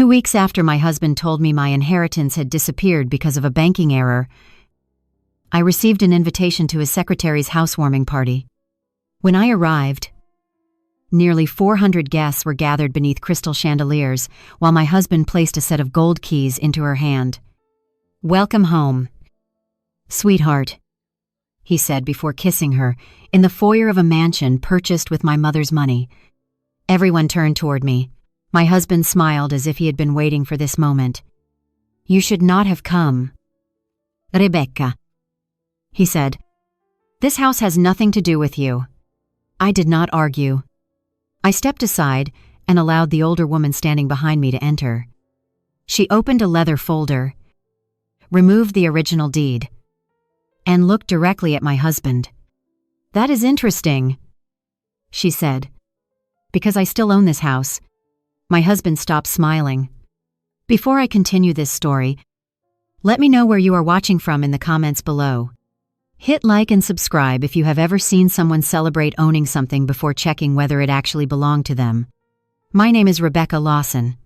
2 weeks after my husband told me my inheritance had disappeared because of a banking error, I received an invitation to his secretary's housewarming party. When I arrived, nearly 400 guests were gathered beneath crystal chandeliers while my husband placed a set of gold keys into her hand. "Welcome home, sweetheart," he said before kissing her in the foyer of a mansion purchased with my mother's money. Everyone turned toward me. My husband smiled as if he had been waiting for this moment. "You should not have come, Rebecca," he said. "This house has nothing to do with you." I did not argue. I stepped aside and allowed the older woman standing behind me to enter. She opened a leather folder, removed the original deed, and looked directly at my husband. "That is interesting," she said. "Because I still own this house." My husband stopped smiling. Before I continue this story, let me know where you are watching from in the comments below. Hit like and subscribe if you have ever seen someone celebrate owning something before checking whether it actually belonged to them. My name is Rebecca Lawson,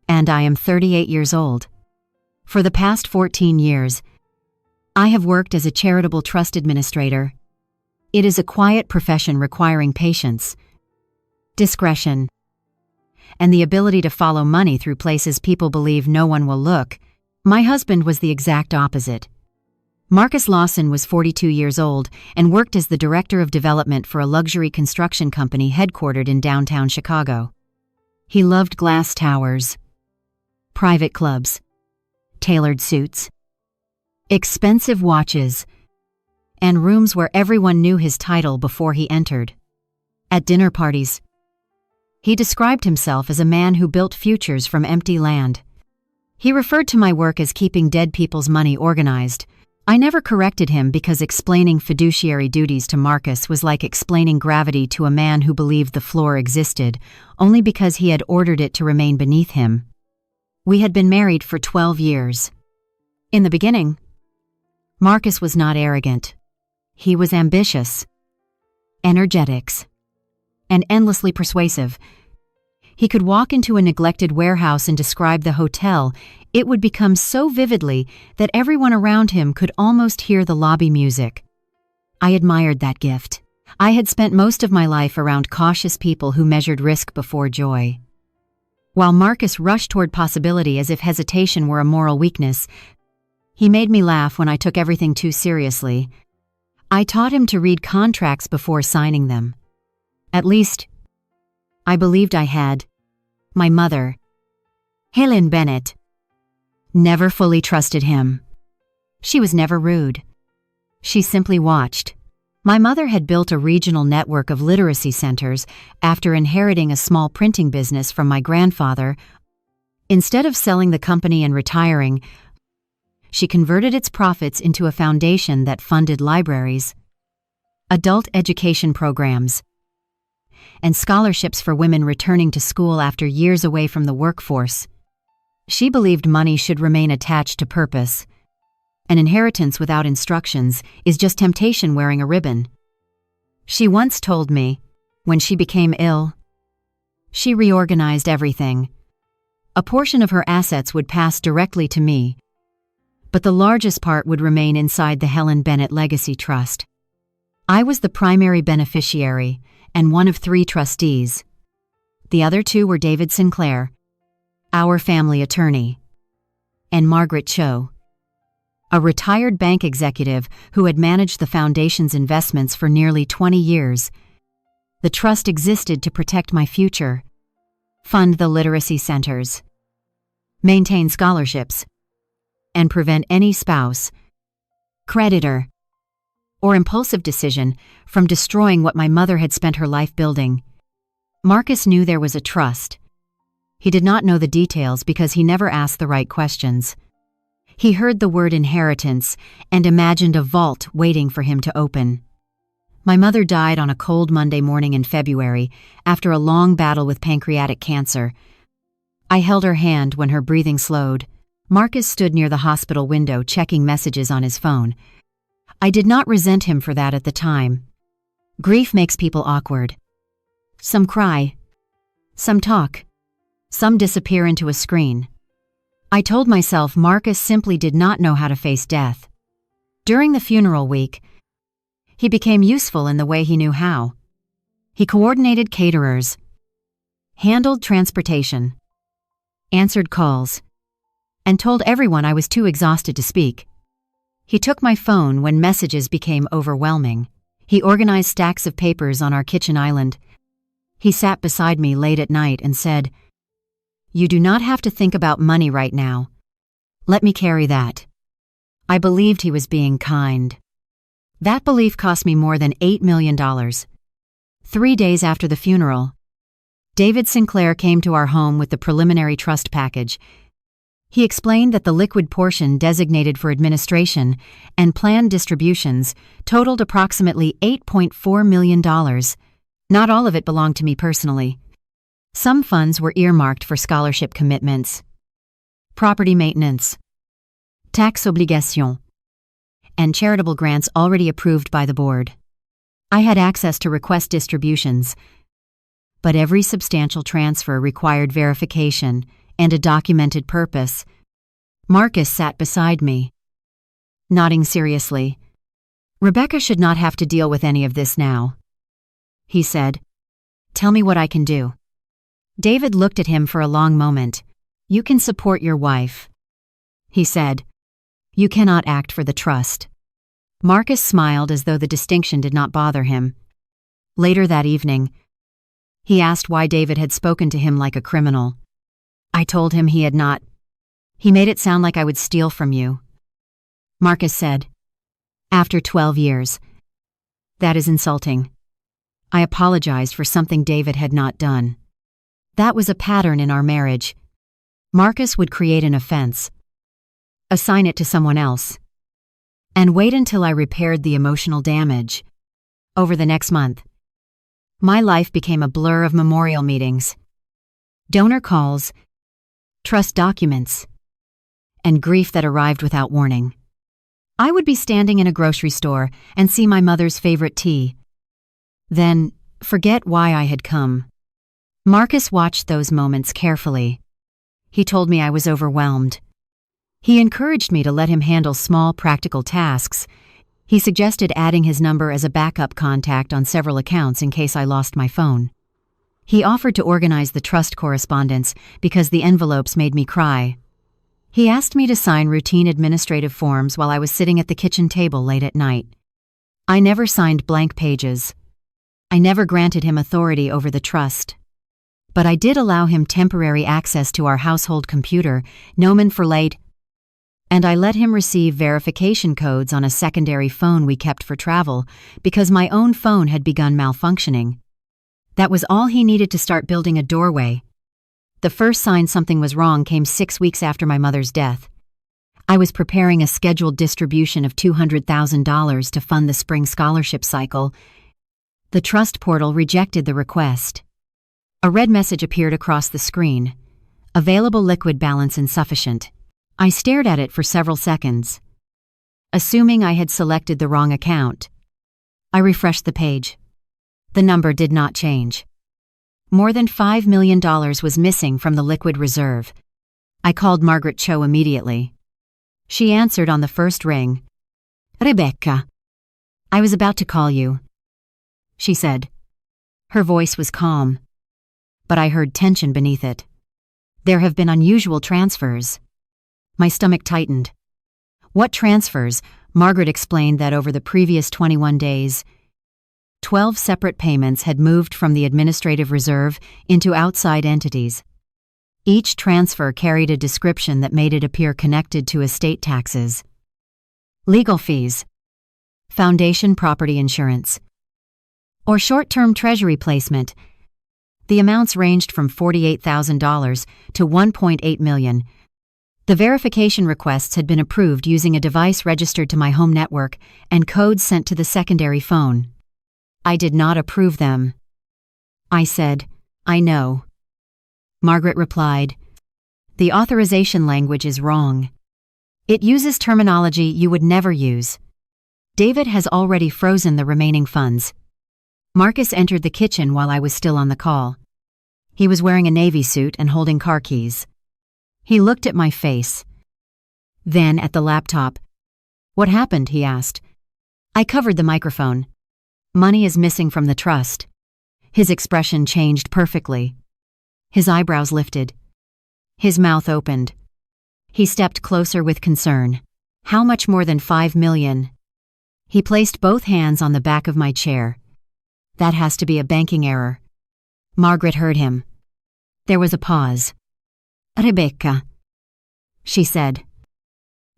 and I am 38 years old. For the past 14 years, I have worked as a charitable trust administrator. It is a quiet profession requiring patience, discretion, and the ability to follow money through places people believe no one will look. My husband was the exact opposite. Marcus Lawson was 42 years old and worked as the director of development for a luxury construction company headquartered in downtown Chicago. He loved glass towers, private clubs, tailored suits, expensive watches, and rooms where everyone knew his title before he entered. At dinner parties, he described himself as a man who built futures from empty land. He referred to my work as keeping dead people's money organized. I never corrected him because explaining fiduciary duties to Marcus was like explaining gravity to a man who believed the floor existed only because he had ordered it to remain beneath him. We had been married for 12 years. In the beginning, Marcus was not arrogant. He was ambitious, energetic, and endlessly persuasive. He could walk into a neglected warehouse and describe the hotel. It would become so vividly that everyone around him could almost hear the lobby music. I admired that gift. I had spent most of my life around cautious people who measured risk before joy. While Marcus rushed toward possibility as if hesitation were a moral weakness, he made me laugh when I took everything too seriously. I taught him to read contracts before signing them. At least, I believed I had. My mother, Helen Bennett, never fully trusted him. She was never rude. She simply watched. My mother had built a regional network of literacy centers after inheriting a small printing business from my grandfather. Instead of selling the company and retiring, she converted its profits into a foundation that funded libraries, adult education programs, and scholarships for women returning to school after years away from the workforce. She believed money should remain attached to purpose. An inheritance without instructions is just temptation wearing a ribbon. She once told me, when she became ill, she reorganized everything. A portion of her assets would pass directly to me, but the largest part would remain inside the Helen Bennett Legacy Trust. I was the primary beneficiary and one of 3 trustees. The other 2 were David Sinclair, our family attorney, and Margaret Cho, a retired bank executive who had managed the foundation's investments for nearly 20 years. The trust existed to protect my future, fund the literacy centers, maintain scholarships, and prevent any spouse, creditor, or impulsive decision from destroying what my mother had spent her life building. Marcus knew there was a trust. He did not know the details because he never asked the right questions. He heard the word inheritance and imagined a vault waiting for him to open. My mother died on a cold Monday morning in February after a long battle with pancreatic cancer. I held her hand when her breathing slowed. Marcus stood near the hospital window checking messages on his phone. I did not resent him for that at the time. Grief makes people awkward. Some cry, some talk, Some disappear into a screen. I told myself Marcus simply did not know how to face death. During the funeral week, he became useful in the way he knew how. He coordinated caterers, handled transportation, answered calls, and told everyone I was too exhausted to speak. He took my phone when messages became overwhelming. He organized stacks of papers on our kitchen island. He sat beside me late at night and said, "You do not have to think about money right now. Let me carry that." I believed he was being kind. That belief cost me more than $8 million. 3 days after the funeral, David Sinclair came to our home with the preliminary trust package. He explained that the liquid portion designated for administration and planned distributions totaled approximately $8.4 million. Not all of it belonged to me personally. Some funds were earmarked for scholarship commitments, property maintenance, tax obligations, and charitable grants already approved by the board. I had access to request distributions, but every substantial transfer required verification and a documented purpose. Marcus sat beside me, nodding seriously. "Rebecca should not have to deal with any of this now," he said. "Tell me what I can do." David looked at him for a long moment. "You can support your wife," he said. "You cannot act for the trust." Marcus smiled as though the distinction did not bother him. Later that evening, he asked why David had spoken to him like a criminal. I told him he had not. "He made it sound like I would steal from you," Marcus said. "After 12 years. That is insulting." I apologized for something David had not done. That was a pattern in our marriage. Marcus would create an offense, assign it to someone else, and wait until I repaired the emotional damage. Over the next month, my life became a blur of memorial meetings, donor calls, trust documents, and grief that arrived without warning. I would be standing in a grocery store and see my mother's favorite tea, then forget why I had come. Marcus watched those moments carefully. He told me I was overwhelmed. He encouraged me to let him handle small, practical tasks. He suggested adding his number as a backup contact on several accounts in case I lost my phone. He offered to organize the trust correspondence because the envelopes made me cry. He asked me to sign routine administrative forms while I was sitting at the kitchen table late at night. I never signed blank pages. I never granted him authority over the trust. But I did allow him temporary access to our household computer, Nomen for late, and I let him receive verification codes on a secondary phone we kept for travel because my own phone had begun malfunctioning. That was all he needed to start building a doorway. The first sign something was wrong came 6 weeks after my mother's death. I was preparing a scheduled distribution of $200,000 to fund the spring scholarship cycle. The trust portal rejected the request. A red message appeared across the screen. Available liquid balance insufficient. I stared at it for several seconds, assuming I had selected the wrong account. I refreshed the page. The number did not change. More than $5 million was missing from the liquid reserve. I called Margaret Cho immediately. She answered on the first ring. "Rebecca, I was about to call you," she said. Her voice was calm, but I heard tension beneath it. "There have been unusual transfers." My stomach tightened. "What transfers?" Margaret explained that over the previous 21 days, 12 separate payments had moved from the administrative reserve into outside entities. Each transfer carried a description that made it appear connected to estate taxes, legal fees, foundation property insurance, or short-term treasury placement. The amounts ranged from $48,000 to $1.8 million. The verification requests had been approved using a device registered to my home network and codes sent to the secondary phone. I did not approve them. I said, "I know." Margaret replied, "The authorization language is wrong. It uses terminology you would never use. David has already frozen the remaining funds." Marcus entered the kitchen while I was still on the call. He was wearing a navy suit and holding car keys. He looked at my face, then at the laptop. "What happened?" he asked. I covered the microphone. "Money is missing from the trust." His expression changed perfectly. His eyebrows lifted. His mouth opened. He stepped closer with concern. "How much more than $5 million?" He placed both hands on the back of my chair. "That has to be a banking error." Margaret heard him. There was a pause. "Rebecca," she said,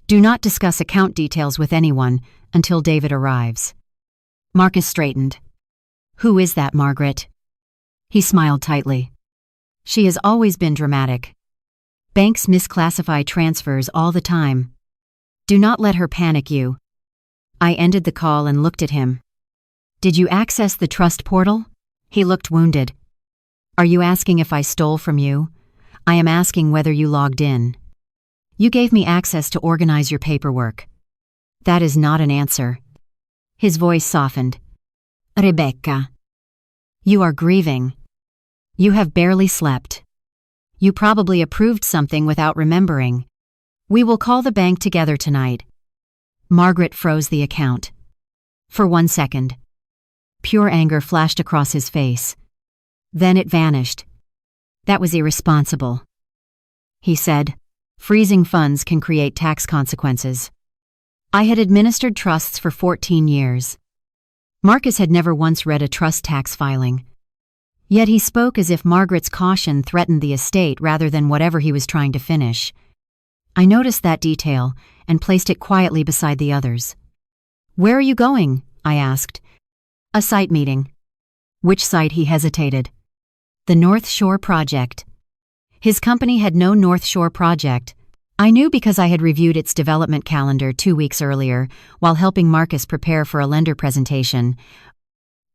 "do not discuss account details with anyone until David arrives." Marcus straightened. "Who is that, Margaret?" He smiled tightly. "She has always been dramatic. Banks misclassify transfers all the time. Do not let her panic you." I ended the call and looked at him. "Did you access the trust portal?" He looked wounded. "Are you asking if I stole from you? I am asking whether you logged in. You gave me access to organize your paperwork. That is not an answer." His voice softened. "Rebecca, you are grieving. You have barely slept. You probably approved something without remembering. We will call the bank together tonight." Margaret froze the account. For 1 second. Pure anger flashed across his face. Then it vanished. "That was irresponsible," he said. "Freezing funds can create tax consequences." I had administered trusts for 14 years. Marcus had never once read a trust tax filing. Yet he spoke as if Margaret's caution threatened the estate rather than whatever he was trying to finish. I noticed that detail and placed it quietly beside the others. "Where are you going?" I asked. "A site meeting." "Which site?" He hesitated. "The North Shore Project." His company had no North Shore project. I knew because I had reviewed its development calendar 2 weeks earlier while helping Marcus prepare for a lender presentation.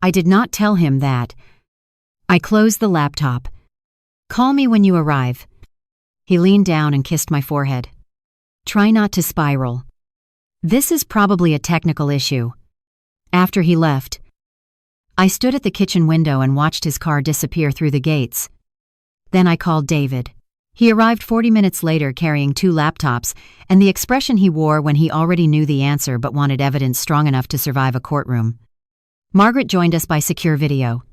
I did not tell him that. I closed the laptop. "Call me when you arrive." He leaned down and kissed my forehead. "Try not to spiral. This is probably a technical issue." After he left, I stood at the kitchen window and watched his car disappear through the gates. Then I called David. He arrived 40 minutes later carrying 2 laptops, and the expression he wore when he already knew the answer but wanted evidence strong enough to survive a courtroom. Margaret joined us by secure video.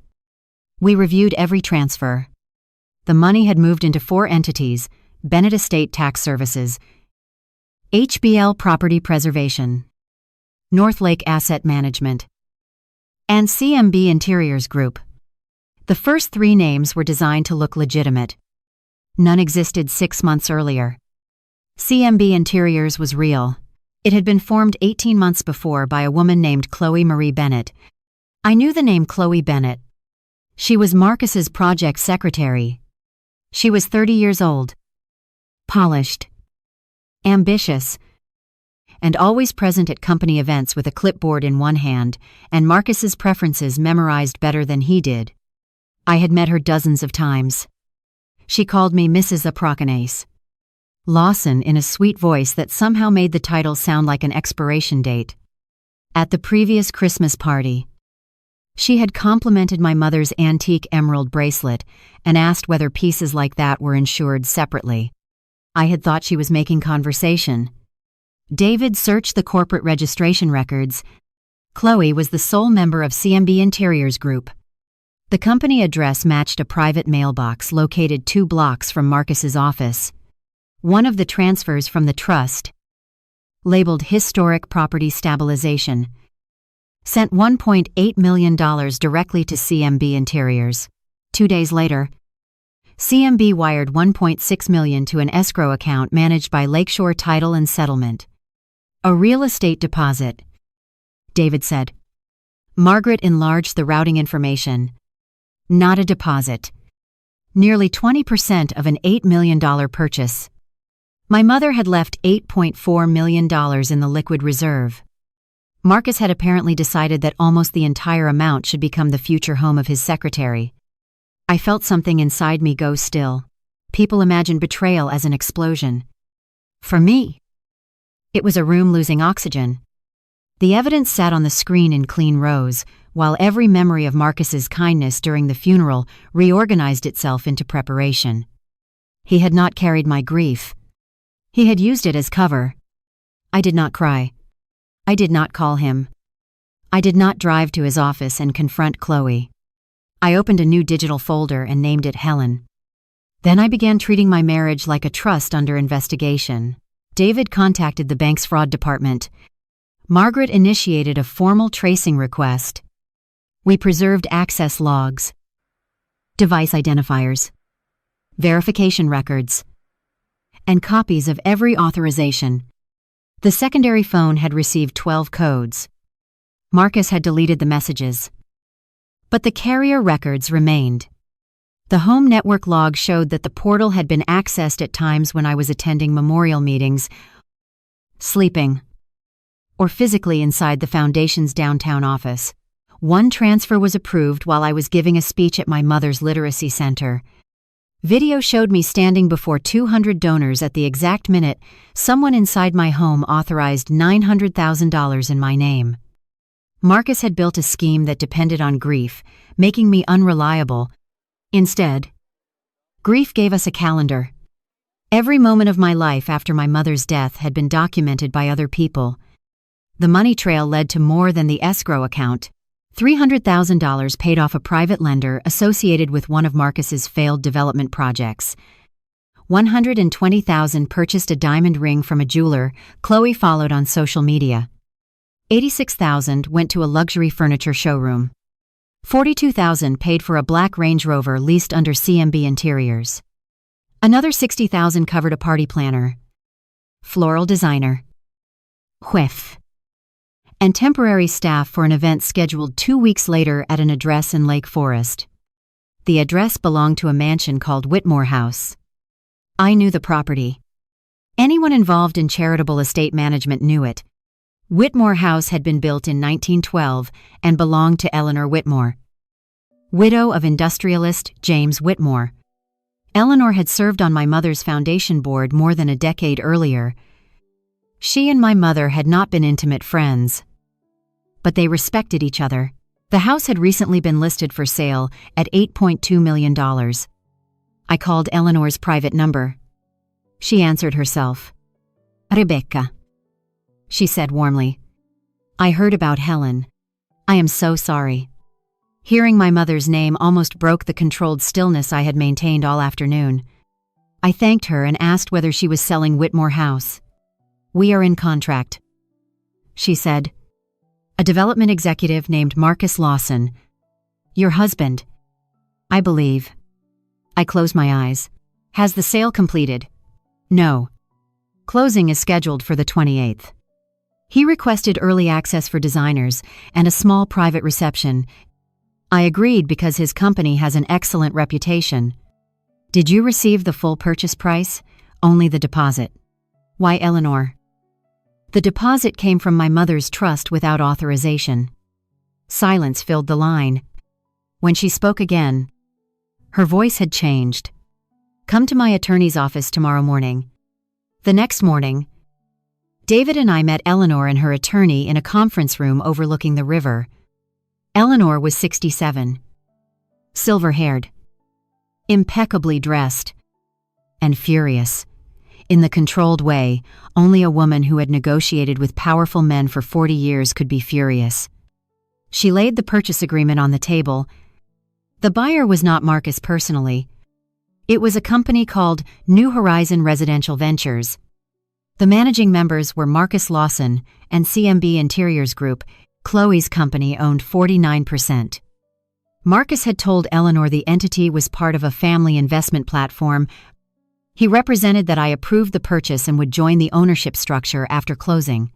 We reviewed every transfer. The money had moved into 4 entities: Bennett Estate Tax Services, HBL Property Preservation, Northlake Asset Management, and CMB Interiors Group. The first 3 names were designed to look legitimate. None existed 6 months earlier. CMB Interiors was real. It had been formed 18 months before by a woman named Chloe Marie Bennett. I knew the name Chloe Bennett. She was Marcus's project secretary. She was 30 years old, polished, ambitious, and always present at company events with a clipboard in one hand and Marcus's preferences memorized better than he did. I had met her dozens of times. She called me Mrs. Aproconace. Lawson in a sweet voice that somehow made the title sound like an expiration date. At the previous Christmas party, she had complimented my mother's antique emerald bracelet and asked whether pieces like that were insured separately. I had thought she was making conversation. David searched the corporate registration records. Chloe was the sole member of CMB Interiors Group. The company address matched a private mailbox located 2 blocks from Marcus's office. One of the transfers from the trust, labeled Historic Property Stabilization, sent $1.8 million directly to CMB Interiors. 2 days later, CMB wired $1.6 million to an escrow account managed by Lakeshore Title and Settlement. "A real estate deposit," David said. Margaret enlarged the routing information. "Not a deposit. Nearly 20% of an $8 million purchase." My mother had left $8.4 million in the liquid reserve. Marcus had apparently decided that almost the entire amount should become the future home of his secretary. I felt something inside me go still. People imagine betrayal as an explosion. For me, it was a room losing oxygen. The evidence sat on the screen in clean rows, while every memory of Marcus's kindness during the funeral reorganized itself into preparation. He had not carried my grief. He had used it as cover. I did not cry. I did not call him. I did not drive to his office and confront Chloe. I opened a new digital folder and named it Helen. Then I began treating my marriage like a trust under investigation. David contacted the bank's fraud department. Margaret initiated a formal tracing request. We preserved access logs, device identifiers, verification records, and copies of every authorization. The secondary phone had received 12 codes. Marcus had deleted the messages. But the carrier records remained. The home network log showed that the portal had been accessed at times when I was attending memorial meetings, sleeping, or physically inside the foundation's downtown office. One transfer was approved while I was giving a speech at my mother's literacy center. Video showed me standing before 200 donors at the exact minute someone inside my home authorized $900,000 in my name. Marcus had built a scheme that depended on grief, making me unreliable. Instead, grief gave us a calendar. Every moment of my life after my mother's death had been documented by other people. The money trail led to more than the escrow account. $300,000 paid off a private lender associated with one of Marcus's failed development projects. $120,000 purchased a diamond ring from a jeweler. Chloe followed on social media. $86,000 went to a luxury furniture showroom. $42,000 paid for a black Range Rover leased under CMB Interiors. Another $60,000 covered a party planner, floral designer, whiff, and temporary staff for an event scheduled 2 weeks later at an address in Lake Forest. The address belonged to a mansion called Whitmore House. I knew the property. Anyone involved in charitable estate management knew it. Whitmore House had been built in 1912 and belonged to Eleanor Whitmore, widow of industrialist James Whitmore. Eleanor had served on my mother's foundation board more than a decade earlier. She and my mother had not been intimate friends, but they respected each other. The house had recently been listed for sale at $8.2 million. I called Eleanor's private number. She answered herself. "Rebecca," she said warmly. "I heard about Helen. I am so sorry." Hearing my mother's name almost broke the controlled stillness I had maintained all afternoon. I thanked her and asked whether she was selling Whitmore House. "We are in contract," she said. "A development executive named Marcus Lawson. Your husband, I believe." I closed my eyes. "Has the sale completed?" "No. Closing is scheduled for the 28th. He requested early access for designers and a small private reception. I agreed because his company has an excellent reputation." "Did you receive the full purchase price? Only the deposit?" "Why, Eleanor?" "The deposit came from my mother's trust without authorization." Silence filled the line. When she spoke again, her voice had changed. "Come to my attorney's office tomorrow morning." The next morning, David and I met Eleanor and her attorney in a conference room overlooking the river. Eleanor was 67, silver-haired, impeccably dressed, and furious. In the controlled way, only a woman who had negotiated with powerful men for 40 years could be furious. She laid the purchase agreement on the table. The buyer was not Marcus personally. It was a company called New Horizon Residential Ventures. The managing members were Marcus Lawson and CMB Interiors Group. Chloe's company owned 49%. Marcus had told Eleanor the entity was part of a family investment platform. He represented that I approved the purchase and would join the ownership structure after closing.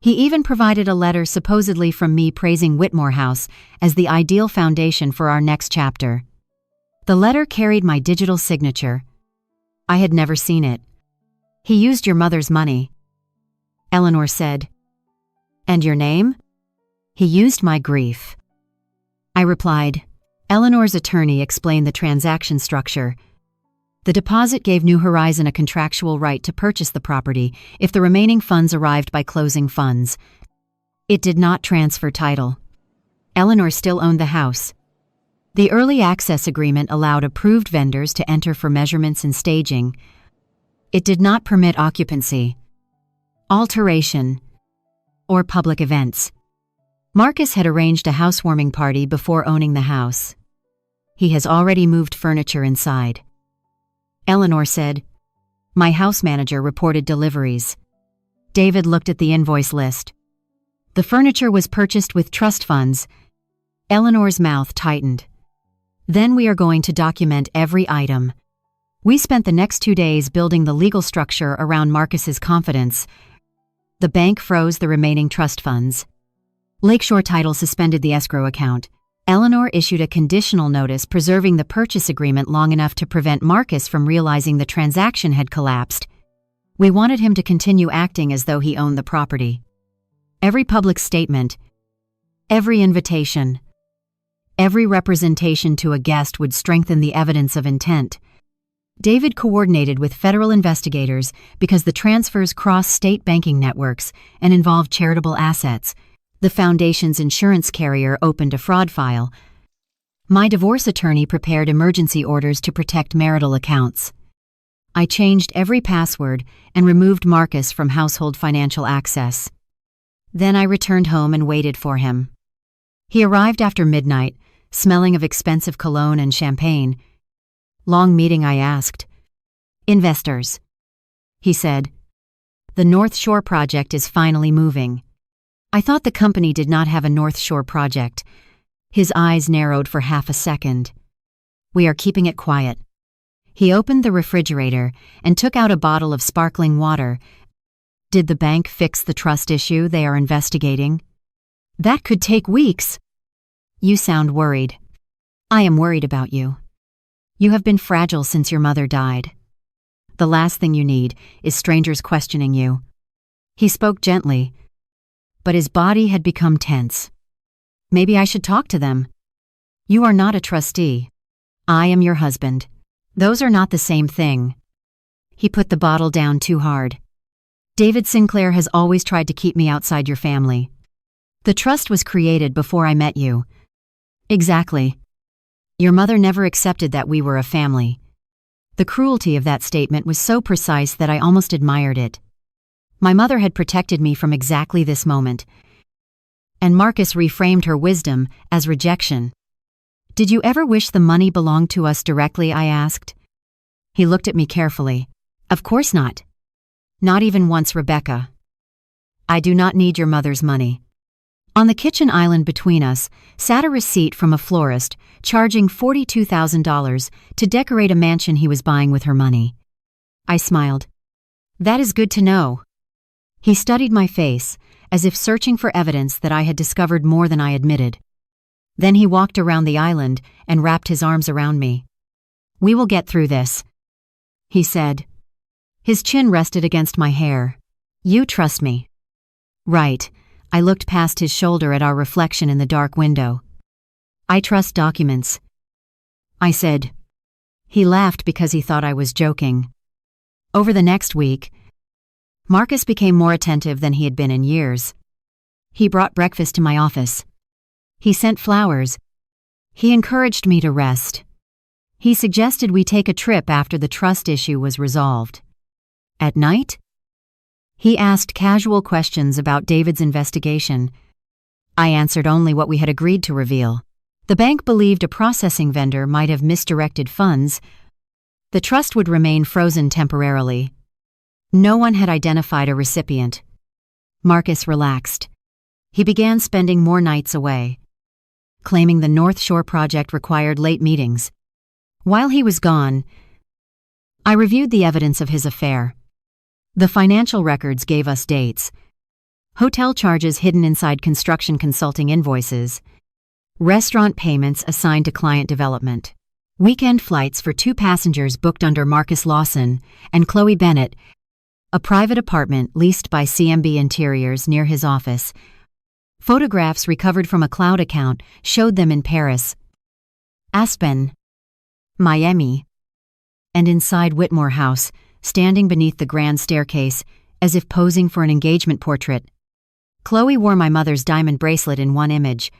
He even provided a letter supposedly from me praising Whitmore House as the ideal foundation for our next chapter. The letter carried my digital signature. I had never seen it. "He used your mother's money," Eleanor said. "And your name?" "He used my grief," I replied. Eleanor's attorney explained the transaction structure. The deposit gave New Horizon a contractual right to purchase the property if the remaining funds arrived by closing funds. It did not transfer title. Eleanor still owned the house. The early access agreement allowed approved vendors to enter for measurements and staging. It did not permit occupancy, alteration, or public events. Marcus had arranged a housewarming party before owning the house. He has already moved furniture inside. Eleanor said, "My house manager reported deliveries." David looked at the invoice list. The furniture was purchased with trust funds. Eleanor's mouth tightened. "Then we are going to document every item." We spent the next 2 days building the legal structure around Marcus's confidence. The bank froze the remaining trust funds. Lakeshore Title suspended the escrow account. Eleanor issued a conditional notice preserving the purchase agreement long enough to prevent Marcus from realizing the transaction had collapsed. We wanted him to continue acting as though he owned the property. Every public statement, every invitation, every representation to a guest would strengthen the evidence of intent. David coordinated with federal investigators because the transfers crossed state banking networks and involved charitable assets. The foundation's insurance carrier opened a fraud file. My divorce attorney prepared emergency orders to protect marital accounts. I changed every password and removed Marcus from household financial access. Then I returned home and waited for him. He arrived after midnight, smelling of expensive cologne and champagne. "Long meeting?" I asked. "Investors," he said. "The North Shore project is finally moving." I thought the company did not have a North Shore project. His eyes narrowed for half a second. "We are keeping it quiet." He opened the refrigerator and took out a bottle of sparkling water. "Did the bank fix the trust issue they are investigating?" "That could take weeks." "You sound worried." "I am worried about you. You have been fragile since your mother died. The last thing you need is strangers questioning you." He spoke gently, but his body had become tense. "Maybe I should talk to them." "You are not a trustee. I am your husband. Those are not the same thing." He put the bottle down too hard. "David Sinclair has always tried to keep me outside your family. The trust was created before I met you." "Exactly. Your mother never accepted that we were a family." The cruelty of that statement was so precise that I almost admired it. My mother had protected me from exactly this moment. And Marcus reframed her wisdom as rejection. "Did you ever wish the money belonged to us directly?" I asked. He looked at me carefully. "Of course not. Not even once, Rebecca. I do not need your mother's money." On the kitchen island between us sat a receipt from a florist charging $42,000 to decorate a mansion he was buying with her money. I smiled. "That is good to know." He studied my face, as if searching for evidence that I had discovered more than I admitted. Then he walked around the island and wrapped his arms around me. "We will get through this," he said. His chin rested against my hair. "You trust me." "Right." I looked past his shoulder at our reflection in the dark window. "I trust documents," I said. He laughed because he thought I was joking. Over the next week, Marcus became more attentive than he had been in years. He brought breakfast to my office. He sent flowers. He encouraged me to rest. He suggested we take a trip after the trust issue was resolved. At night, he asked casual questions about David's investigation. I answered only what we had agreed to reveal. The bank believed a processing vendor might have misdirected funds. The trust would remain frozen temporarily. No one had identified a recipient. Marcus relaxed. He began spending more nights away, claiming the North Shore project required late meetings. While he was gone, I reviewed the evidence of his affair. The financial records gave us dates, hotel charges hidden inside construction consulting invoices, restaurant payments assigned to client development, weekend flights for 2 passengers booked under Marcus Lawson and Chloe Bennett, a private apartment leased by CMB Interiors near his office. Photographs recovered from a cloud account showed them in Paris, Aspen, Miami, and inside Whitmore House, standing beneath the grand staircase as if posing for an engagement portrait. Chloe wore my mother's diamond bracelet in one image.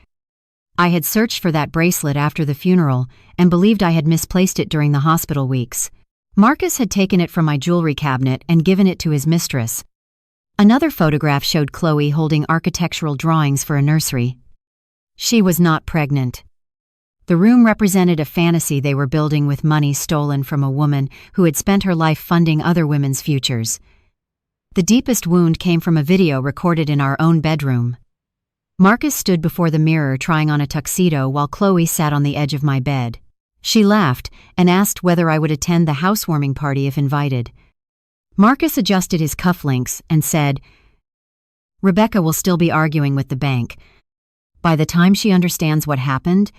I had searched for that bracelet after the funeral and believed I had misplaced it during the hospital weeks. Marcus had taken it from my jewelry cabinet and given it to his mistress. Another photograph showed Chloe holding architectural drawings for a nursery. She was not pregnant. The room represented a fantasy they were building with money stolen from a woman who had spent her life funding other women's futures. The deepest wound came from a video recorded in our own bedroom. Marcus stood before the mirror trying on a tuxedo while Chloe sat on the edge of my bed. She laughed and asked whether I would attend the housewarming party if invited. Marcus adjusted his cufflinks and said, "Rebecca will still be arguing with the bank. By the time she understands what happened,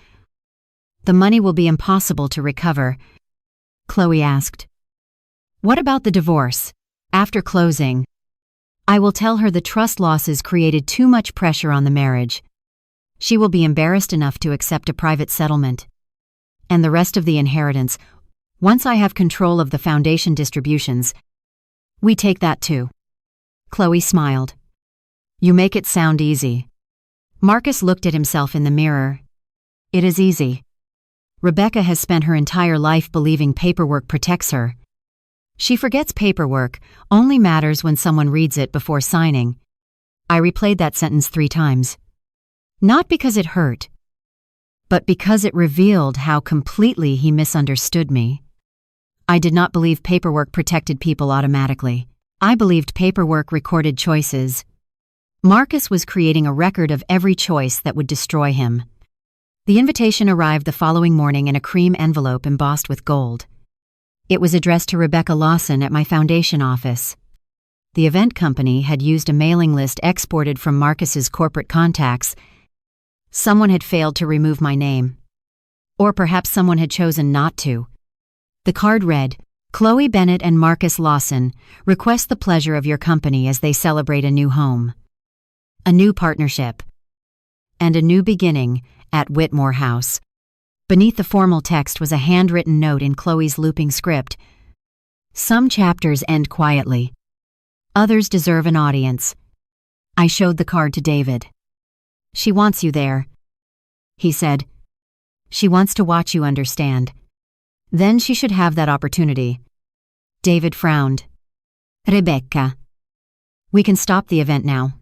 the money will be impossible to recover." Chloe asked, "What about the divorce? After closing, I will tell her the trust losses created too much pressure on the marriage. She will be embarrassed enough to accept a private settlement. And the rest of the inheritance, once I have control of the foundation distributions, we take that too." Chloe smiled. "You make it sound easy." Marcus looked at himself in the mirror. "It is easy. Rebecca has spent her entire life believing paperwork protects her. She forgets paperwork only matters when someone reads it before signing." I replayed that sentence 3 times. Not because it hurt, but because it revealed how completely he misunderstood me. I did not believe paperwork protected people automatically. I believed paperwork recorded choices. Marcus was creating a record of every choice that would destroy him. The invitation arrived the following morning in a cream envelope embossed with gold. It was addressed to Rebecca Lawson at my foundation office. The event company had used a mailing list exported from Marcus's corporate contacts. Someone had failed to remove my name. Or perhaps someone had chosen not to. The card read, "Chloe Bennett and Marcus Lawson request the pleasure of your company as they celebrate a new home, a new partnership, and a new beginning at Whitmore House." Beneath the formal text was a handwritten note in Chloe's looping script. "Some chapters end quietly. Others deserve an audience." I showed the card to David. "She wants you there," he said. "She wants to watch you understand. Then she should have that opportunity." David frowned. "Rebecca, we can stop the event now."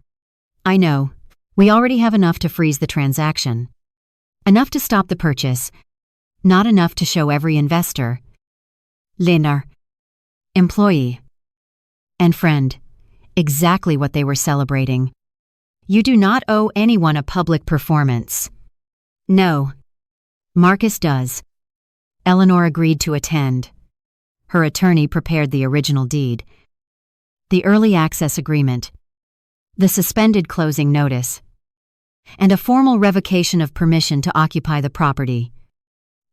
"I know. We already have enough to freeze the transaction. Enough to stop the purchase, not enough to show every investor, lender, employee, and friend exactly what they were celebrating. You do not owe anyone a public performance." "No, Marcus does." Eleanor agreed to attend. Her attorney prepared the original deed, the early access agreement, the suspended closing notice, and a formal revocation of permission to occupy the property.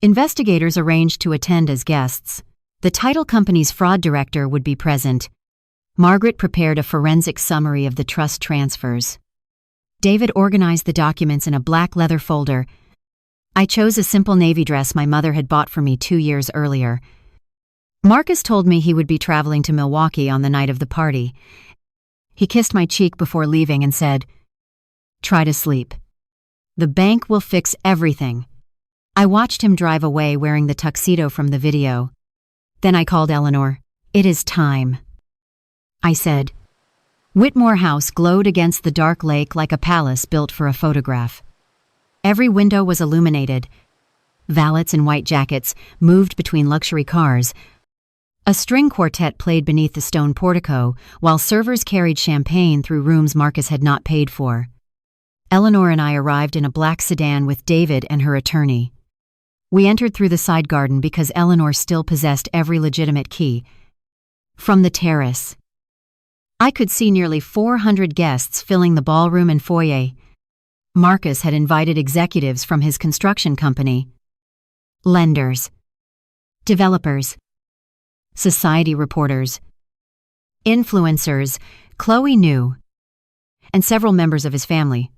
Investigators arranged to attend as guests. The title company's fraud director would be present. Margaret prepared a forensic summary of the trust transfers. David organized the documents in a black leather folder. I chose a simple navy dress my mother had bought for me 2 years earlier. Marcus told me he would be traveling to Milwaukee on the night of the party. He kissed my cheek before leaving and said, "Try to sleep. The bank will fix everything." I watched him drive away wearing the tuxedo from the video. Then I called Eleanor. "It is time," I said. Whitmore House glowed against the dark lake like a palace built for a photograph. Every window was illuminated. Valets in white jackets moved between luxury cars. A string quartet played beneath the stone portico, while servers carried champagne through rooms Marcus had not paid for. Eleanor and I arrived in a black sedan with David and her attorney. We entered through the side garden because Eleanor still possessed every legitimate key. From the terrace, I could see nearly 400 guests filling the ballroom and foyer. Marcus had invited executives from his construction company, lenders, developers, society reporters, influencers Chloe knew, and several members of his family.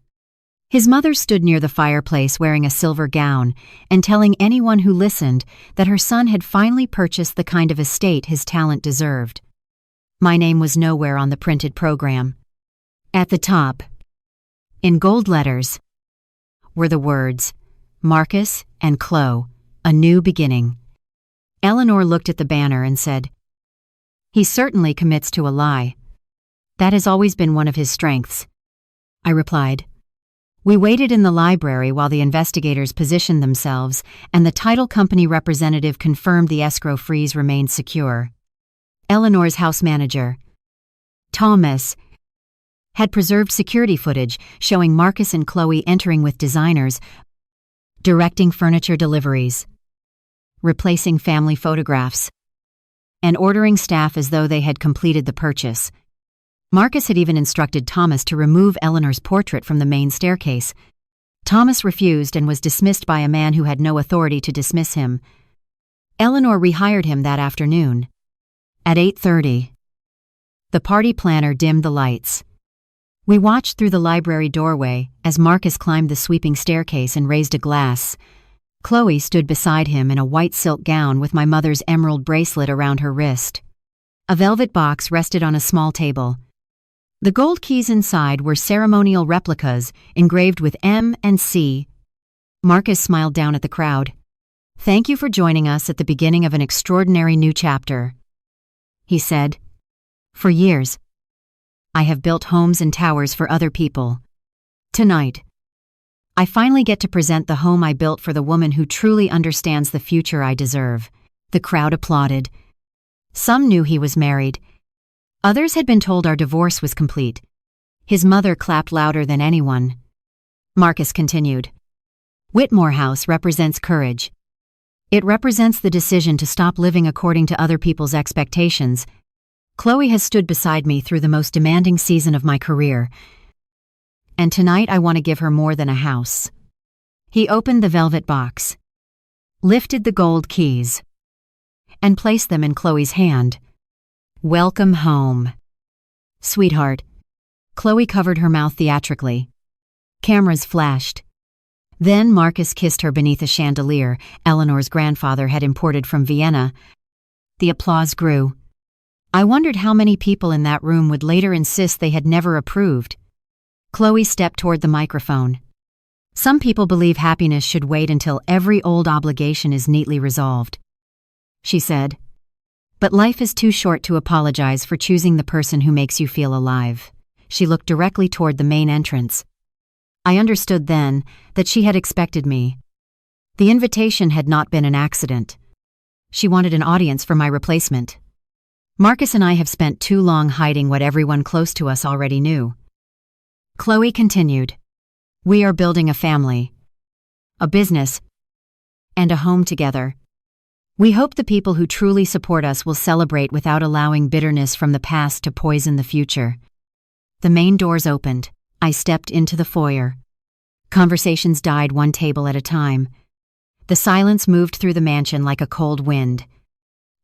His mother stood near the fireplace wearing a silver gown and telling anyone who listened that her son had finally purchased the kind of estate his talent deserved. My name was nowhere on the printed program. At the top, in gold letters, were the words, "Marcus and Chloe, a new beginning." Eleanor looked at the banner and said, "He certainly commits to a lie. That has always been one of his strengths." I replied. We waited in the library while the investigators positioned themselves, and the title company representative confirmed the escrow freeze remained secure. Eleanor's house manager, Thomas, had preserved security footage showing Marcus and Chloe entering with designers, directing furniture deliveries, replacing family photographs, and ordering staff as though they had completed the purchase. Marcus had even instructed Thomas to remove Eleanor's portrait from the main staircase. Thomas refused and was dismissed by a man who had no authority to dismiss him. Eleanor rehired him that afternoon. At 8:30, the party planner dimmed the lights. We watched through the library doorway as Marcus climbed the sweeping staircase and raised a glass. Chloe stood beside him in a white silk gown with my mother's emerald bracelet around her wrist. A velvet box rested on a small table. The gold keys inside were ceremonial replicas engraved with M and C. Marcus smiled down at the crowd. "Thank you for joining us at the beginning of an extraordinary new chapter," he said. "For years, I have built homes and towers for other people. Tonight, I finally get to present the home I built for the woman who truly understands the future I deserve." The crowd applauded. Some knew he was married. Others had been told our divorce was complete. His mother clapped louder than anyone. Marcus continued. "Whitmore House represents courage. It represents the decision to stop living according to other people's expectations. Chloe has stood beside me through the most demanding season of my career, and tonight I want to give her more than a house." He opened the velvet box, lifted the gold keys, and placed them in Chloe's hand. "Welcome home, sweetheart." Chloe covered her mouth theatrically. Cameras flashed. Then Marcus kissed her beneath a chandelier Eleanor's grandfather had imported from Vienna. The applause grew. I wondered how many people in that room would later insist they had never approved. Chloe stepped toward the microphone. "Some people believe happiness should wait until every old obligation is neatly resolved," she said. "But life is too short to apologize for choosing the person who makes you feel alive." She looked directly toward the main entrance. I understood then that she had expected me. The invitation had not been an accident. She wanted an audience for my replacement. "Marcus and I have spent too long hiding what everyone close to us already knew." Chloe continued. "We are building a family, a business, and a home together. We hope the people who truly support us will celebrate without allowing bitterness from the past to poison the future." The main doors opened. I stepped into the foyer. Conversations died one table at a time. The silence moved through the mansion like a cold wind.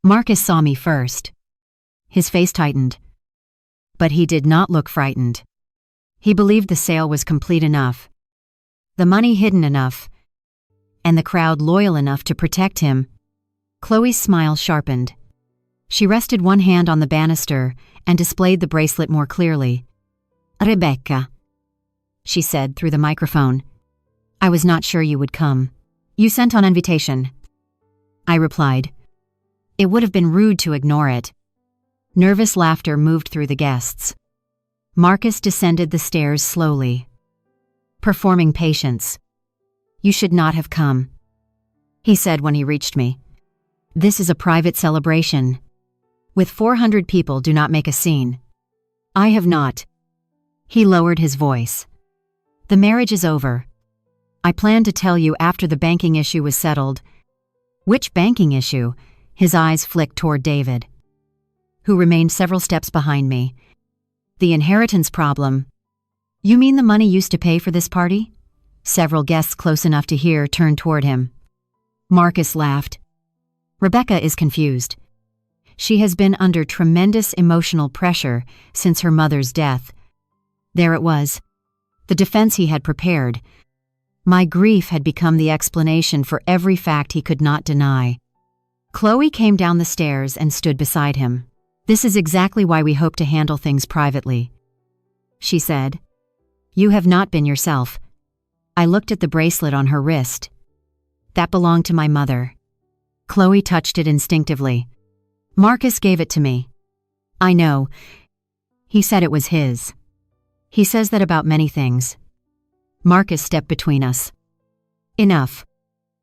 Marcus saw me first. His face tightened. But he did not look frightened. He believed the sale was complete enough, the money hidden enough, and the crowd loyal enough to protect him. Chloe's smile sharpened. She rested one hand on the banister and displayed the bracelet more clearly. "Rebecca," she said through the microphone. "I was not sure you would come. You sent on invitation." I replied. It would have been rude to ignore it. Nervous laughter moved through the guests. Marcus descended the stairs slowly, performing patience. "You should not have come," he said when he reached me. "This is a private celebration. With 400 people, do not make a scene." "I have not." He lowered his voice. "The marriage is over. I planned to tell you after the banking issue was settled." "Which banking issue?" His eyes flicked toward David, who remained several steps behind me. "The inheritance problem." "You mean the money used to pay for this party?" Several guests close enough to hear turned toward him. Marcus laughed. "Rebecca is confused. She has been under tremendous emotional pressure since her mother's death." There it was, the defense he had prepared. My grief had become the explanation for every fact he could not deny. Chloe came down the stairs and stood beside him. "This is exactly why we hope to handle things privately," she said. "You have not been yourself. I looked at the bracelet on her wrist. That belonged to my mother. Chloe touched it instinctively. Marcus gave it to me. I know. He said it was his. He says that about many things. Marcus stepped between us. Enough.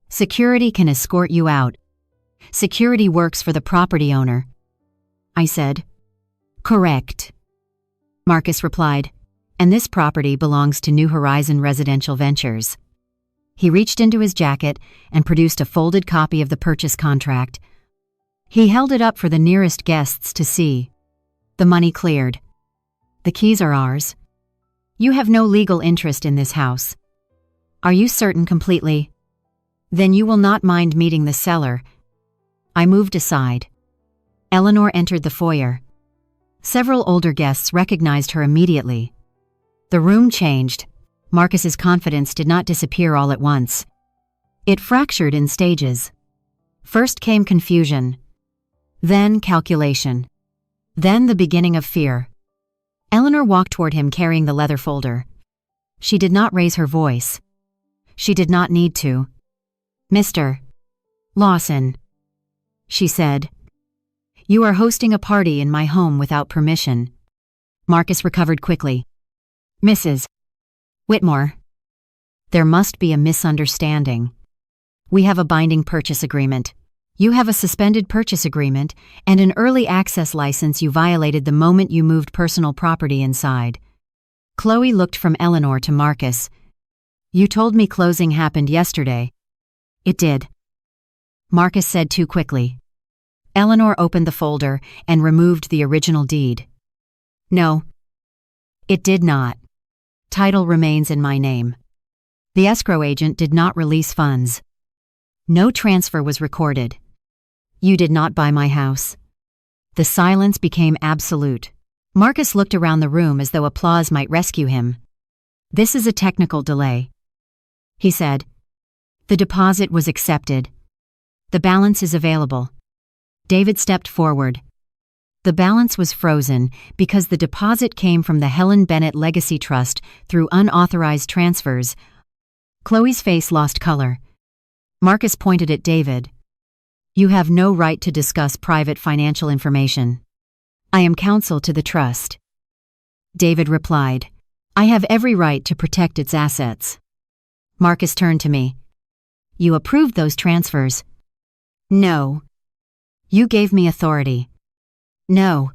Security can escort you out. Security works for the property owner. I said. Correct. Marcus replied, and this property belongs to New Horizon Residential Ventures. He reached into his jacket and produced a folded copy of the purchase contract. He held it up for the nearest guests to see. The money cleared. The keys are ours. You have no legal interest in this house. Are you certain completely? Then you will not mind meeting the seller. I moved aside. Eleanor entered the foyer. Several older guests recognized her immediately. The room changed. Marcus's confidence did not disappear all at once. It fractured in stages. First came confusion. Then calculation. Then the beginning of fear. Eleanor walked toward him carrying the leather folder. She did not raise her voice. She did not need to. Mr. Lawson, she said. You are hosting a party in my home without permission. Marcus recovered quickly. Mrs. Whitmore. There must be a misunderstanding. We have a binding purchase agreement. You have a suspended purchase agreement and an early access license you violated the moment you moved personal property inside. Chloe looked from Eleanor to Marcus. You told me closing happened yesterday. It did. Marcus said too quickly. Eleanor opened the folder and removed the original deed. No. It did not. Title remains in my name. The escrow agent did not release funds. No transfer was recorded. You did not buy my house. The silence became absolute. Marcus looked around the room as though applause might rescue him. This is a technical delay, he said. The deposit was accepted. The balance is available. David stepped forward. The balance was frozen because the deposit came from the Helen Bennett Legacy Trust through unauthorized transfers. Chloe's face lost color. Marcus pointed at David. You have no right to discuss private financial information. I am counsel to the trust. David replied, I have every right to protect its assets. Marcus turned to me. You approved those transfers? No. You gave me authority. No.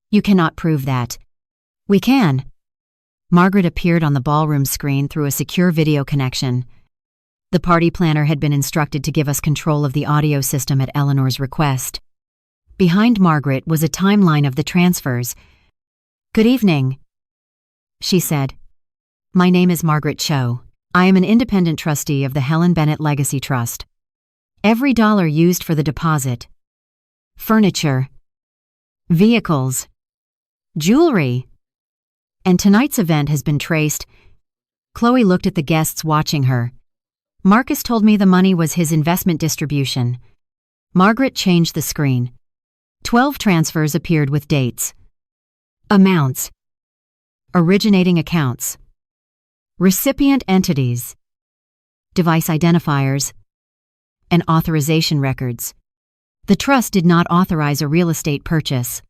You cannot prove that. We can. Margaret appeared on the ballroom screen through a secure video connection. The party planner had been instructed to give us control of the audio system at Eleanor's request. Behind Margaret was a timeline of the transfers. Good evening, she said. My name is Margaret Cho. I am an independent trustee of the Helen Bennett Legacy Trust. Every dollar used for the deposit. Furniture. Vehicles. Jewelry. And tonight's event has been traced. Chloe looked at the guests watching her. Marcus told me the money was his investment distribution. Margaret changed the screen. 12 transfers appeared with dates. Amounts. Originating accounts. Recipient entities. Device identifiers. And authorization records. The trust did not authorize a real estate purchase.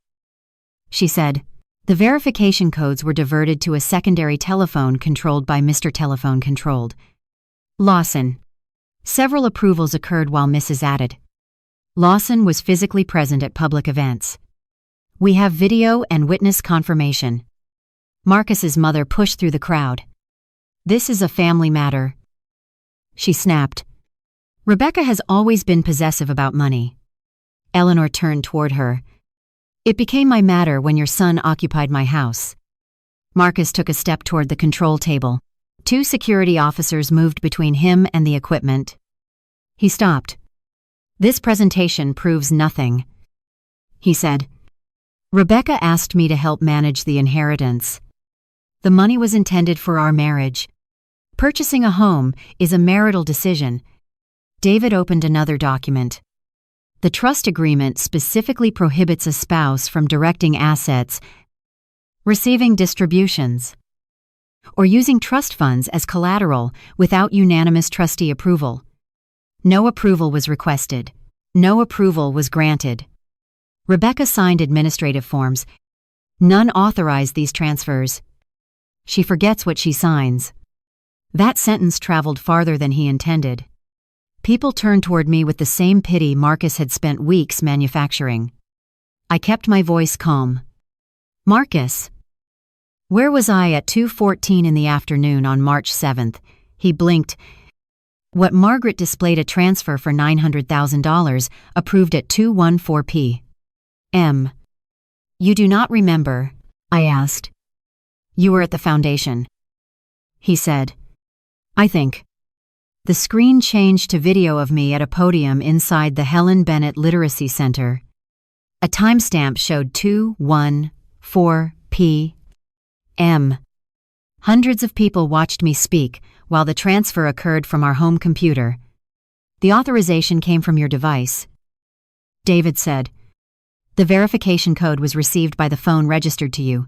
She said, the verification codes were diverted to a secondary telephone controlled by Mr. Telephone Controlled. Lawson. Several approvals occurred while Mrs. added. Lawson was physically present at public events. We have video and witness confirmation. Marcus's mother pushed through the crowd. This is a family matter. She snapped. Rebecca has always been possessive about money. Eleanor turned toward her. It became my matter when your son occupied my house. Marcus took a step toward the control table. 2 security officers moved between him and the equipment. He stopped. This presentation proves nothing, he said. Rebecca asked me to help manage the inheritance. The money was intended for our marriage. Purchasing a home is a marital decision. David opened another document. The trust agreement specifically prohibits a spouse from directing assets, receiving distributions. or using trust funds as collateral without unanimous trustee approval. No approval was requested. No approval was granted. Rebecca signed administrative forms. None authorized these transfers. She forgets what she signs. That sentence traveled farther than he intended. People turned toward me with the same pity Marcus had spent weeks manufacturing. I kept my voice calm. Marcus. Where was I at 2:14 in the afternoon on March 7th? He blinked. What Margaret displayed a transfer for $900,000, approved at 2:14 p.m. You do not remember? I asked. You were at the foundation. He said. I think. The screen changed to video of me at a podium inside the Helen Bennett Literacy Center. A timestamp showed 2:14 p.m. Hundreds of people watched me speak while the transfer occurred from our home computer. The authorization came from your device. David said. The verification code was received by the phone registered to you.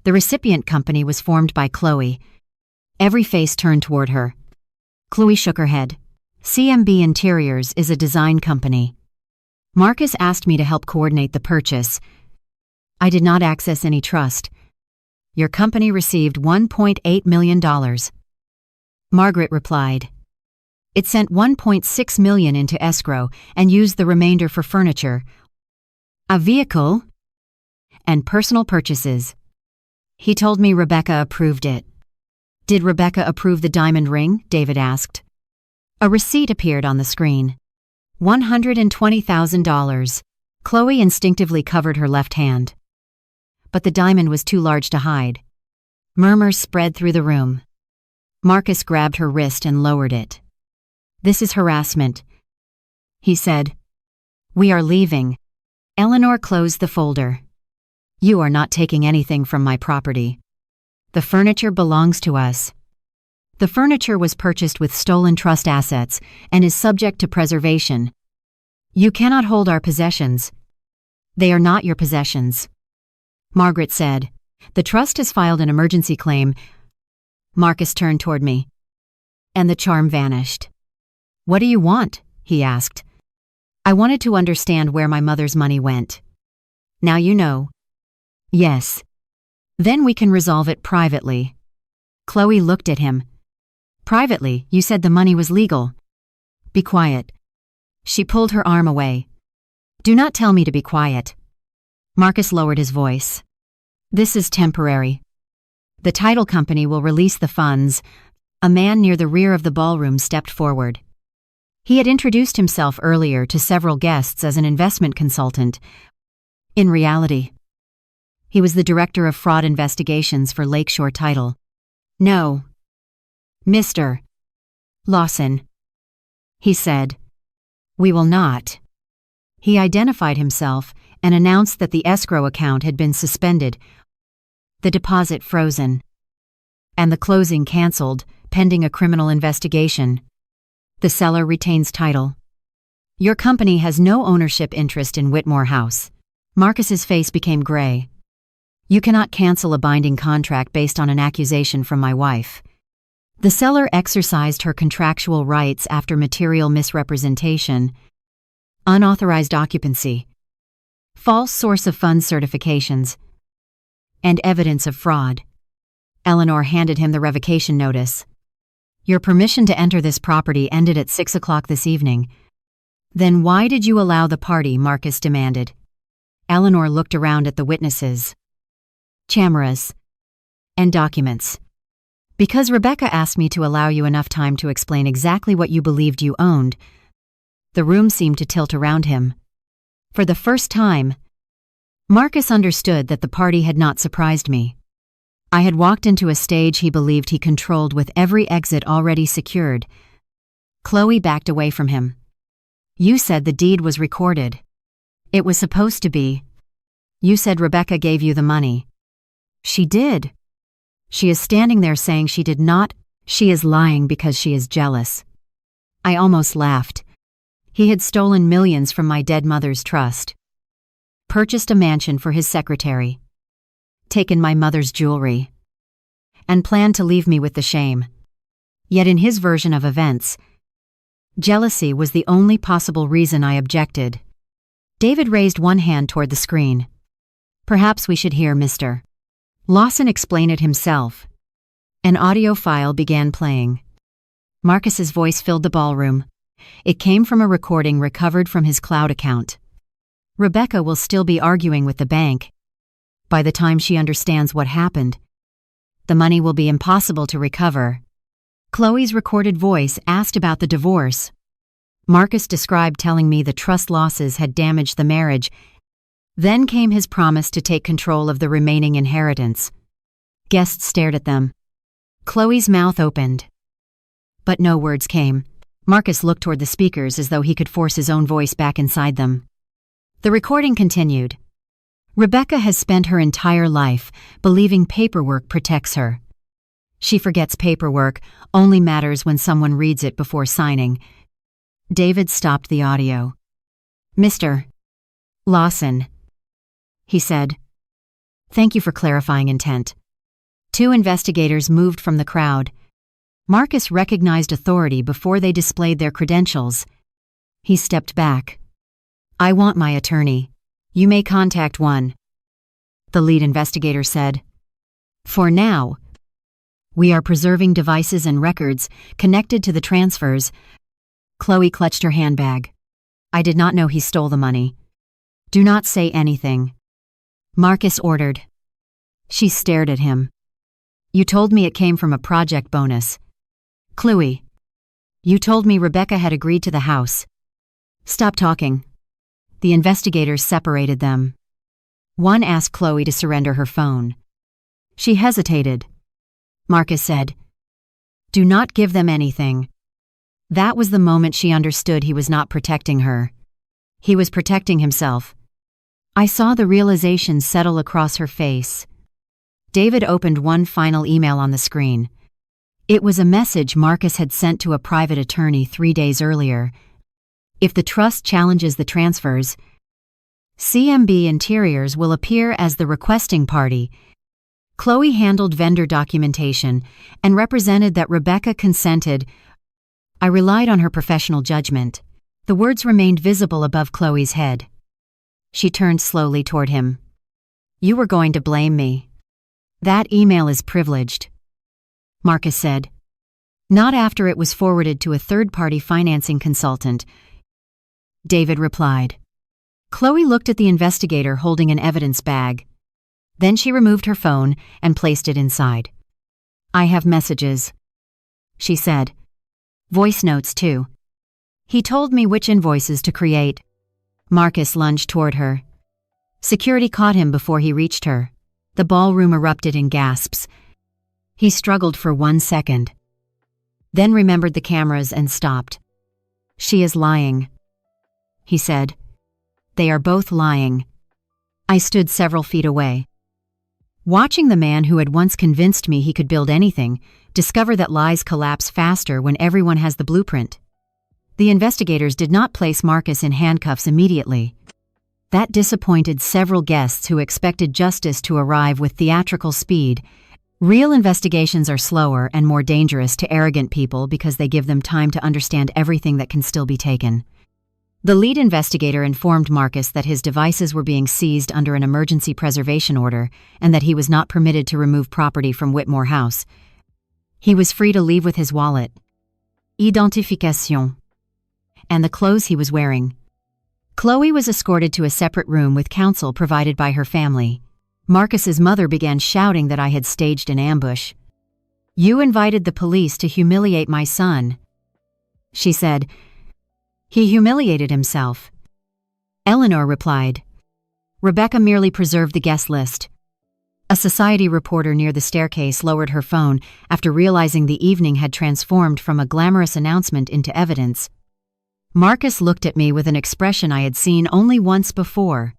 The recipient company was formed by Chloe. Every face turned toward her. Chloe shook her head. CMB Interiors is a design company. Marcus asked me to help coordinate the purchase. I did not access any trust. Your company received $1.8 million. Margaret replied. It sent $1.6 million into escrow and used the remainder for furniture, a vehicle, and personal purchases. He told me Rebecca approved it. Did Rebecca approve the diamond ring? David asked. A receipt appeared on the screen. $120,000. Chloe instinctively covered her left hand. But the diamond was too large to hide. Murmurs spread through the room. Marcus grabbed her wrist and lowered it. This is harassment, he said. We are leaving. Eleanor closed the folder. You are not taking anything from my property. The furniture belongs to us. The furniture was purchased with stolen trust assets and is subject to preservation. You cannot hold our possessions. They are not your possessions. Margaret said, the trust has filed an emergency claim. Marcus turned toward me. And the charm vanished. What do you want? He asked. I wanted to understand where my mother's money went. Now you know. Yes. Then we can resolve it privately. Chloe looked at him. Privately, you said the money was legal. Be quiet. She pulled her arm away. Do not tell me to be quiet. Marcus lowered his voice. This is temporary. The title company will release the funds. A man near the rear of the ballroom stepped forward. He had introduced himself earlier to several guests as an investment consultant. In reality, he was the director of fraud investigations for Lakeshore Title. No. Mr. Lawson, he said. We will not. He identified himself and announced that the escrow account had been suspended, the deposit frozen, and the closing canceled, pending a criminal investigation. The seller retains title. Your company has no ownership interest in Whitmore House. Marcus's face became gray. You cannot cancel a binding contract based on an accusation from my wife. The seller exercised her contractual rights after material misrepresentation, unauthorized occupancy, false source of funds certifications, and evidence of fraud. Eleanor handed him the revocation notice. Your permission to enter this property ended at 6 o'clock this evening. Then why did you allow the party? Marcus demanded. Eleanor looked around at the witnesses, cameras, and documents. Because Rebecca asked me to allow you enough time to explain exactly what you believed you owned. The room seemed to tilt around him. For the first time, Marcus understood that the party had not surprised me. I had walked into a stage he believed he controlled with every exit already secured. Chloe backed away from him. You said the deed was recorded. It was supposed to be. You said Rebecca gave you the money. She did. She is standing there saying she did not. She is lying because she is jealous. I almost laughed. He had stolen millions from my dead mother's trust. Purchased a mansion for his secretary. Taken my mother's jewelry. and planned to leave me with the shame. Yet in his version of events, jealousy was the only possible reason I objected. David raised one hand toward the screen. Perhaps we should hear Mr. Lawson explain it himself. An audio file began playing. Marcus's voice filled the ballroom. It came from a recording recovered from his cloud account. Rebecca will still be arguing with the bank. By the time she understands what happened, the money will be impossible to recover. Chloe's recorded voice asked about the divorce. Marcus described telling me the trust losses had damaged the marriage. Then came his promise to take control of the remaining inheritance. Guests stared at them. Chloe's mouth opened, but no words came. Marcus looked toward the speakers as though he could force his own voice back inside them. The recording continued. Rebecca has spent her entire life believing paperwork protects her. She forgets paperwork only matters when someone reads it before signing. David stopped the audio. Mr. Lawson, he said. Thank you for clarifying intent. Two investigators moved from the crowd. Marcus recognized authority before they displayed their credentials. He stepped back. I want my attorney. You may contact one, the lead investigator said. For now, we are preserving devices and records connected to the transfers. Chloe clutched her handbag. I did not know he stole the money. Do not say anything, Marcus ordered. She stared at him. You told me it came from a project bonus. Chloe, you told me Rebecca had agreed to the house. Stop talking. The investigators separated them. One asked Chloe to surrender her phone. She hesitated. Marcus said, Do not give them anything. That was the moment she understood he was not protecting her. He was protecting himself. I saw the realization settle across her face. David opened one final email on the screen. It was a message Marcus had sent to a private attorney 3 days earlier. If the trust challenges the transfers, CMB Interiors will appear as the requesting party. Chloe handled vendor documentation and represented that Rebecca consented. I relied on her professional judgment. The words remained visible above Chloe's head. She turned slowly toward him. You were going to blame me. That email is privileged, Marcus said. Not after it was forwarded to a third-party financing consultant, David replied. Chloe looked at the investigator holding an evidence bag. Then she removed her phone and placed it inside. I have messages, she said. Voice notes, too. He told me which invoices to create. Marcus lunged toward her. Security caught him before he reached her. The ballroom erupted in gasps. He struggled for 1 second, then remembered the cameras and stopped. She is lying, he said. They are both lying. I stood several feet away, watching the man who had once convinced me he could build anything discover that lies collapse faster when everyone has the blueprint. The investigators did not place Marcus in handcuffs immediately. That disappointed several guests who expected justice to arrive with theatrical speed. Real investigations are slower and more dangerous to arrogant people because they give them time to understand everything that can still be taken. The lead investigator informed Marcus that his devices were being seized under an emergency preservation order and that he was not permitted to remove property from Whitmore House. He was free to leave with his wallet, identification, and the clothes he was wearing. Chloe was escorted to a separate room with counsel provided by her family. Marcus's mother began shouting that I had staged an ambush. You invited the police to humiliate my son, she said. He humiliated himself. Eleanor replied. Rebecca merely preserved the guest list. A society reporter near the staircase lowered her phone after realizing the evening had transformed from a glamorous announcement into evidence. Marcus looked at me with an expression I had seen only once before.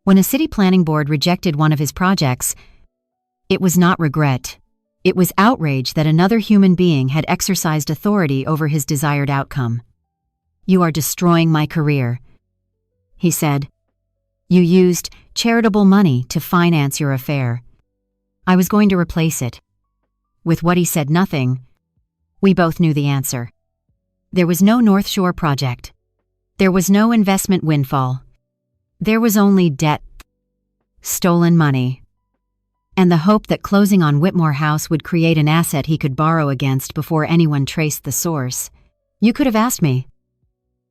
When a city planning board rejected one of his projects, it was not regret. It was outrage that another human being had exercised authority over his desired outcome. You are destroying my career, he said. You used charitable money to finance your affair. I was going to replace it, With what he said nothing, we both knew the answer. There was no North Shore project. There was no investment windfall. There was only debt, stolen money, and the hope that closing on Whitmore House would create an asset he could borrow against before anyone traced the source. "You could have asked me,"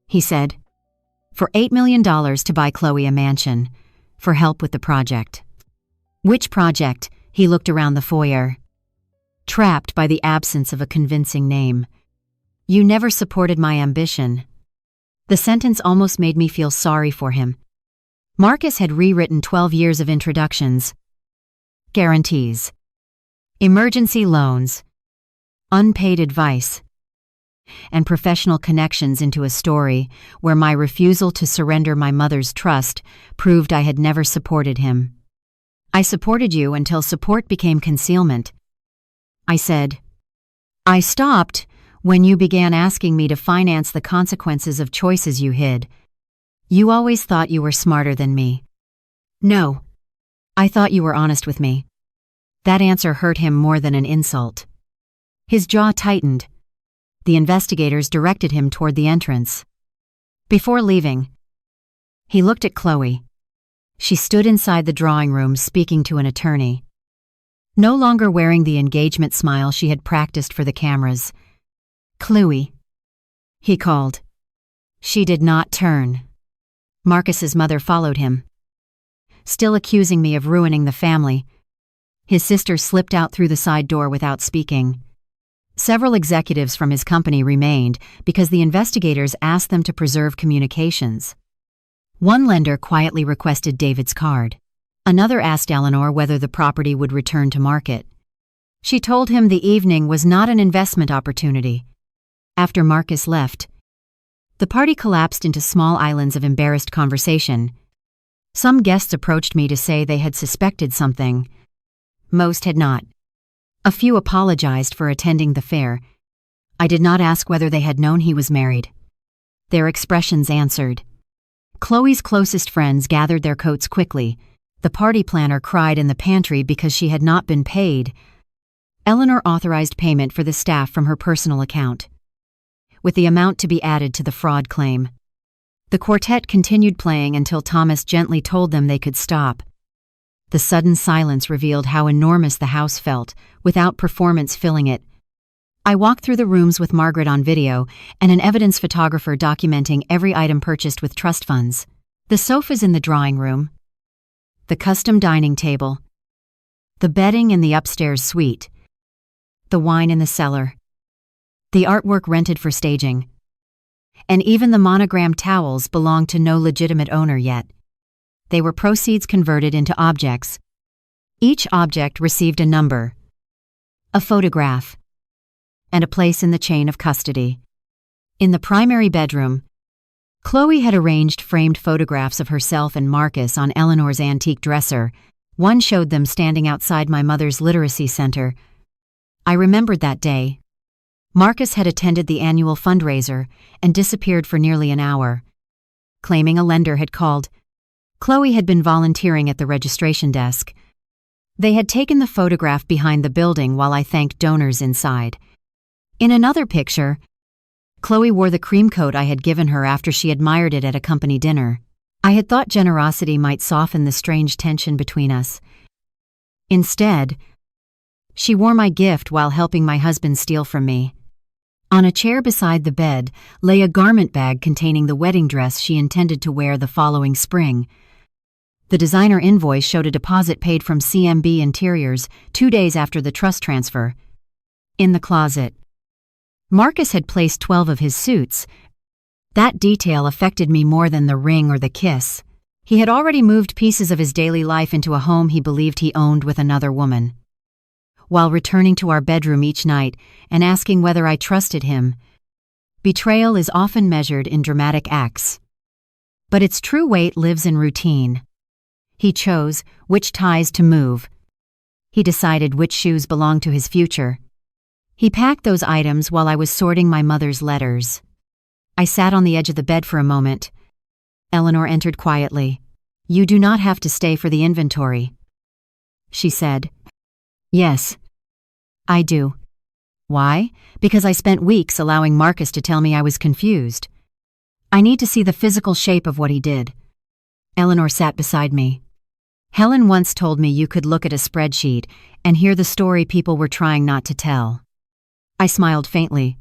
he said, "for $8 million to buy Chloe a mansion, for help with the project." Which project? He looked around the foyer, trapped by the absence of a convincing name. "You never supported my ambition." The sentence almost made me feel sorry for him. Marcus had rewritten 12 years of introductions, guarantees, emergency loans, unpaid advice, and professional connections into a story where my refusal to surrender my mother's trust proved I had never supported him. "I supported you until support became concealment," I said. "I stopped when you began asking me to finance the consequences of choices you hid. You always thought you were smarter than me." "No. I thought you were honest with me." That answer hurt him more than an insult. His jaw tightened. The investigators directed him toward the entrance. Before leaving, he looked at Chloe. She stood inside the drawing room speaking to an attorney, no longer wearing the engagement smile she had practiced for the cameras. "Chloe," he called. She did not turn. Marcus's mother followed him, still accusing me of ruining the family. His sister slipped out through the side door without speaking. Several executives from his company remained because the investigators asked them to preserve communications. One lender quietly requested David's card. Another asked Eleanor whether the property would return to market. She told him the evening was not an investment opportunity. After Marcus left, the party collapsed into small islands of embarrassed conversation. Some guests approached me to say they had suspected something. Most had not. A few apologized for attending the fair. I did not ask whether they had known he was married. Their expressions answered. Chloe's closest friends gathered their coats quickly. The party planner cried in the pantry because she had not been paid. Eleanor authorized payment for the staff from her personal account, with the amount to be added to the fraud claim. The quartet continued playing until Thomas gently told them they could stop. The sudden silence revealed how enormous the house felt, without performance filling it. I walked through the rooms with Margaret on video and an evidence photographer documenting every item purchased with trust funds. The sofas in the drawing room, the custom dining table, the bedding in the upstairs suite, the wine in the cellar, the artwork rented for staging, and even the monogrammed towels belonged to no legitimate owner yet. They were proceeds converted into objects. Each object received a number, a photograph, and a place in the chain of custody. In the primary bedroom, Chloe had arranged framed photographs of herself and Marcus on Eleanor's antique dresser. One showed them standing outside my mother's literacy center. I remembered that day. Marcus had attended the annual fundraiser and disappeared for nearly an hour. Claiming a lender had called, Chloe had been volunteering at the registration desk. They had taken the photograph behind the building while I thanked donors inside. In another picture, Chloe wore the cream coat I had given her after she admired it at a company dinner. I had thought generosity might soften the strange tension between us. Instead, she wore my gift while helping my husband steal from me. On a chair beside the bed lay a garment bag containing the wedding dress she intended to wear the following spring. The designer invoice showed a deposit paid from CMB Interiors 2 days after the trust transfer. In the closet, Marcus had placed 12 of his suits. That detail affected me more than the ring or the kiss. He had already moved pieces of his daily life into a home he believed he owned with another woman. While returning to our bedroom each night and asking whether I trusted him, betrayal is often measured in dramatic acts. But its true weight lives in routine. He chose which ties to move. He decided which shoes belonged to his future. He packed those items while I was sorting my mother's letters. I sat on the edge of the bed for a moment. Eleanor entered quietly. "You do not have to stay for the inventory," she said. "Yes. I do. Why? Because I spent weeks allowing Marcus to tell me I was confused. I need to see the physical shape of what he did. Eleanor sat beside me. Helen once told me you could look at a spreadsheet and hear the story people were trying not to tell. I smiled faintly.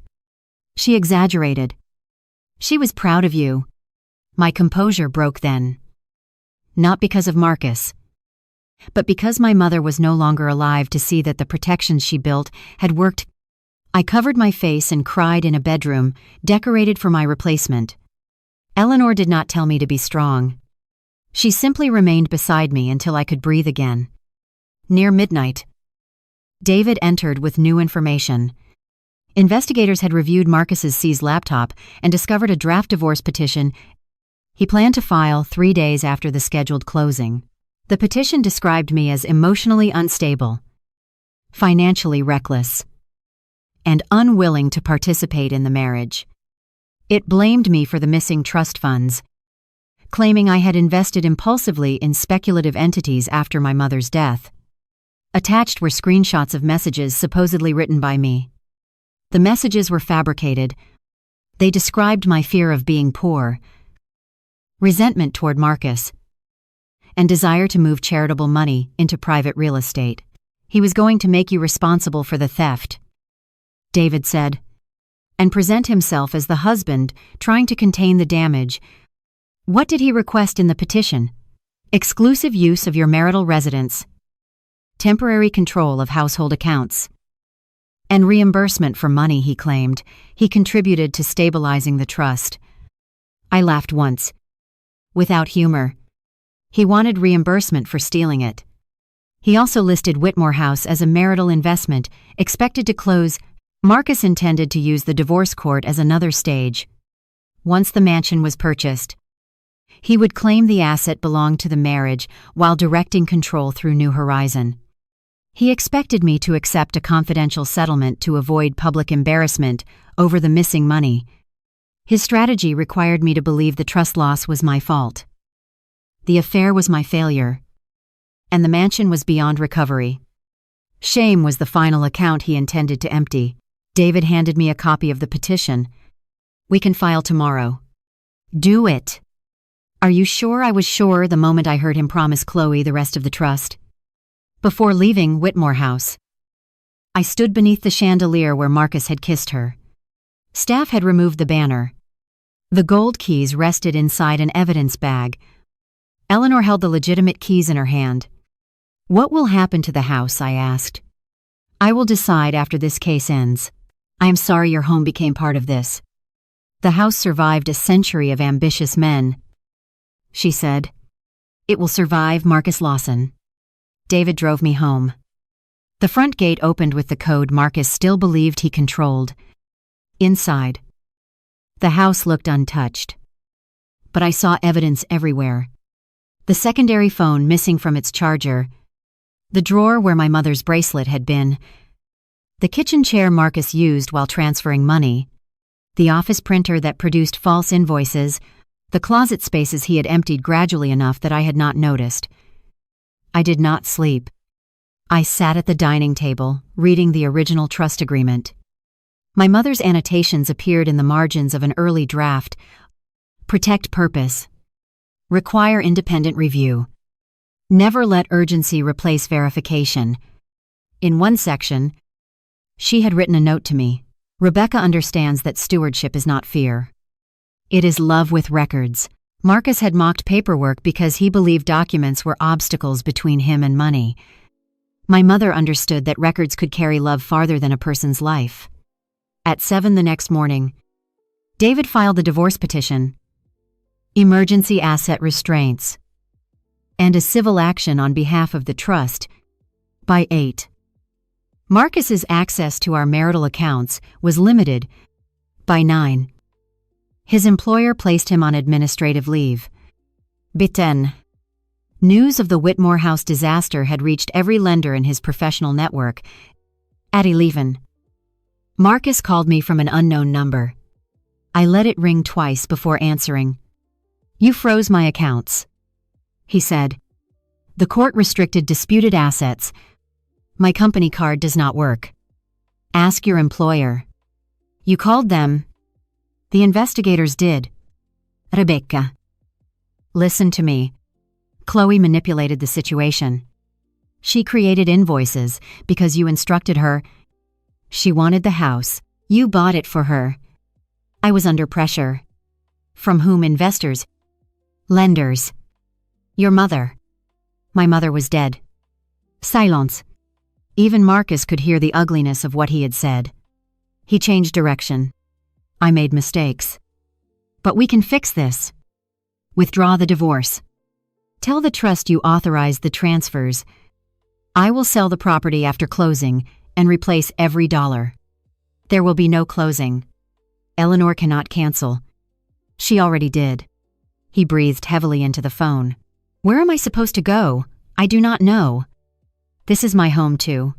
She exaggerated. She was proud of you. My composure broke then. Not because of Marcus, but because my mother was no longer alive to see that the protections she built had worked. I covered my face and cried in a bedroom decorated for my replacement. Eleanor did not tell me to be strong. She simply remained beside me until I could breathe again. Near midnight, David entered with new information. Investigators had reviewed Marcus's seized laptop and discovered a draft divorce petition he planned to file 3 days after the scheduled closing. The petition described me as emotionally unstable, financially reckless, and unwilling to participate in the marriage. It blamed me for the missing trust funds, claiming I had invested impulsively in speculative entities after my mother's death. Attached were screenshots of messages supposedly written by me. The messages were fabricated. They described my fear of being poor, resentment toward Marcus, and desire to move charitable money into private real estate. He was going to make you responsible for the theft, David said, and present himself as the husband trying to contain the damage. What did he request in the petition? Exclusive use of your marital residence, temporary control of household accounts, and reimbursement for money he claimed he contributed to stabilizing the trust. I laughed once, without humor. He wanted reimbursement for stealing it. He also listed Whitmore House as a marital investment expected to close. Marcus intended to use the divorce court as another stage. Once the mansion was purchased, he would claim the asset belonged to the marriage while directing control through New Horizon. He expected me to accept a confidential settlement to avoid public embarrassment over the missing money. His strategy required me to believe the trust loss was my fault. The affair was my failure, and the mansion was beyond recovery. Shame was the final account he intended to empty. David handed me a copy of the petition. We can file tomorrow. Do it. Are you sure? I was sure the moment I heard him promise Chloe the rest of the trust. Before leaving Whitmore House, I stood beneath the chandelier where Marcus had kissed her. Staff had removed the banner. The gold keys rested inside an evidence bag. Eleanor held the legitimate keys in her hand. What will happen to the house? I asked. I will decide after this case ends. I am sorry your home became part of this. The house survived a century of ambitious men, she said. It will survive Marcus Lawson. David drove me home. The front gate opened with the code Marcus still believed he controlled. Inside, the house looked untouched, but I saw evidence everywhere. The secondary phone missing from its charger, the drawer where my mother's bracelet had been, the kitchen chair Marcus used while transferring money, the office printer that produced false invoices, the closet spaces he had emptied gradually enough that I had not noticed. I did not sleep. I sat at the dining table, reading the original trust agreement. My mother's annotations appeared in the margins of an early draft. Protect purpose. Require independent review. Never let urgency replace verification. In one section, she had written a note to me. Rebecca understands that stewardship is not fear. It is love with records. Marcus had mocked paperwork because he believed documents were obstacles between him and money. My mother understood that records could carry love farther than a person's life. At 7 the next morning, David filed the divorce petition, emergency asset restraints, and a civil action on behalf of the trust. By 8, Marcus's access to our marital accounts was limited. By 9, his employer placed him on administrative leave. By 10, news of the Whitmore House disaster had reached every lender in his professional network. At 11, Marcus called me from an unknown number. I let it ring twice before answering. You froze my accounts, he said. The court restricted disputed assets. My company card does not work. Ask your employer. You called them. The investigators did. Rebecca. Listen to me. Chloe manipulated the situation. She created invoices because you instructed her. She wanted the house. You bought it for her. I was under pressure. From whom? Investors? Lenders. Your mother. My mother was dead. Silence. Even Marcus could hear the ugliness of what he had said. He changed direction. I made mistakes. But we can fix this. Withdraw the divorce. Tell the trust you authorized the transfers. I will sell the property after closing and replace every dollar. There will be no closing. Eleanor cannot cancel. She already did. He breathed heavily into the phone. Where am I supposed to go? I do not know. This is my home too.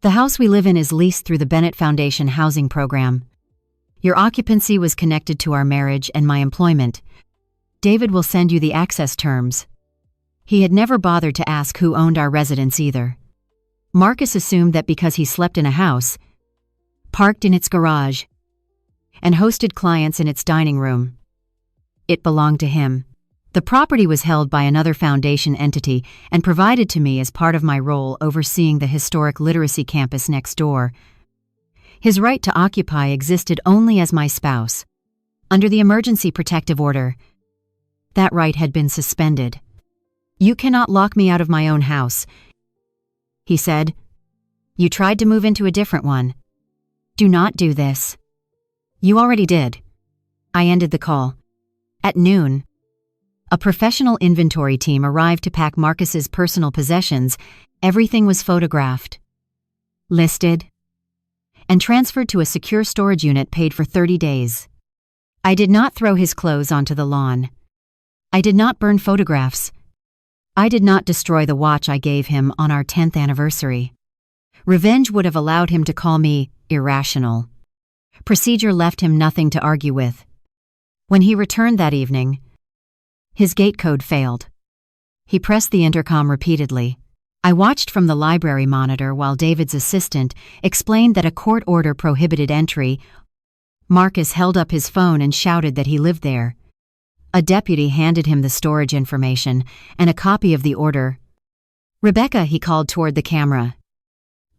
The house we live in is leased through the Bennett Foundation housing program. Your occupancy was connected to our marriage and my employment. David will send you the access terms. He had never bothered to ask who owned our residence either. Marcus assumed that because he slept in a house, parked in its garage, and hosted clients in its dining room, it belonged to him. The property was held by another foundation entity and provided to me as part of my role overseeing the historic literacy campus next door. His right to occupy existed only as my spouse. Under the emergency protective order, that right had been suspended. You cannot lock me out of my own house, he said. You tried to move into a different one. Do not do this. You already did. I ended the call. At noon, a professional inventory team arrived to pack Marcus's personal possessions. Everything was photographed, listed, and transferred to a secure storage unit paid for 30 days. I did not throw his clothes onto the lawn. I did not burn photographs. I did not destroy the watch I gave him on our 10th anniversary. Revenge would have allowed him to call me irrational. Procedure left him nothing to argue with. When he returned that evening, his gate code failed. He pressed the intercom repeatedly. I watched from the library monitor while David's assistant explained that a court order prohibited entry. Marcus held up his phone and shouted that he lived there. A deputy handed him the storage information and a copy of the order. Rebecca, he called toward the camera.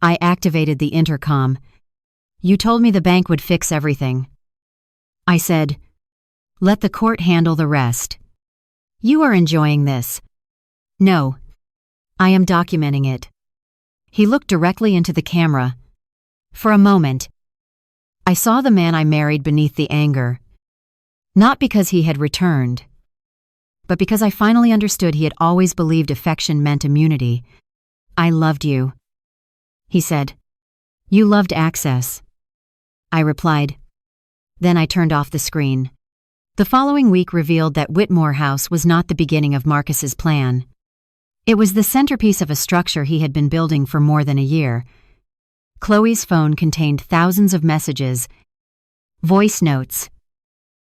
I activated the intercom. You told me the bank would fix everything. I said, let the court handle the rest. You are enjoying this. No. I am documenting it. He looked directly into the camera. For a moment, I saw the man I married beneath the anger. Not because he had returned, but because I finally understood he had always believed affection meant immunity. I loved you, he said. You loved access. I replied. Then I turned off the screen. The following week revealed that Whitmore House was not the beginning of Marcus's plan. It was the centerpiece of a structure he had been building for more than a year. Chloe's phone contained thousands of messages, voice notes,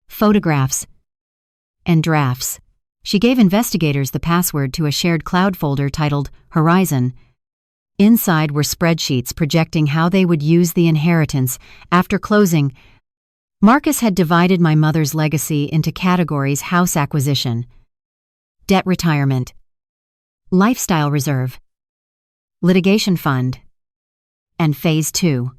photographs, and drafts. She gave investigators the password to a shared cloud folder titled Horizon. Inside were spreadsheets projecting how they would use the inheritance after closing. Marcus had divided my mother's legacy into categories: house acquisition, debt retirement, lifestyle reserve, litigation fund, and Phase 2.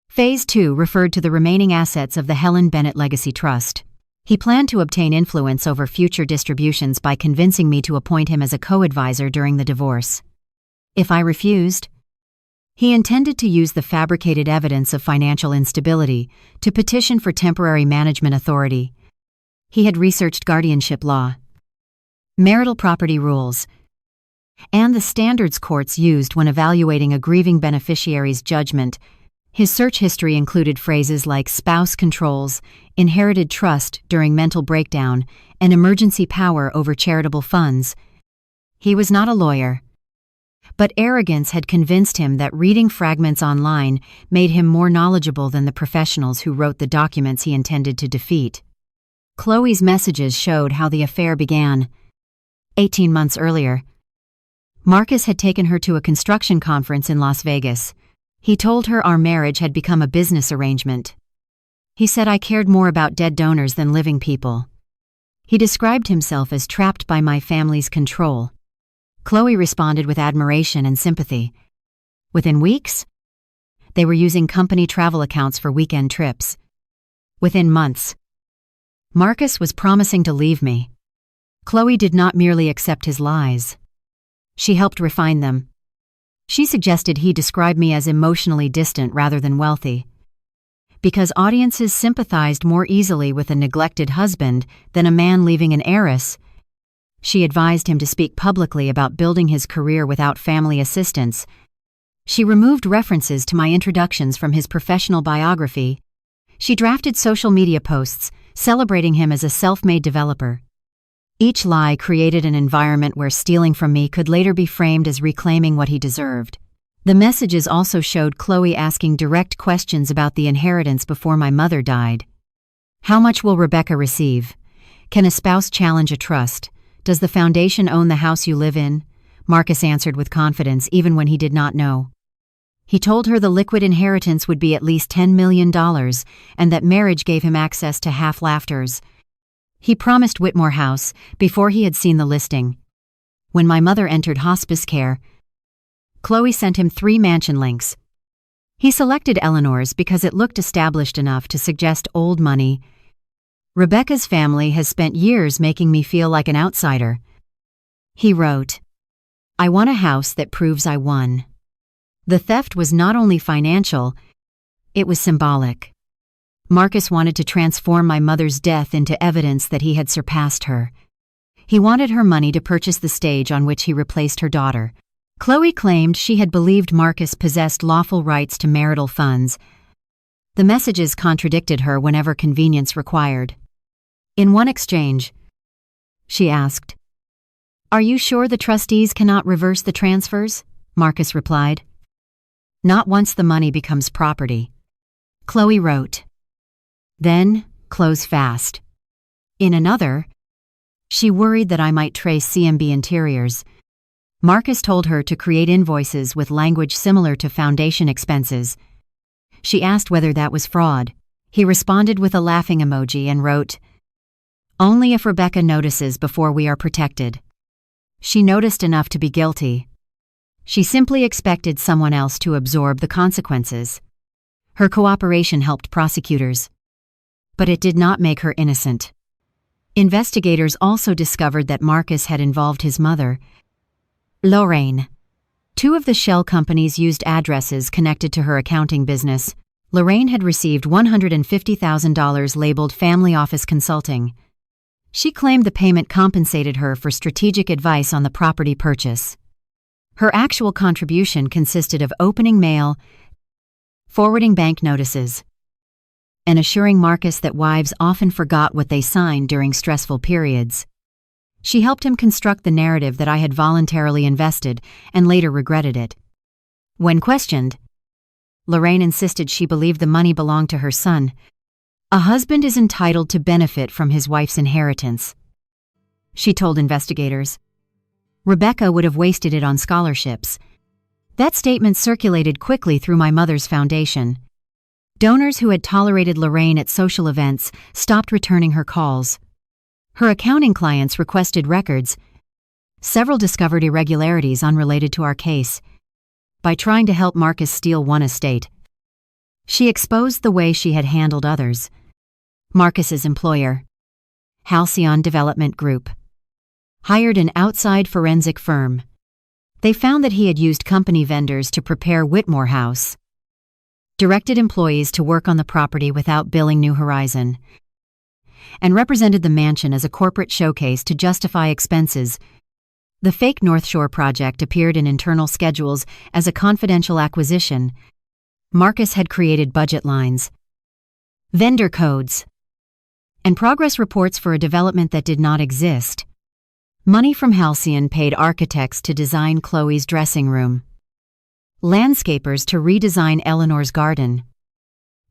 Phase 2 referred to the remaining assets of the Helen Bennett Legacy Trust. He planned to obtain influence over future distributions by convincing me to appoint him as a co-advisor during the divorce. If I refused, he intended to use the fabricated evidence of financial instability to petition for temporary management authority. He had researched guardianship law, marital property rules, and the standards courts used when evaluating a grieving beneficiary's judgment. His search history included phrases like spouse controls, inherited trust during mental breakdown, and emergency power over charitable funds. He was not a lawyer, but arrogance had convinced him that reading fragments online made him more knowledgeable than the professionals who wrote the documents he intended to defeat. Chloe's messages showed how the affair began. 18 months earlier, Marcus had taken her to a construction conference in Las Vegas. He told her our marriage had become a business arrangement. He said I cared more about dead donors than living people. He described himself as trapped by my family's control. Chloe responded with admiration and sympathy. Within weeks, they were using company travel accounts for weekend trips. Within months, Marcus was promising to leave me. Chloe did not merely accept his lies. She helped refine them. She suggested he describe me as emotionally distant rather than wealthy. Because audiences sympathized more easily with a neglected husband than a man leaving an heiress, she advised him to speak publicly about building his career without family assistance. She removed references to my introductions from his professional biography. She drafted social media posts celebrating him as a self-made developer. Each lie created an environment where stealing from me could later be framed as reclaiming what he deserved. The messages also showed Chloe asking direct questions about the inheritance before my mother died. How much will Rebecca receive? Can a spouse challenge a trust? Does the foundation own the house you live in? Marcus answered with confidence even when he did not know. He told her the liquid inheritance would be at least $10 million and that marriage gave him access to half Lafters. He promised Whitmore House before he had seen the listing. When my mother entered hospice care, Chloe sent him 3 mansion links. He selected Eleanor's because it looked established enough to suggest old money. Rebecca's family has spent years making me feel like an outsider. He wrote, I want a house that proves I won. The theft was not only financial, it was symbolic. Marcus wanted to transform my mother's death into evidence that he had surpassed her. He wanted her money to purchase the stage on which he replaced her daughter. Chloe claimed she had believed Marcus possessed lawful rights to marital funds. The messages contradicted her whenever convenience required. In one exchange, she asked, Are you sure the trustees cannot reverse the transfers? Marcus replied, Not once the money becomes property. Chloe wrote, Then close fast. In another, she worried that I might trace CMB Interiors. Marcus told her to create invoices with language similar to foundation expenses. She asked whether that was fraud. He responded with a laughing emoji and wrote, Only if Rebecca notices before we are protected. She noticed enough to be guilty. She simply expected someone else to absorb the consequences. Her cooperation helped prosecutors, but it did not make her innocent. Investigators also discovered that Marcus had involved his mother, Lorraine. 2 of the shell companies used addresses connected to her accounting business. Lorraine had received $150,000 labeled Family Office Consulting. She claimed the payment compensated her for strategic advice on the property purchase. Her actual contribution consisted of opening mail, forwarding bank notices, and assuring Marcus that wives often forgot what they signed during stressful periods. She helped him construct the narrative that I had voluntarily invested and later regretted it. When questioned, Lorraine insisted she believed the money belonged to her son. A husband is entitled to benefit from his wife's inheritance, she told investigators. Rebecca would have wasted it on scholarships. That statement circulated quickly through my mother's foundation. Donors who had tolerated Lorraine at social events stopped returning her calls. Her accounting clients requested records. Several discovered irregularities unrelated to our case. By trying to help Marcus steal one estate, she exposed the way she had handled others. Marcus's employer, Halcyon Development Group, hired an outside forensic firm. They found that he had used company vendors to prepare Whitmore House, directed employees to work on the property without billing New Horizon, and represented the mansion as a corporate showcase to justify expenses. The fake North Shore project appeared in internal schedules as a confidential acquisition. Marcus had created budget lines, vendor codes, and progress reports for a development that did not exist. Money from Halcyon paid architects to design Chloe's dressing room, landscapers to redesign Eleanor's garden,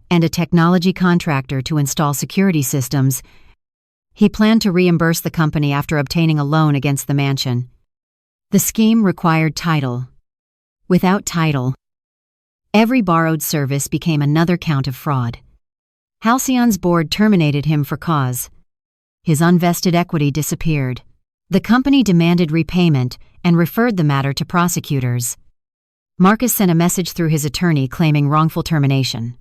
and a technology contractor to install security systems. He planned to reimburse the company after obtaining a loan against the mansion. The scheme required title. Without title, Every borrowed service became another count of fraud. Halcyon's board terminated him for cause. His unvested equity disappeared. The company demanded repayment and referred the matter to prosecutors. Marcus sent a message through his attorney claiming wrongful termination.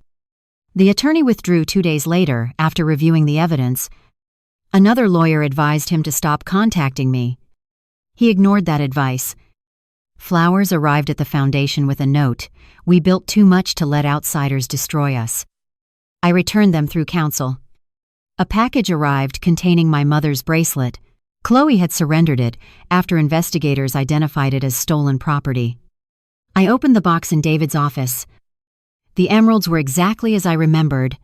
The attorney withdrew 2 days later after reviewing the evidence. Another lawyer advised him to stop contacting me. He ignored that advice. Flowers arrived at the foundation with a note: "We built too much to let outsiders destroy us." I returned them through counsel. A package arrived containing my mother's bracelet. Chloe had surrendered it after investigators identified it as stolen property. I opened the box in David's office. The emeralds were exactly as I remembered.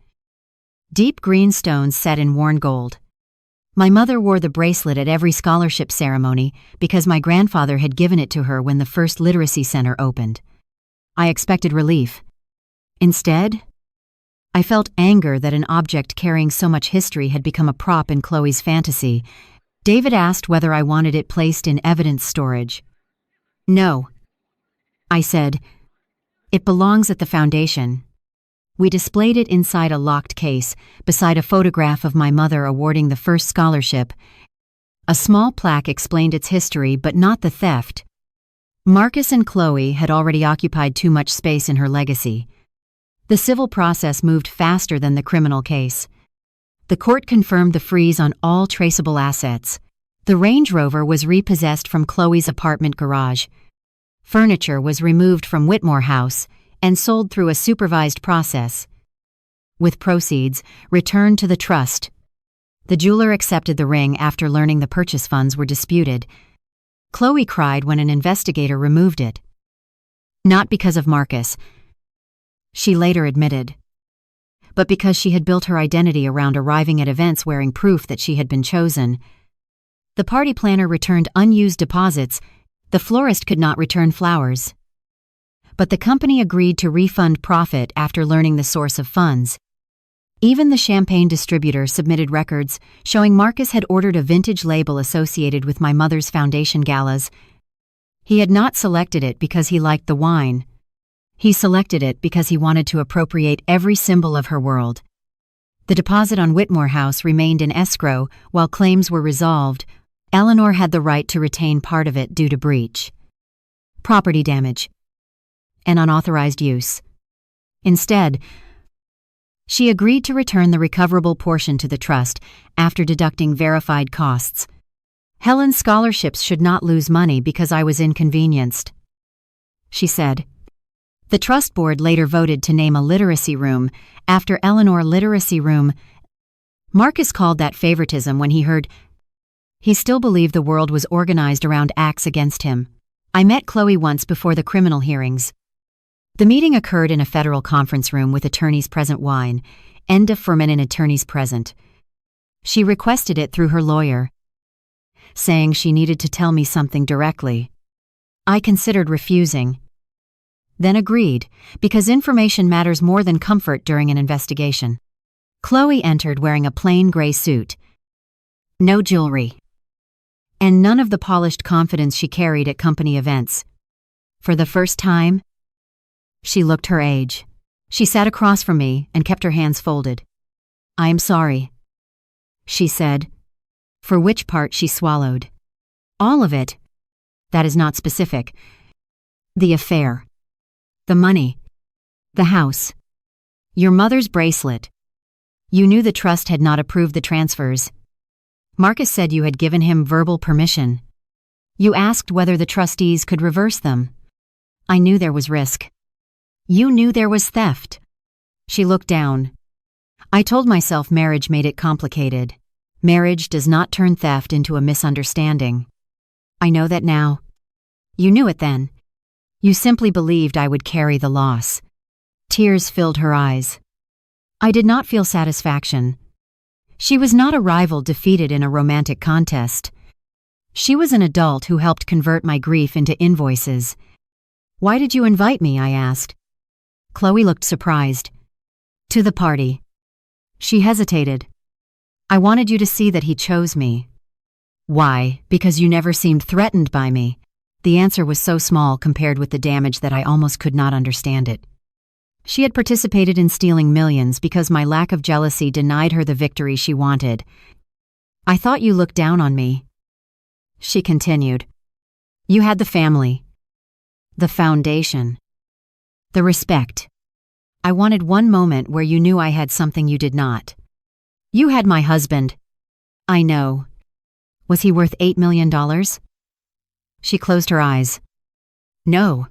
Deep green stones set in worn gold. My mother wore the bracelet at every scholarship ceremony because my grandfather had given it to her when the first literacy center opened. I expected relief. Instead, I felt anger that an object carrying so much history had become a prop in Chloe's fantasy. David asked whether I wanted it placed in evidence storage. "No," I said. "It belongs at the foundation." We displayed it inside a locked case, beside a photograph of my mother awarding the first scholarship. A small plaque explained its history, but not the theft. Marcus and Chloe had already occupied too much space in her legacy. The civil process moved faster than the criminal case. The court confirmed the freeze on all traceable assets. The Range Rover was repossessed from Chloe's apartment garage. Furniture was removed from Whitmore House and sold through a supervised process. With proceeds returned to the trust. The jeweler accepted the ring after learning the purchase funds were disputed. Chloe cried when an investigator removed it. Not because of Marcus, she later admitted, but because she had built her identity around arriving at events wearing proof that she had been chosen. The party planner returned unused deposits. The florist could not return flowers. But the company agreed to refund profit after learning the source of funds. Even the champagne distributor submitted records showing Marcus had ordered a vintage label associated with my mother's foundation galas. He had not selected it because he liked the wine. He selected it because he wanted to appropriate every symbol of her world. The deposit on Whitmore House remained in escrow while claims were resolved. Eleanor had the right to retain part of it due to breach, property damage, and unauthorized use. Instead, she agreed to return the recoverable portion to the trust after deducting verified costs. Helen's scholarships should not lose money because I was inconvenienced, she said. The trust board later voted to name a literacy room after Eleanor Literacy Room. Marcus called that favoritism when he heard he still believed the world was organized around acts against him. I met Chloe once before the criminal hearings. The meeting occurred in a federal conference room with attorneys present wine, enda feminine attorneys present. She requested it through her lawyer, saying she needed to tell me something directly. I considered refusing, then agreed, because information matters more than comfort during an investigation. Chloe entered wearing a plain gray suit. No jewelry. And none of the polished confidence she carried at company events. For the first time, she looked her age. She sat across from me and kept her hands folded. "I am sorry," she said, for which part she swallowed. "All of it. That is not specific. The affair. The money. The house. Your mother's bracelet. You knew the trust had not approved the transfers. Marcus said you had given him verbal permission. You asked whether the trustees could reverse them. I knew there was risk. You knew there was theft." She looked down. I told myself marriage made it complicated. Marriage does not turn theft into a misunderstanding. I know that now. You knew it then. You simply believed I would carry the loss. Tears filled her eyes. I did not feel satisfaction. She was not a rival defeated in a romantic contest. She was an adult who helped convert my grief into invoices. "Why did you invite me?" I asked. Chloe looked surprised. "To the party." She hesitated. "I wanted you to see that he chose me." "Why? Because you never seemed threatened by me." The answer was so small compared with the damage that I almost could not understand it. She had participated in stealing millions because my lack of jealousy denied her the victory she wanted. I thought you looked down on me. She continued. You had the family, the foundation, the respect. I wanted one moment where you knew I had something you did not. You had my husband. I know. Was he worth $8 million? She closed her eyes. No.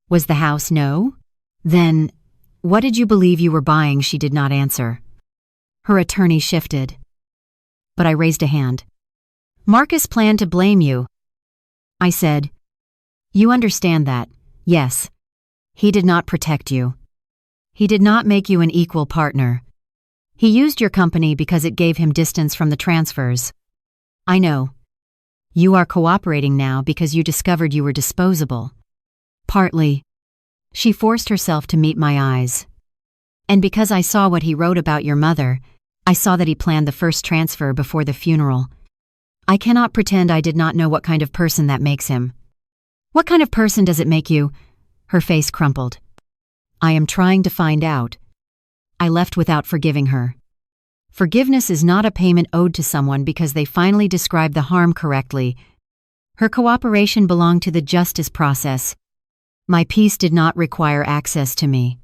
Was the house no? Then, what did you believe you were buying? She did not answer. Her attorney shifted. But I raised a hand. Marcus planned to blame you. I said, you understand that, yes. He did not protect you. He did not make you an equal partner. He used your company because it gave him distance from the transfers. I know. You are cooperating now because you discovered you were disposable. Partly. She forced herself to meet my eyes. And because I saw what he wrote about your mother, I saw that he planned the first transfer before the funeral. I cannot pretend I did not know what kind of person that makes him. What kind of person does it make you? Her face crumpled. I am trying to find out. I left without forgiving her. Forgiveness is not a payment owed to someone because they finally described the harm correctly. Her cooperation belonged to the justice process. My peace did not require access to me.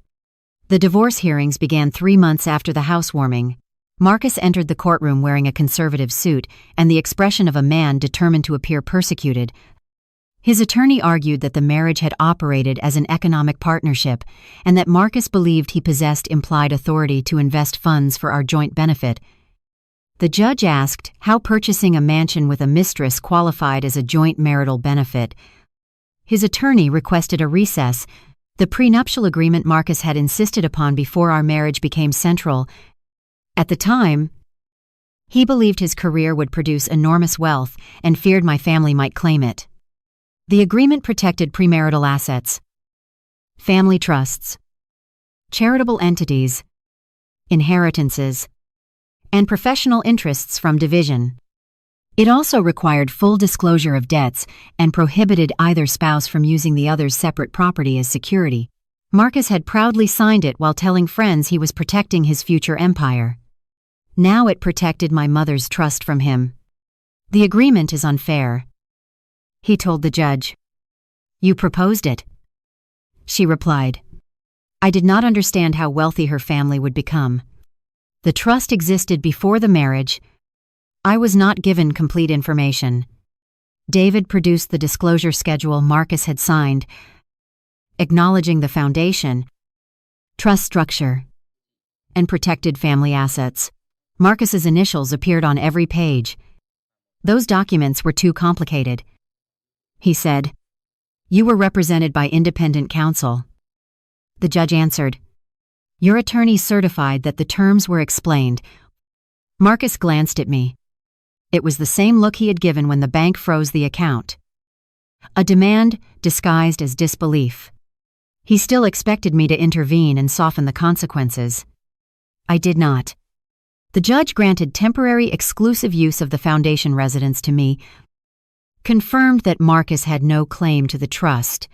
The divorce hearings began 3 months after the housewarming. Marcus entered the courtroom wearing a conservative suit and the expression of a man determined to appear persecuted. His attorney argued that the marriage had operated as an economic partnership and that Marcus believed he possessed implied authority to invest funds for our joint benefit. The judge asked how purchasing a mansion with a mistress qualified as a joint marital benefit. His attorney requested a recess. The prenuptial agreement Marcus had insisted upon before our marriage became central. At the time, he believed his career would produce enormous wealth and feared my family might claim it. The agreement protected premarital assets, family trusts, charitable entities, inheritances, and professional interests from division. It also required full disclosure of debts and prohibited either spouse from using the other's separate property as security. Marcus had proudly signed it while telling friends he was protecting his future empire. Now it protected my mother's trust from him. The agreement is unfair, he told the judge. You proposed it. She replied. I did not understand how wealthy her family would become. The trust existed before the marriage. I was not given complete information. David produced the disclosure schedule Marcus had signed, acknowledging the foundation, trust structure, and protected family assets. Marcus's initials appeared on every page. Those documents were too complicated. He said, You were represented by independent counsel. The judge answered, Your attorney certified that the terms were explained. Marcus glanced at me. It was the same look he had given when the bank froze the account. A demand disguised as disbelief. He still expected me to intervene and soften the consequences. I did not. The judge granted temporary exclusive use of the foundation residence to me, confirmed that Marcus had no claim to the trust,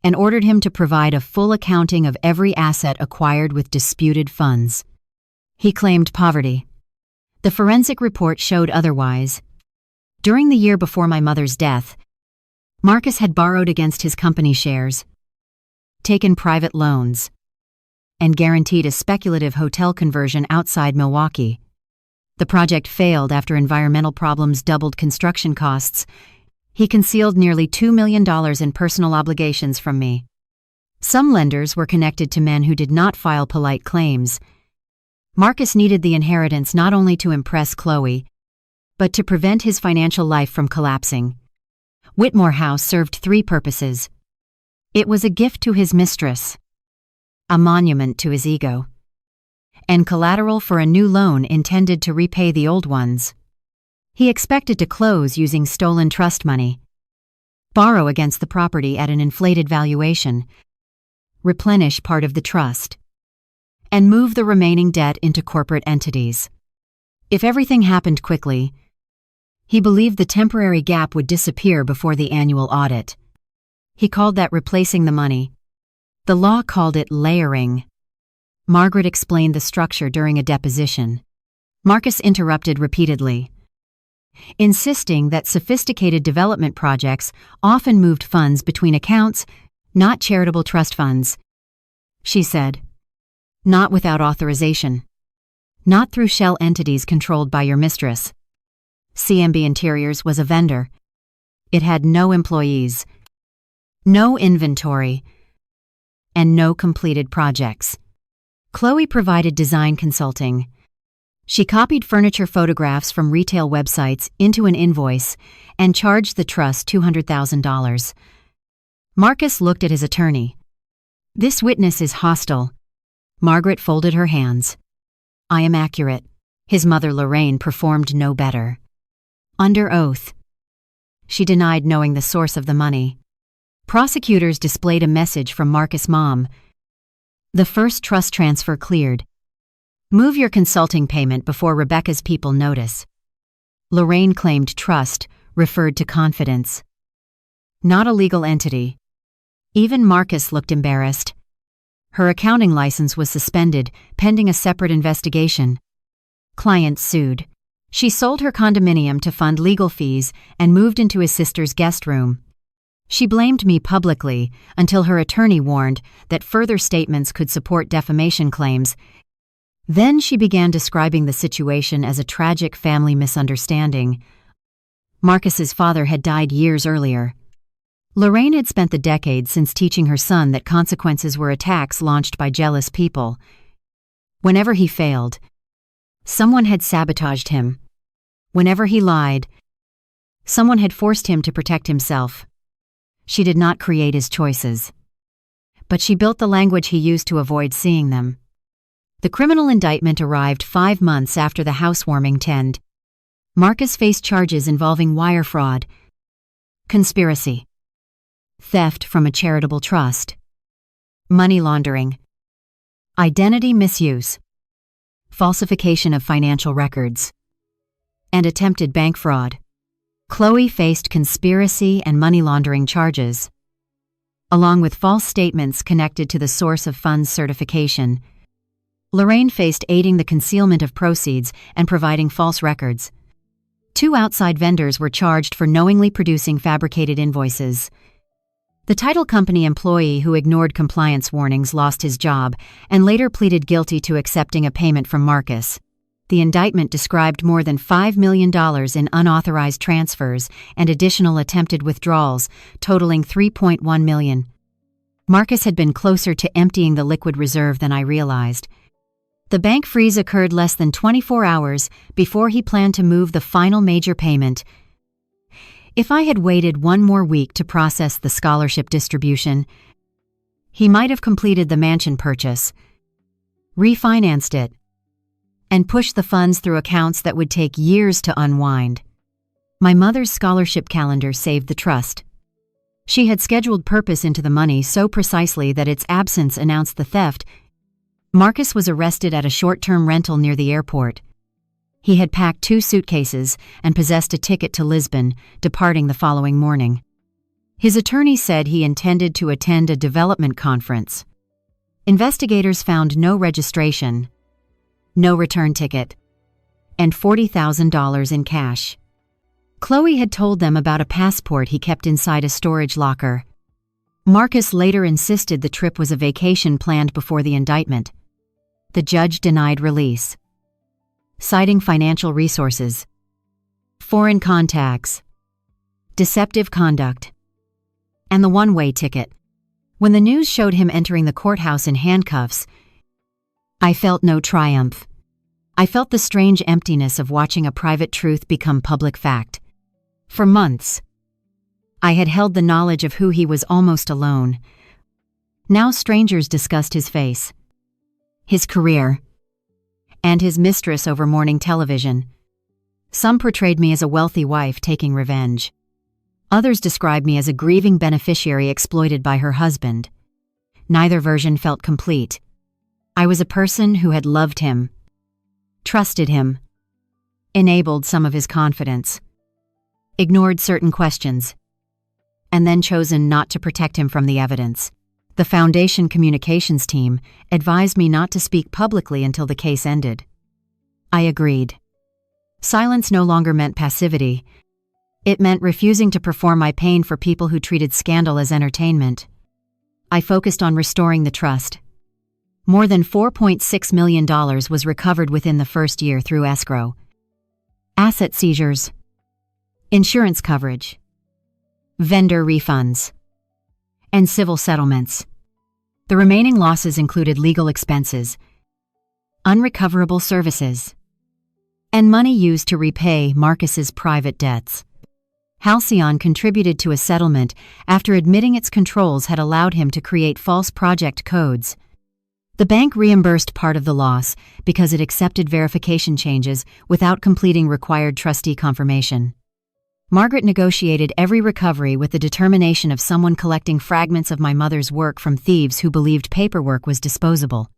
and ordered him to provide a full accounting of every asset acquired with disputed funds. He claimed poverty. The forensic report showed otherwise. During the year before my mother's death, Marcus had borrowed against his company shares, taken private loans, and guaranteed a speculative hotel conversion outside Milwaukee. The project failed after environmental problems doubled construction costs. He concealed nearly $2 million in personal obligations from me. Some lenders were connected to men who did not file polite claims. Marcus needed the inheritance not only to impress Chloe, but to prevent his financial life from collapsing. Whitmore House served 3 purposes. It was a gift to his mistress, a monument to his ego, and collateral for a new loan intended to repay the old ones. He expected to close using stolen trust money, borrow against the property at an inflated valuation, replenish part of the trust, and move the remaining debt into corporate entities. If everything happened quickly, he believed the temporary gap would disappear before the annual audit. He called that replacing the money. The law called it layering. Margaret explained the structure during a deposition. Marcus interrupted repeatedly, insisting that sophisticated development projects often moved funds between accounts, not charitable trust funds. She said, "Not without authorization. Not through shell entities controlled by your mistress." CMB Interiors was a vendor. It had no employees, no inventory, and no completed projects. Chloe provided design consulting. She copied furniture photographs from retail websites into an invoice and charged the trust $200,000. Marcus looked at his attorney. "This witness is hostile." Margaret folded her hands. "I am accurate." His mother Lorraine performed no better. Under oath, she denied knowing the source of the money. Prosecutors displayed a message from Marcus' mom. "The first trust transfer cleared. Move your consulting payment before Rebecca's people notice." Lorraine claimed trust referred to confidence, not a legal entity. Even Marcus looked embarrassed. Her accounting license was suspended, pending a separate investigation. Client sued. She sold her condominium to fund legal fees and moved into his sister's guest room. She blamed me publicly until her attorney warned that further statements could support defamation claims. Then she began describing the situation as a tragic family misunderstanding. Marcus's father had died years earlier. Lorraine had spent the decades since teaching her son that consequences were attacks launched by jealous people. Whenever he failed, someone had sabotaged him. Whenever he lied, someone had forced him to protect himself. She did not create his choices, but she built the language he used to avoid seeing them. The criminal indictment arrived 5 months after the housewarming tend. Marcus faced charges involving wire fraud, conspiracy, theft from a charitable trust, money laundering, identity misuse, falsification of financial records, and attempted bank fraud. Chloe faced conspiracy and money laundering charges, along with false statements connected to the source of funds certification. Lorraine faced aiding the concealment of proceeds and providing false records. 2 outside vendors were charged for knowingly producing fabricated invoices. The title company employee who ignored compliance warnings lost his job and later pleaded guilty to accepting a payment from Marcus. The indictment described more than $5 million in unauthorized transfers and additional attempted withdrawals, totaling $3.1 million. Marcus had been closer to emptying the liquid reserve than I realized. The bank freeze occurred less than 24 hours before he planned to move the final major payment. If I had waited 1 more week to process the scholarship distribution, he might have completed the mansion purchase, refinanced it, and pushed the funds through accounts that would take years to unwind. My mother's scholarship calendar saved the trust. She had scheduled purpose into the money so precisely that its absence announced the theft. Marcus was arrested at a short-term rental near the airport. He had packed 2 suitcases and possessed a ticket to Lisbon, departing the following morning. His attorney said he intended to attend a development conference. Investigators found no registration, no return ticket, and $40,000 in cash. Chloe had told them about a passport he kept inside a storage locker. Marcus later insisted the trip was a vacation planned before the indictment. The judge denied release, citing financial resources, foreign contacts, deceptive conduct, and the one-way ticket. When the news showed him entering the courthouse in handcuffs, I felt no triumph. I felt the strange emptiness of watching a private truth become public fact. For months, I had held the knowledge of who he was almost alone. Now strangers discussed his face, his career, and his mistress over morning television. Some portrayed me as a wealthy wife taking revenge. Others described me as a grieving beneficiary exploited by her husband. Neither version felt complete. I was a person who had loved him, trusted him, enabled some of his confidence, ignored certain questions, and then chosen not to protect him from the evidence. The Foundation communications team advised me not to speak publicly until the case ended. I agreed. Silence no longer meant passivity. It meant refusing to perform my pain for people who treated scandal as entertainment. I focused on restoring the trust. More than $4.6 million was recovered within the first year through escrow, asset seizures, insurance coverage, vendor refunds, and civil settlements. The remaining losses included legal expenses, unrecoverable services, and money used to repay Marcus's private debts. Halcyon contributed to a settlement after admitting its controls had allowed him to create false project codes. The bank reimbursed part of the loss because it accepted verification changes without completing required trustee confirmation. Margaret negotiated every recovery with the determination of someone collecting fragments of my mother's work from thieves who believed paperwork was disposable.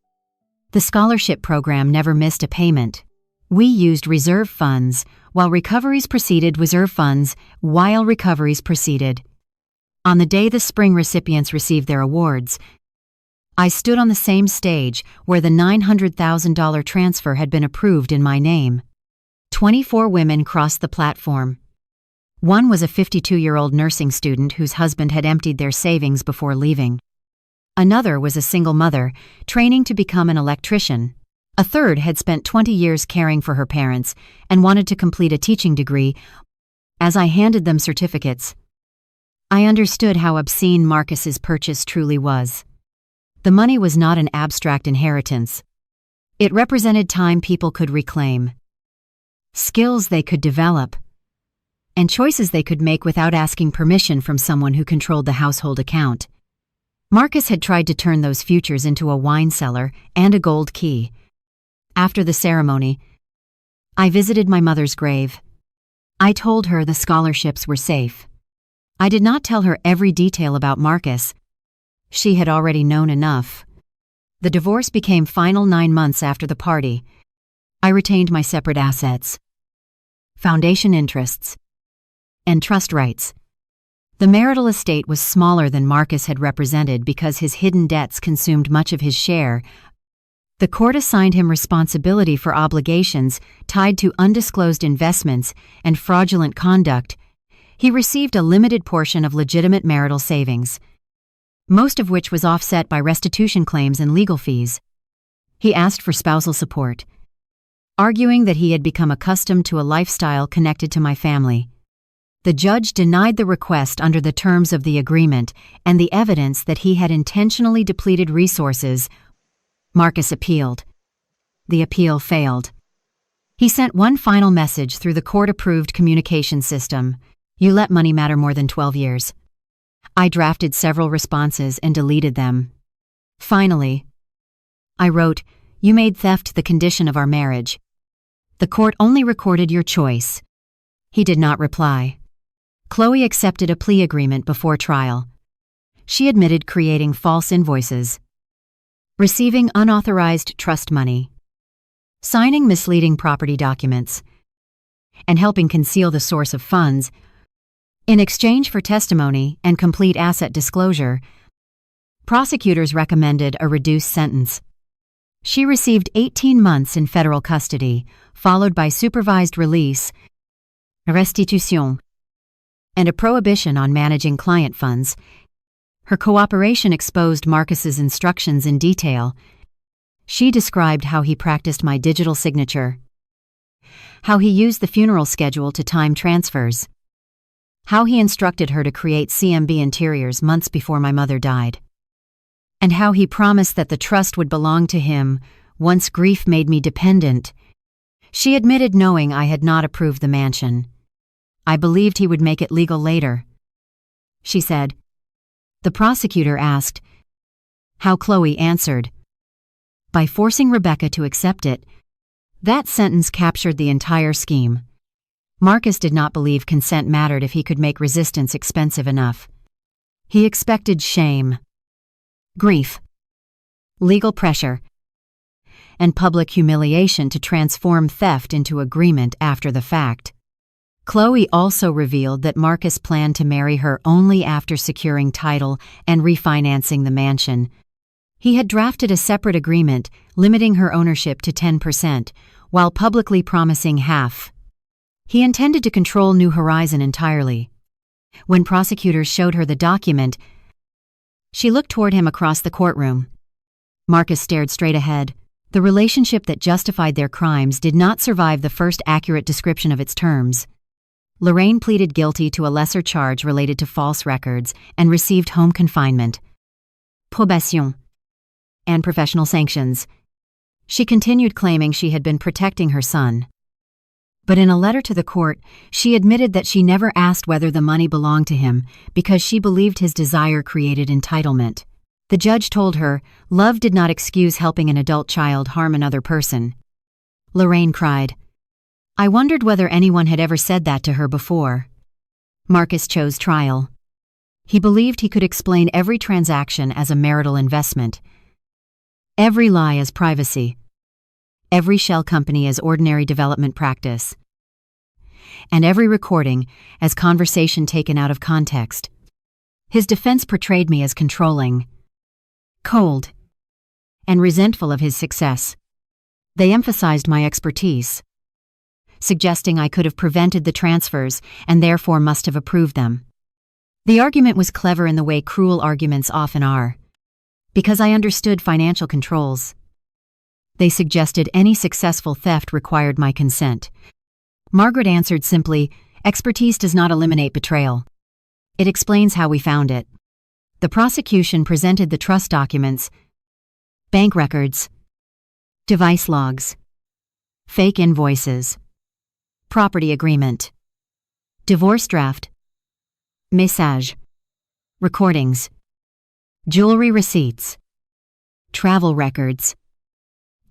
The scholarship program never missed a payment. We used reserve funds while recoveries proceeded. On the day the spring recipients received their awards, I stood on the same stage where the $900,000 transfer had been approved in my name. 24 women crossed the platform. One was a 52-year-old nursing student whose husband had emptied their savings before leaving. Another was a single mother, training to become an electrician. A third had spent 20 years caring for her parents and wanted to complete a teaching degree. As I handed them certificates, I understood how obscene Marcus's purchase truly was. The money was not an abstract inheritance. It represented time people could reclaim, skills they could develop, and choices they could make without asking permission from someone who controlled the household account. Marcus had tried to turn those futures into a wine cellar and a gold key. After the ceremony, I visited my mother's grave. I told her the scholarships were safe. I did not tell her every detail about Marcus. She had already known enough. The divorce became final 9 months after the party. I retained my separate assets, foundation interests, and trust rights. The marital estate was smaller than Marcus had represented because his hidden debts consumed much of his share. The court assigned him responsibility for obligations tied to undisclosed investments and fraudulent conduct. He received a limited portion of legitimate marital savings, most of which was offset by restitution claims and legal fees. He asked for spousal support, arguing that he had become accustomed to a lifestyle connected to my family. The judge denied the request under the terms of the agreement and the evidence that he had intentionally depleted resources. Marcus appealed. The appeal failed. He sent one final message through the court-approved communication system. You let money matter more than 12 years. I drafted several responses and deleted them. Finally, I wrote, you made theft the condition of our marriage. The court only recorded your choice. He did not reply. Chloe accepted a plea agreement before trial. She admitted creating false invoices, receiving unauthorized trust money, signing misleading property documents, and helping conceal the source of funds. In exchange for testimony and complete asset disclosure, prosecutors recommended a reduced sentence. She received 18 months in federal custody, followed by supervised release, restitution, and a prohibition on managing client funds. Her cooperation exposed Marcus's instructions in detail. She described how he practiced my digital signature, how he used the funeral schedule to time transfers, how he instructed her to create CMB interiors months before my mother died, and how he promised that the trust would belong to him once grief made me dependent. She admitted knowing I had not approved the mansion. I believed he would make it legal later. She said. The prosecutor asked how Chloe answered, by forcing Rebecca to accept it. That sentence captured the entire scheme. Marcus did not believe consent mattered if he could make resistance expensive enough. He expected shame, grief, legal pressure, and public humiliation to transform theft into agreement after the fact. Chloe also revealed that Marcus planned to marry her only after securing title and refinancing the mansion. He had drafted a separate agreement limiting her ownership to 10%, while publicly promising half. He intended to control New Horizon entirely. When prosecutors showed her the document, she looked toward him across the courtroom. Marcus stared straight ahead. The relationship that justified their crimes did not survive the first accurate description of its terms. Lorraine pleaded guilty to a lesser charge related to false records and received home confinement, probation, and professional sanctions. She continued claiming she had been protecting her son. But in a letter to the court, she admitted that she never asked whether the money belonged to him because she believed his desire created entitlement. The judge told her, love did not excuse helping an adult child harm another person. Lorraine cried. I wondered whether anyone had ever said that to her before. Marcus chose trial. He believed he could explain every transaction as a marital investment, every lie as privacy, every shell company as ordinary development practice, and every recording as conversation taken out of context. His defense portrayed me as controlling, cold, and resentful of his success. They emphasized my expertise, suggesting I could have prevented the transfers and therefore must have approved them. The argument was clever in the way cruel arguments often are, because I understood financial controls. They suggested any successful theft required my consent. Margaret answered simply, expertise does not eliminate betrayal. It explains how we found it. The prosecution presented the trust documents, bank records, device logs, fake invoices, property agreement, divorce draft, message, recordings, jewelry receipts, travel records,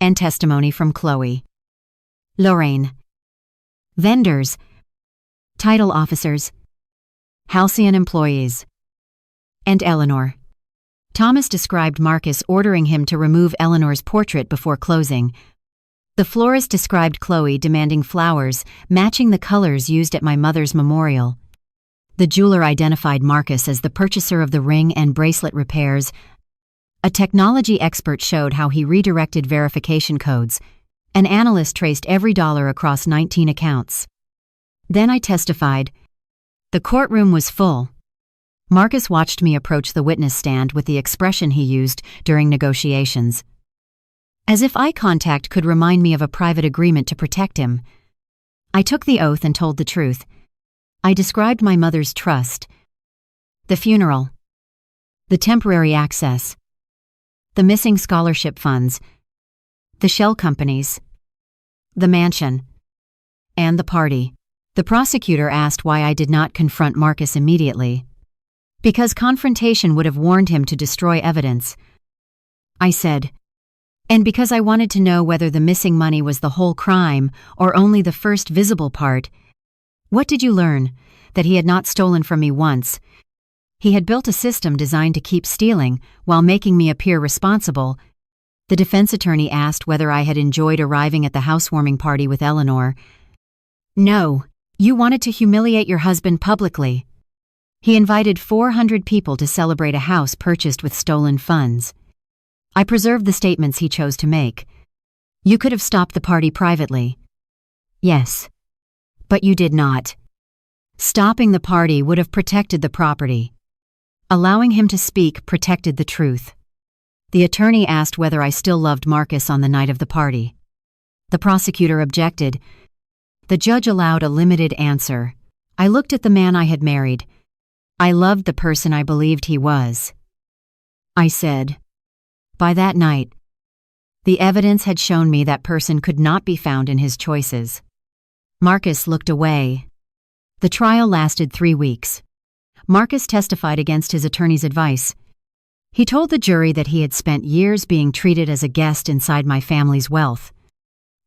and testimony from Chloe, Lorraine, vendors, title officers, Halcyon employees, and Eleanor. Thomas described Marcus ordering him to remove Eleanor's portrait before closing. The florist described Chloe demanding flowers matching the colors used at my mother's memorial. The jeweler identified Marcus as the purchaser of the ring and bracelet repairs. A technology expert showed how he redirected verification codes. An analyst traced every dollar across 19 accounts. Then I testified. The courtroom was full. Marcus watched me approach the witness stand with the expression he used during negotiations, as if eye contact could remind me of a private agreement to protect him. I took the oath and told the truth. I described my mother's trust, the funeral, the temporary access, the missing scholarship funds, the shell companies, the mansion, and the party. The prosecutor asked why I did not confront Marcus immediately. Because confrontation would have warned him to destroy evidence. I said, and because I wanted to know whether the missing money was the whole crime or only the first visible part. What did you learn? That he had not stolen from me once. He had built a system designed to keep stealing while making me appear responsible. The defense attorney asked whether I had enjoyed arriving at the housewarming party with Eleanor. No, you wanted to humiliate your husband publicly. He invited 400 people to celebrate a house purchased with stolen funds. I preserved the statements he chose to make. You could have stopped the party privately. Yes. But you did not. Stopping the party would have protected the property. Allowing him to speak protected the truth. The attorney asked whether I still loved Marcus on the night of the party. The prosecutor objected. The judge allowed a limited answer. I looked at the man I had married. I loved the person I believed he was. I said, by that night, the evidence had shown me that person could not be found in his choices. Marcus looked away. The trial lasted 3 weeks. Marcus testified against his attorney's advice. He told the jury that he had spent years being treated as a guest inside my family's wealth.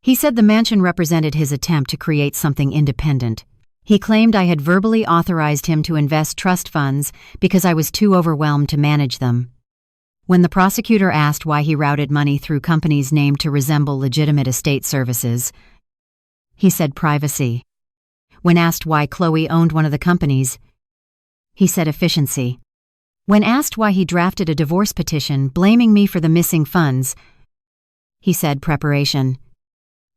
He said the mansion represented his attempt to create something independent. He claimed I had verbally authorized him to invest trust funds because I was too overwhelmed to manage them. When the prosecutor asked why he routed money through companies named to resemble legitimate estate services, he said privacy. When asked why Chloe owned one of the companies, he said efficiency. When asked why he drafted a divorce petition blaming me for the missing funds, he said preparation.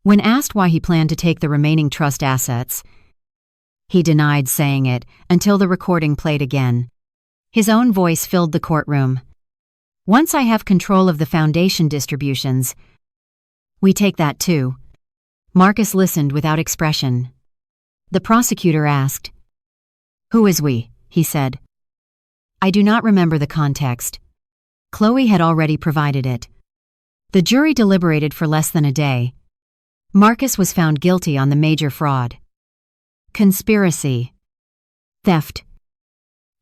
When asked why he planned to take the remaining trust assets, he denied saying it until the recording played again. His own voice filled the courtroom. Once I have control of the foundation distributions, we take that too. Marcus listened without expression. The prosecutor asked, "Who is we?" he said. I do not remember the context. Chloe had already provided it. The jury deliberated for less than a day. Marcus was found guilty on the major fraud, conspiracy, theft,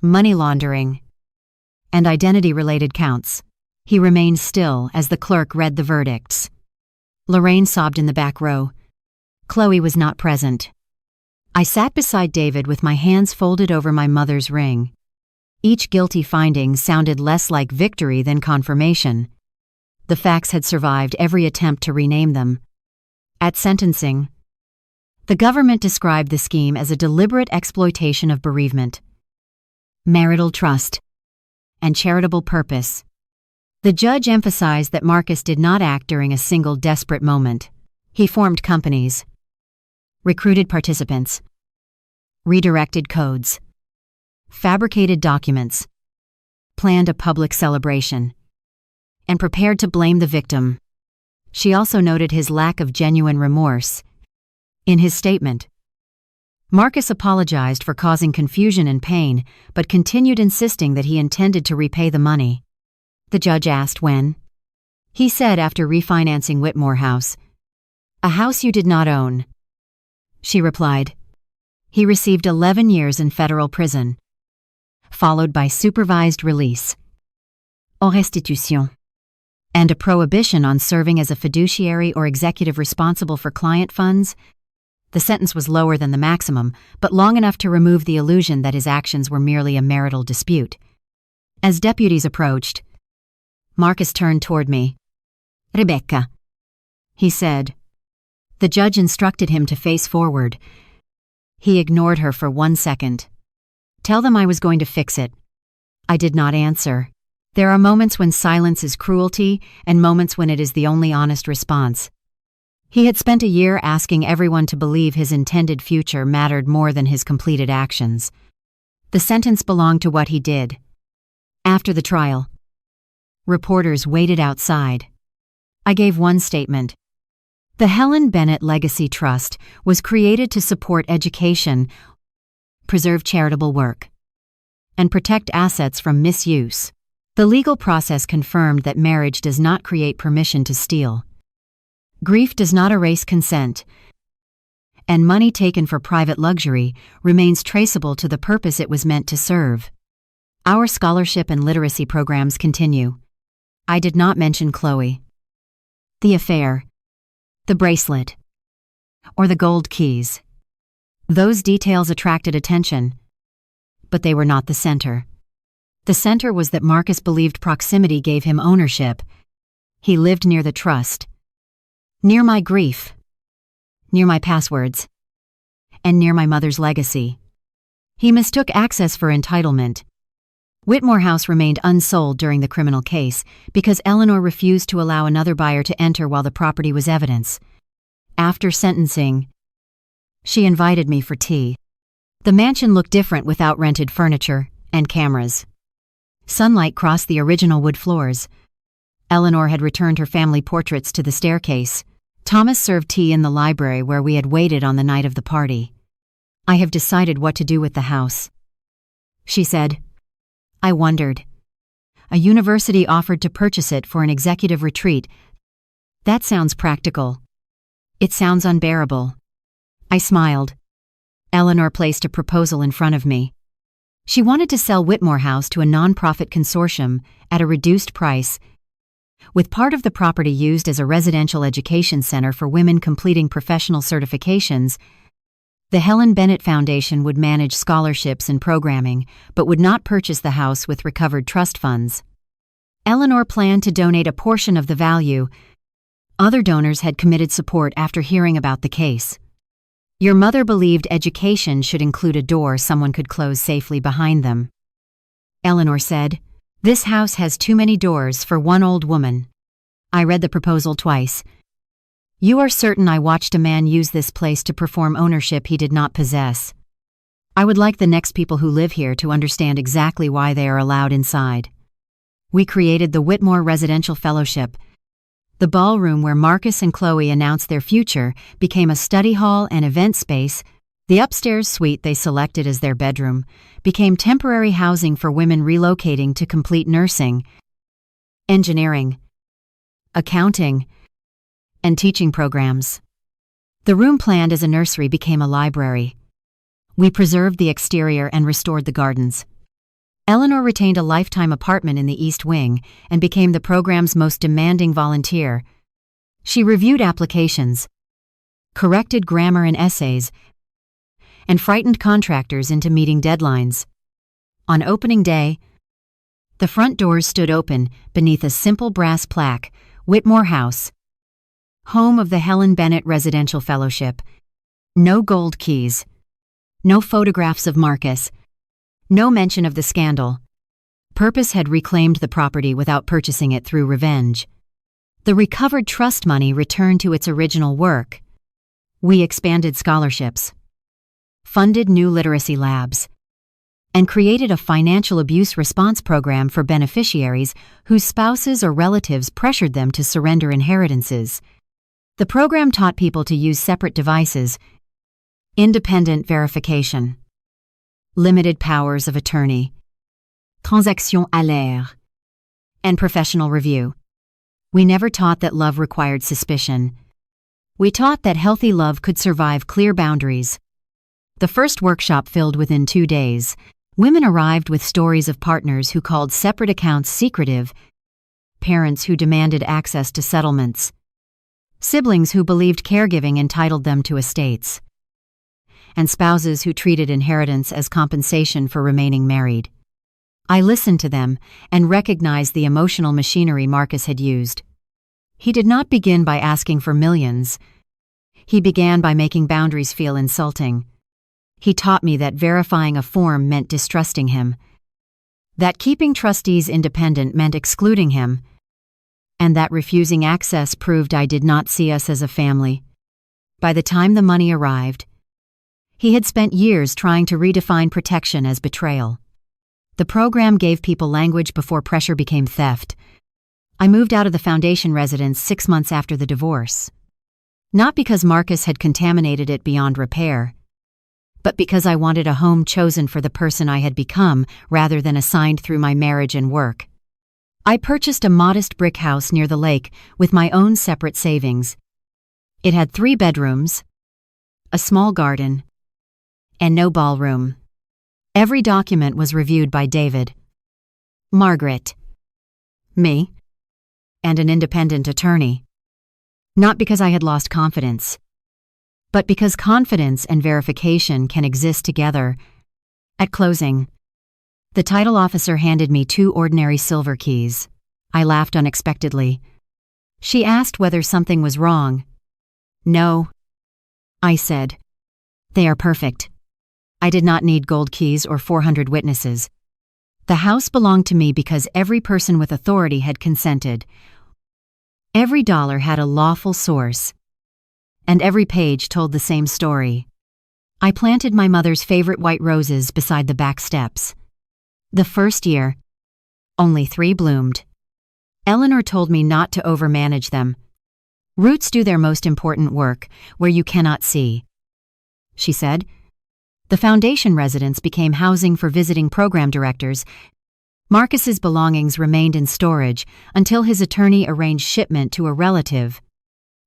money laundering, and identity-related counts. He remained still as the clerk read the verdicts. Lorraine sobbed in the back row. Chloe was not present. I sat beside David with my hands folded over my mother's ring. Each guilty finding sounded less like victory than confirmation. The facts had survived every attempt to rename them. At sentencing, the government described the scheme as a deliberate exploitation of bereavement, marital trust, and charitable purpose. The judge emphasized that Marcus did not act during a single desperate moment. He formed companies, recruited participants, redirected codes, fabricated documents, planned a public celebration, and prepared to blame the victim. She also noted his lack of genuine remorse. In his statement, Marcus apologized for causing confusion and pain, but continued insisting that he intended to repay the money. The judge asked when. He said after refinancing Whitmore House, "A house you did not own." She replied. He received 11 years in federal prison, followed by supervised release, en restitution, and a prohibition on serving as a fiduciary or executive responsible for client funds. The sentence was lower than the maximum, but long enough to remove the illusion that his actions were merely a marital dispute. As deputies approached, Marcus turned toward me. "Rebecca," he said. The judge instructed him to face forward. He ignored her for 1 second. "Tell them I was going to fix it." I did not answer. There are moments when silence is cruelty and moments when it is the only honest response. He had spent a year asking everyone to believe his intended future mattered more than his completed actions. The sentence belonged to what he did. After the trial, reporters waited outside. I gave one statement. The Helen Bennett Legacy Trust was created to support education, preserve charitable work, and protect assets from misuse. The legal process confirmed that marriage does not create permission to steal. Grief does not erase consent, and money taken for private luxury remains traceable to the purpose it was meant to serve. Our scholarship and literacy programs continue. I did not mention Chloe, the affair, the bracelet, or the gold keys. Those details attracted attention, but they were not the center. The center was that Marcus believed proximity gave him ownership. He lived near the trust, near my grief, near my passwords, and near my mother's legacy. He mistook access for entitlement. Whitmore House remained unsold during the criminal case because Eleanor refused to allow another buyer to enter while the property was evidence. After sentencing, she invited me for tea. The mansion looked different without rented furniture and cameras. Sunlight crossed the original wood floors. Eleanor had returned her family portraits to the staircase. Thomas served tea in the library where we had waited on the night of the party. "I have decided what to do with the house," she said. I wondered. A university offered to purchase it for an executive retreat. That sounds practical. It sounds unbearable. I smiled. Eleanor placed a proposal in front of me. She wanted to sell Whitmore House to a nonprofit consortium at a reduced price, with part of the property used as a residential education center for women completing professional certifications. The Helen Bennett Foundation would manage scholarships and programming, but would not purchase the house with recovered trust funds. Eleanor planned to donate a portion of the value. Other donors had committed support after hearing about the case. Your mother believed education should include a door someone could close safely behind them. Eleanor said, "This house has too many doors for one old woman." I read the proposal twice. "You are certain I watched a man use this place to perform ownership he did not possess. I would like the next people who live here to understand exactly why they are allowed inside." We created the Whitmore Residential Fellowship. The ballroom where Marcus and Chloe announced their future became a study hall and event space. The upstairs suite they selected as their bedroom became temporary housing for women relocating to complete nursing, engineering, accounting, and teaching programs. The room planned as a nursery became a library. We preserved the exterior and restored the gardens. Eleanor retained a lifetime apartment in the East Wing and became the program's most demanding volunteer. She reviewed applications, corrected grammar and essays, and frightened contractors into meeting deadlines. On opening day, the front doors stood open beneath a simple brass plaque, "Whitmore House, home of the Helen Bennett Residential Fellowship." No gold keys, no photographs of Marcus, no mention of the scandal. Purpose had reclaimed the property without purchasing it through revenge. The recovered trust money returned to its original work. We expanded scholarships, funded new literacy labs, and created a financial abuse response program for beneficiaries whose spouses or relatives pressured them to surrender inheritances. The program taught people to use separate devices, independent verification, limited powers of attorney, transaction à l'air, and professional review. We never taught that love required suspicion. We taught that healthy love could survive clear boundaries. The first workshop filled within 2 days. Women arrived with stories of partners who called separate accounts secretive, parents who demanded access to settlements, siblings who believed caregiving entitled them to estates, and spouses who treated inheritance as compensation for remaining married. I listened to them and recognized the emotional machinery Marcus had used. He did not begin by asking for millions. He began by making boundaries feel insulting. He taught me that verifying a form meant distrusting him, that keeping trustees independent meant excluding him, and that refusing access proved I did not see us as a family. By the time the money arrived, he had spent years trying to redefine protection as betrayal. The program gave people language before pressure became theft. I moved out of the foundation residence 6 months after the divorce. Not because Marcus had contaminated it beyond repair, but because I wanted a home chosen for the person I had become rather than assigned through my marriage and work. I purchased a modest brick house near the lake with my own separate savings. It had 3 bedrooms, a small garden, and no ballroom. Every document was reviewed by David, Margaret, me, and an independent attorney. Not because I had lost confidence, but because confidence and verification can exist together. At closing, the title officer handed me 2 ordinary silver keys. I laughed unexpectedly. She asked whether something was wrong. "No," I said. "They are perfect. I did not need gold keys or 400 witnesses. The house belonged to me because every person with authority had consented. Every dollar had a lawful source, and every page told the same story. I planted my mother's favorite white roses beside the back steps. The first year, only 3 bloomed. Eleanor told me not to overmanage them. Roots do their most important work where you cannot see. She said, the foundation residence became housing for visiting program directors. Marcus's belongings remained in storage until his attorney arranged shipment to a relative.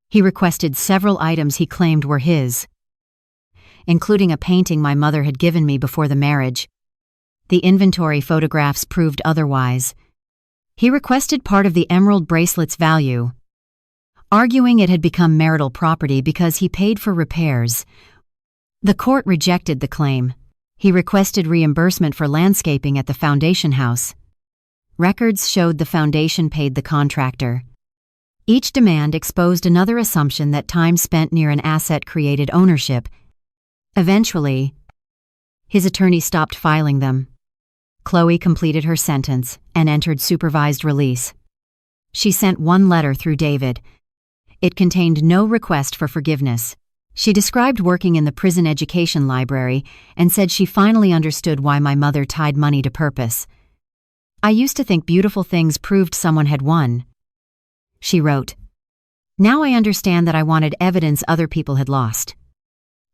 He requested several items he claimed were his, including a painting my mother had given me before the marriage. The inventory photographs proved otherwise. He requested part of the emerald bracelet's value, arguing it had become marital property because he paid for repairs. The court rejected the claim. He requested reimbursement for landscaping at the foundation house. Records showed the foundation paid the contractor. Each demand exposed another assumption that time spent near an asset created ownership. Eventually, his attorney stopped filing them. Chloe completed her sentence and entered supervised release. She sent one letter through David. It contained no request for forgiveness. She described working in the prison education library and said she finally understood why my mother tied money to purpose. I used to think beautiful things proved someone had won. She wrote, "Now I understand that I wanted evidence other people had lost."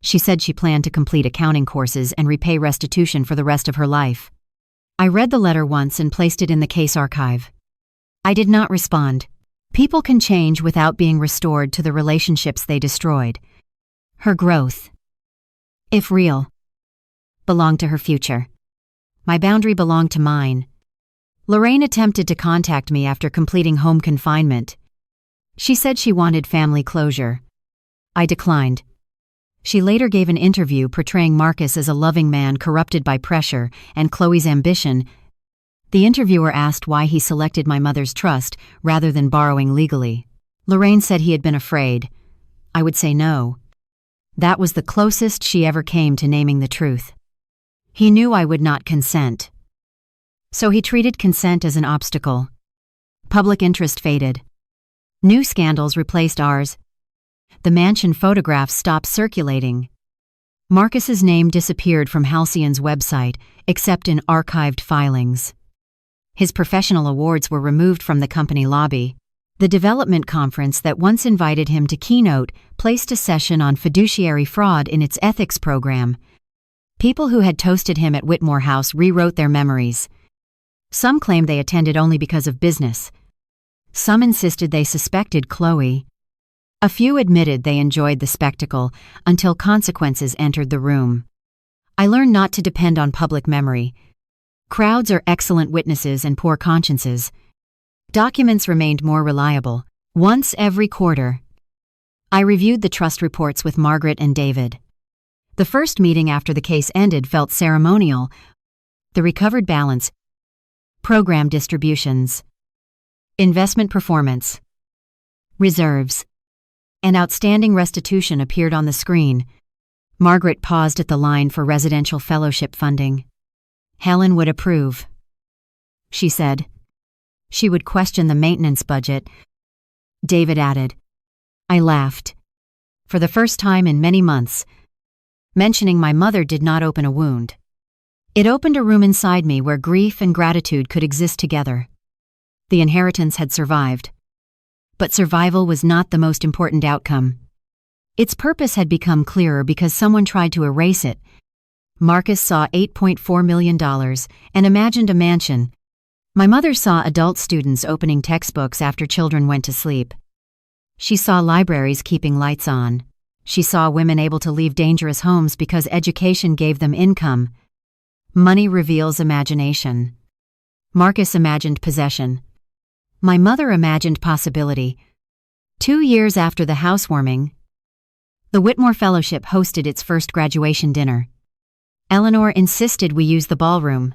She said she planned to complete accounting courses and repay restitution for the rest of her life. I read the letter once and placed it in the case archive. I did not respond. People can change without being restored to the relationships they destroyed. Her growth, if real, belonged to her future. My boundary belonged to mine. Lorraine attempted to contact me after completing home confinement. She said she wanted family closure. I declined. She later gave an interview portraying Marcus as a loving man corrupted by pressure and Chloe's ambition. The interviewer asked why he selected my mother's trust rather than borrowing legally. Lorraine said he had been afraid. I would say no. That was the closest she ever came to naming the truth. He knew I would not consent. So he treated consent as an obstacle. Public interest faded. New scandals replaced ours. The mansion photographs stopped circulating. Marcus's name disappeared from Halcyon's website, except in archived filings. His professional awards were removed from the company lobby. The development conference that once invited him to keynote placed a session on fiduciary fraud in its ethics program. People who had toasted him at Whitmore House rewrote their memories. Some claimed they attended only because of business. Some insisted they suspected Chloe. A few admitted they enjoyed the spectacle until consequences entered the room. I learned not to depend on public memory. Crowds are excellent witnesses and poor consciences. Documents remained more reliable. Once every quarter, I reviewed the trust reports with Margaret and David. The first meeting after the case ended felt ceremonial. The recovered balance, program distributions, investment performance, reserves, and outstanding restitution appeared on the screen. Margaret paused at the line for residential fellowship funding. Helen would approve, she said. She would question the maintenance budget. David added. I laughed. For the first time in many months, mentioning my mother did not open a wound. It opened a room inside me where grief and gratitude could exist together. The inheritance had survived. But survival was not the most important outcome. Its purpose had become clearer because someone tried to erase it. Marcus saw $8.4 million and imagined a mansion. My mother saw adult students opening textbooks after children went to sleep. She saw libraries keeping lights on. She saw women able to leave dangerous homes because education gave them income. Money reveals imagination. Marcus imagined possession. My mother imagined possibility. 2 years after the housewarming, the Whitmore Fellowship hosted its first graduation dinner. Eleanor insisted we use the ballroom.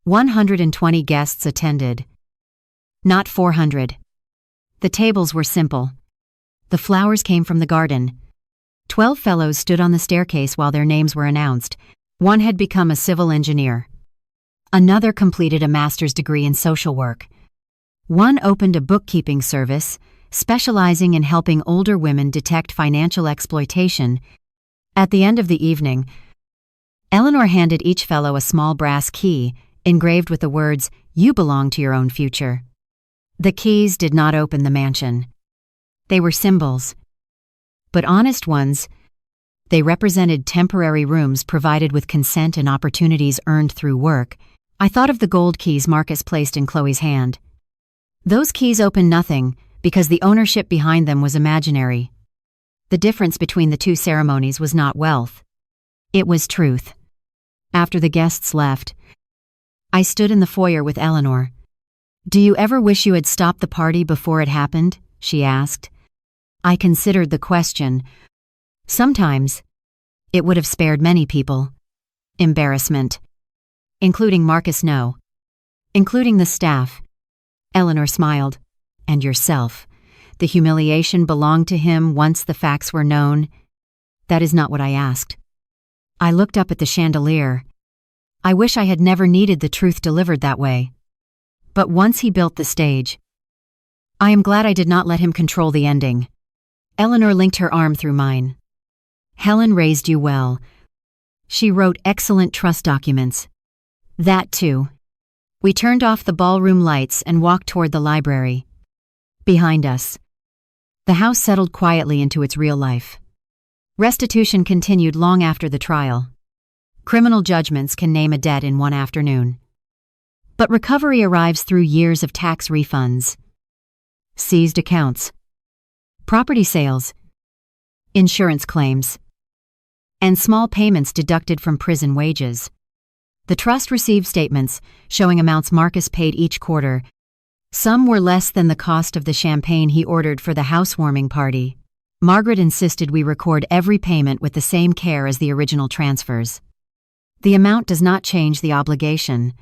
120 guests attended. Not 400. The tables were simple. The flowers came from the garden. 12 fellows stood on the staircase while their names were announced. One had become a civil engineer. Another completed a master's degree in social work. One opened a bookkeeping service, specializing in helping older women detect financial exploitation. At the end of the evening, Eleanor handed each fellow a small brass key, engraved with the words, "You belong to your own future." The keys did not open the mansion. They were symbols. But honest ones, they represented temporary rooms provided with consent and opportunities earned through work. I thought of the gold keys Marcus placed in Chloe's hand. Those keys opened nothing because the ownership behind them was imaginary. The difference between the two ceremonies was not wealth. It was truth. After the guests left, I stood in the foyer with Eleanor. "Do you ever wish you had stopped the party before it happened?" she asked. I considered the question. Sometimes, it would have spared many people. Embarrassment. Including Marcus, no. Including the staff. Eleanor smiled. And yourself. The humiliation belonged to him once the facts were known. That is not what I asked. I looked up at the chandelier. I wish I had never needed the truth delivered that way. But once he built the stage, I am glad I did not let him control the ending. Eleanor linked her arm through mine. Helen raised you well. She wrote excellent trust documents. That too. We turned off the ballroom lights and walked toward the library. Behind us, the house settled quietly into its real life. Restitution continued long after the trial. Criminal judgments can name a debt in one afternoon. But recovery arrives through years of tax refunds, seized accounts, property sales, insurance claims, and small payments deducted from prison wages. The trust received statements showing amounts Marcus paid each quarter. Some were less than the cost of the champagne he ordered for the housewarming party. Margaret insisted we record every payment with the same care as the original transfers. The amount does not change the obligation,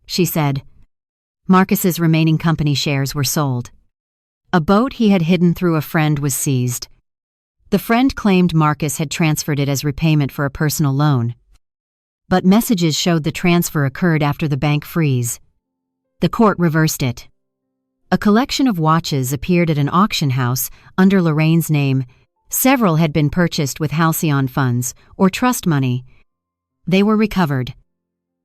she said. Marcus's remaining company shares were sold. A boat he had hidden through a friend was seized. The friend claimed Marcus had transferred it as repayment for a personal loan. But messages showed the transfer occurred after the bank freeze. The court reversed it. A collection of watches appeared at an auction house under Lorraine's name. Several had been purchased with halcyon funds or trust money. They were recovered.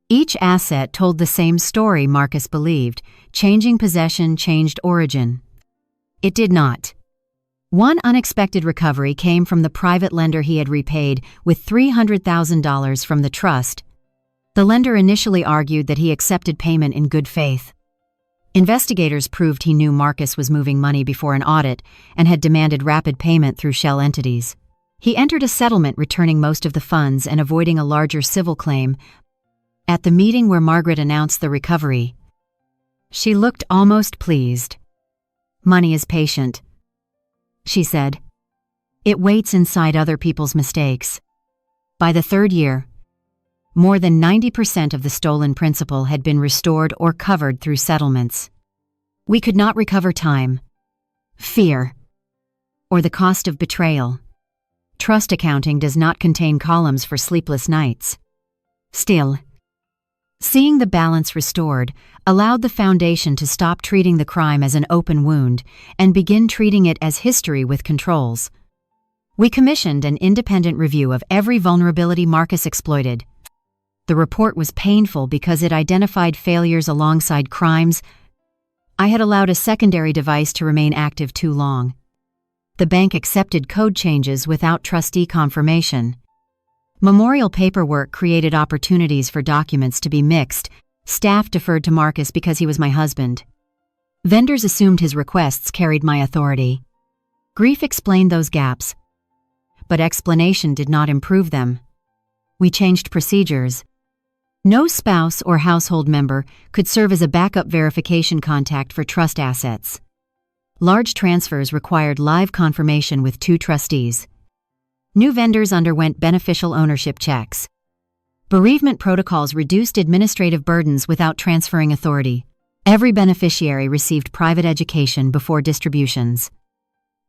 Each asset told the same story Marcus believed. Changing possession changed origin. It did not. One unexpected recovery came from the private lender he had repaid with $300,000 from the trust. The lender initially argued that he accepted payment in good faith. Investigators proved he knew Marcus was moving money before an audit and had demanded rapid payment through shell entities. He entered a settlement returning most of the funds and avoiding a larger civil claim. At the meeting where Margaret announced the recovery, she looked almost pleased. Money is patient, she said. It waits inside other people's mistakes. By the third year, more than 90% of the stolen principal had been restored or covered through settlements. We could not recover time, fear, or the cost of betrayal. Trust accounting does not contain columns for sleepless nights. Still, seeing the balance restored allowed the foundation to stop treating the crime as an open wound and begin treating it as history with controls. We commissioned an independent review of every vulnerability Marcus exploited. The report was painful because it identified failures alongside crimes. I had allowed a secondary device to remain active too long. The bank accepted code changes without trustee confirmation. Memorial paperwork created opportunities for documents to be mixed. Staff deferred to Marcus because he was my husband. Vendors assumed his requests carried my authority. Grief explained those gaps, but explanation did not improve them. We changed procedures. No spouse or household member could serve as a backup verification contact for trust assets. Large transfers required live confirmation with 2 trustees. New vendors underwent beneficial ownership checks. Bereavement protocols reduced administrative burdens without transferring authority. Every beneficiary received private education before distributions.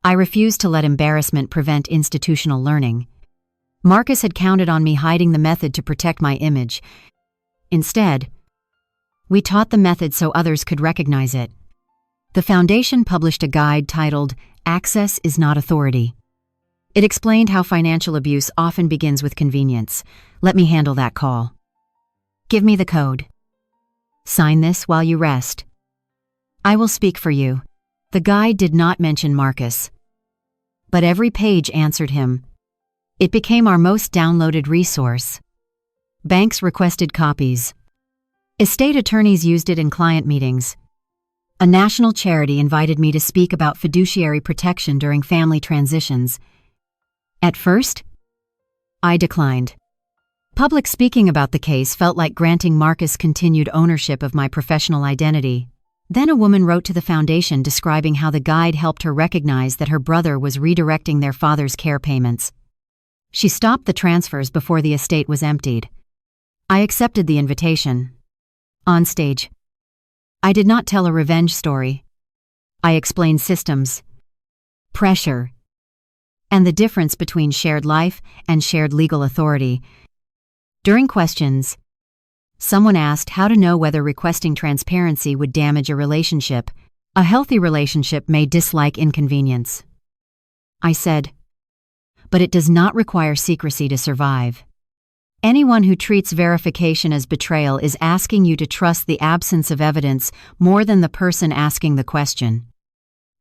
I refused to let embarrassment prevent institutional learning. Marcus had counted on me hiding the method to protect my image. Instead, we taught the method so others could recognize it. The foundation published a guide titled, "Access is Not Authority." It explained how financial abuse often begins with convenience. Let me handle that call. Give me the code. Sign this while you rest. I will speak for you. The guide did not mention Marcus, but every page answered him. It became our most downloaded resource. Banks requested copies. Estate attorneys used it in client meetings. A national charity invited me to speak about fiduciary protection during family transitions. At first, I declined. Public speaking about the case felt like granting Marcus continued ownership of my professional identity. Then a woman wrote to the foundation describing how the guide helped her recognize that her brother was redirecting their father's care payments. She stopped the transfers before the estate was emptied. I accepted the invitation. On stage, I did not tell a revenge story. I explained systems, pressure, and the difference between shared life and shared legal authority. During questions, someone asked how to know whether requesting transparency would damage a relationship. A healthy relationship may dislike inconvenience. I said, but it does not require secrecy to survive. Anyone who treats verification as betrayal is asking you to trust the absence of evidence more than the person asking the question.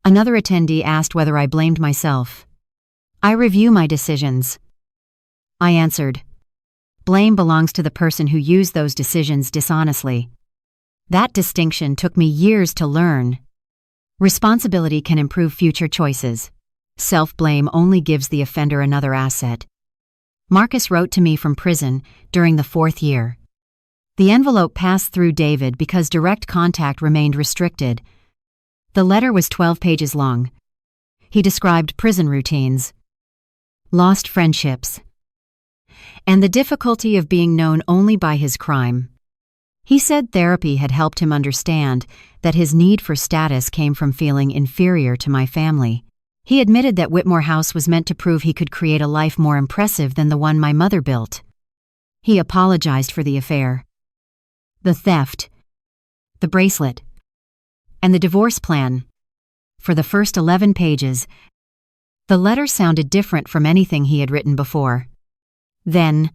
Another attendee asked whether I blamed myself. I review my decisions. I answered, blame belongs to the person who used those decisions dishonestly. That distinction took me years to learn. Responsibility can improve future choices. Self-blame only gives the offender another asset. Marcus wrote to me from prison during the 4th year. The envelope passed through David because direct contact remained restricted. The letter was 12 pages long. He described prison routines, lost friendships, and the difficulty of being known only by his crime. He said therapy had helped him understand that his need for status came from feeling inferior to my family. He admitted that Whitmore House was meant to prove he could create a life more impressive than the one my mother built. He apologized for the affair, the theft, the bracelet, and the divorce plan. For the first 11 pages, the letter sounded different from anything he had written before. Then,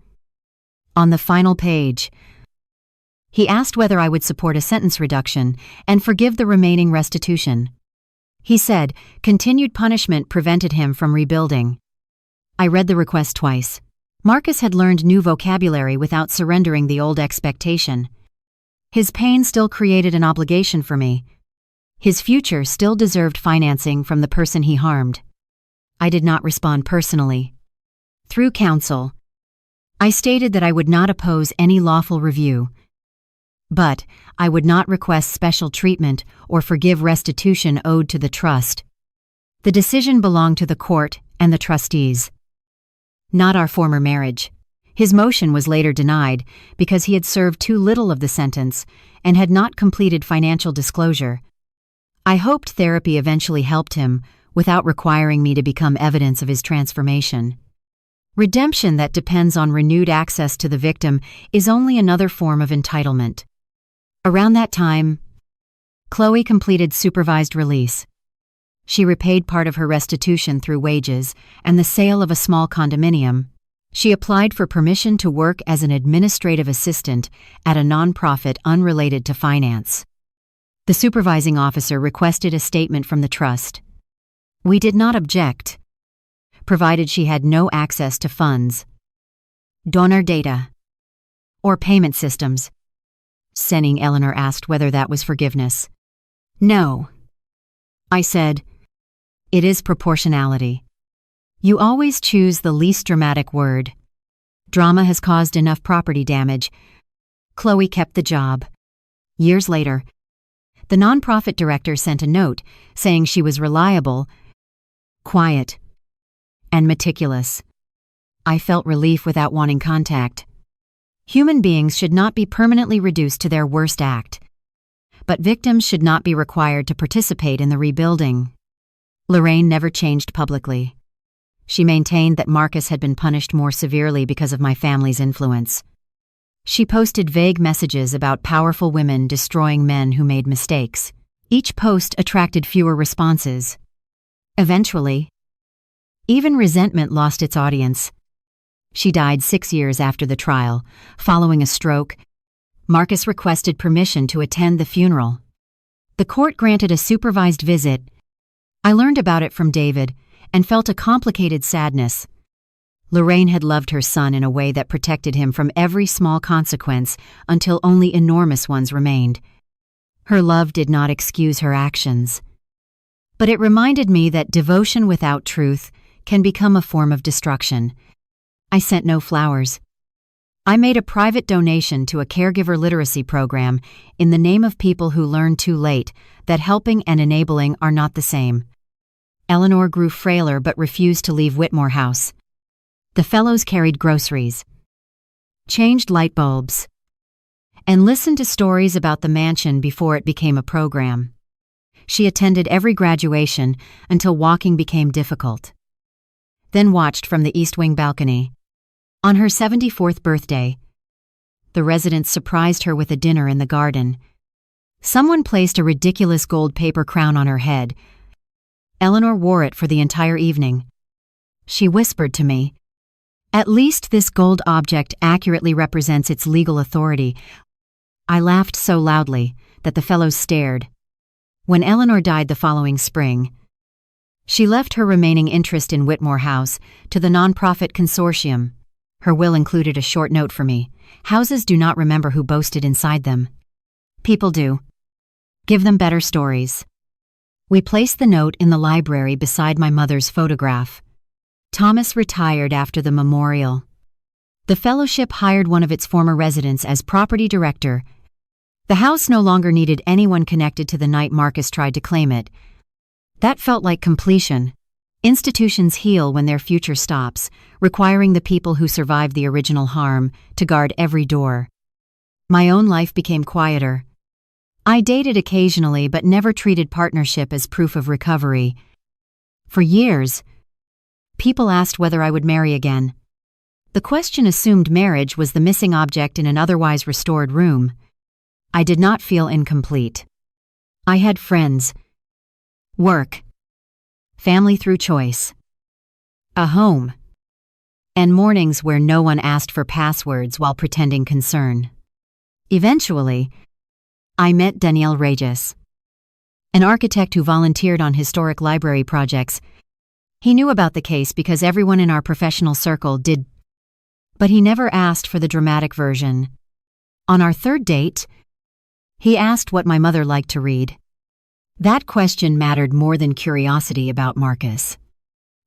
on the final page, he asked whether I would support a sentence reduction and forgive the remaining restitution. He said continued punishment prevented him from rebuilding. I read the request twice. Marcus had learned new vocabulary without surrendering the old expectation. His pain still created an obligation for me. His future still deserved financing from the person he harmed. I did not respond personally. Through counsel, I stated that I would not oppose any lawful review, but I would not request special treatment or forgive restitution owed to the trust. The decision belonged to the court and the trustees, not our former marriage. His motion was later denied because he had served too little of the sentence and had not completed financial disclosure. I hoped therapy eventually helped him without requiring me to become evidence of his transformation. Redemption that depends on renewed access to the victim is only another form of entitlement. Around that time, Chloe completed supervised release. She repaid part of her restitution through wages and the sale of a small condominium. She applied for permission to work as an administrative assistant at a nonprofit unrelated to finance. The supervising officer requested a statement from the trust. We did not object, provided she had no access to funds, donor data, or payment systems. Senning Eleanor asked whether that was forgiveness. No. I said, it is proportionality. You always choose the least dramatic word. Drama has caused enough property damage. Chloe kept the job. Years later, the nonprofit director sent a note saying she was reliable, quiet, and meticulous. I felt relief without wanting contact. Human beings should not be permanently reduced to their worst act, but victims should not be required to participate in the rebuilding. Lorraine never changed publicly. She maintained that Marcus had been punished more severely because of my family's influence. She posted vague messages about powerful women destroying men who made mistakes. Each post attracted fewer responses. Eventually, even resentment lost its audience. She died 6 years after the trial, following a stroke. Marcus requested permission to attend the funeral. The court granted a supervised visit. I learned about it from David and felt a complicated sadness. Lorraine had loved her son in a way that protected him from every small consequence until only enormous ones remained. Her love did not excuse her actions, but it reminded me that devotion without truth can become a form of destruction. I sent no flowers. I made a private donation to a caregiver literacy program in the name of people who learned too late that helping and enabling are not the same. Eleanor grew frailer but refused to leave Whitmore House. The fellows carried groceries, changed light bulbs, and listened to stories about the mansion before it became a program. She attended every graduation until walking became difficult. then watched from the East Wing balcony. On her 74th birthday, the residents surprised her with a dinner in the garden. Someone placed a ridiculous gold paper crown on her head. Eleanor wore it for the entire evening. She whispered to me, "At least this gold object accurately represents its legal authority." I laughed so loudly that the fellows stared. When Eleanor died the following spring, she left her remaining interest in Whitmore House to the nonprofit consortium. Her will included a short note for me. Houses do not remember who boasted inside them. People do. Give them better stories. We placed the note in the library beside my mother's photograph. Thomas retired after the memorial. The fellowship hired one of its former residents as property director. The house no longer needed anyone connected to the night Marcus tried to claim it. That felt like completion. Institutions heal when their future stops, requiring the people who survived the original harm to guard every door. My own life became quieter. I dated occasionally but never treated partnership as proof of recovery. For years, people asked whether I would marry again. The question assumed marriage was the missing object in an otherwise restored room. I did not feel incomplete. I had friends, work, family through choice, a home, and mornings where no one asked for passwords while pretending concern. Eventually, I met Daniel Regis, an architect who volunteered on historic library projects. He knew about the case because everyone in our professional circle did, but he never asked for the dramatic version. On our third date, he asked what my mother liked to read. That question mattered more than curiosity about Marcus.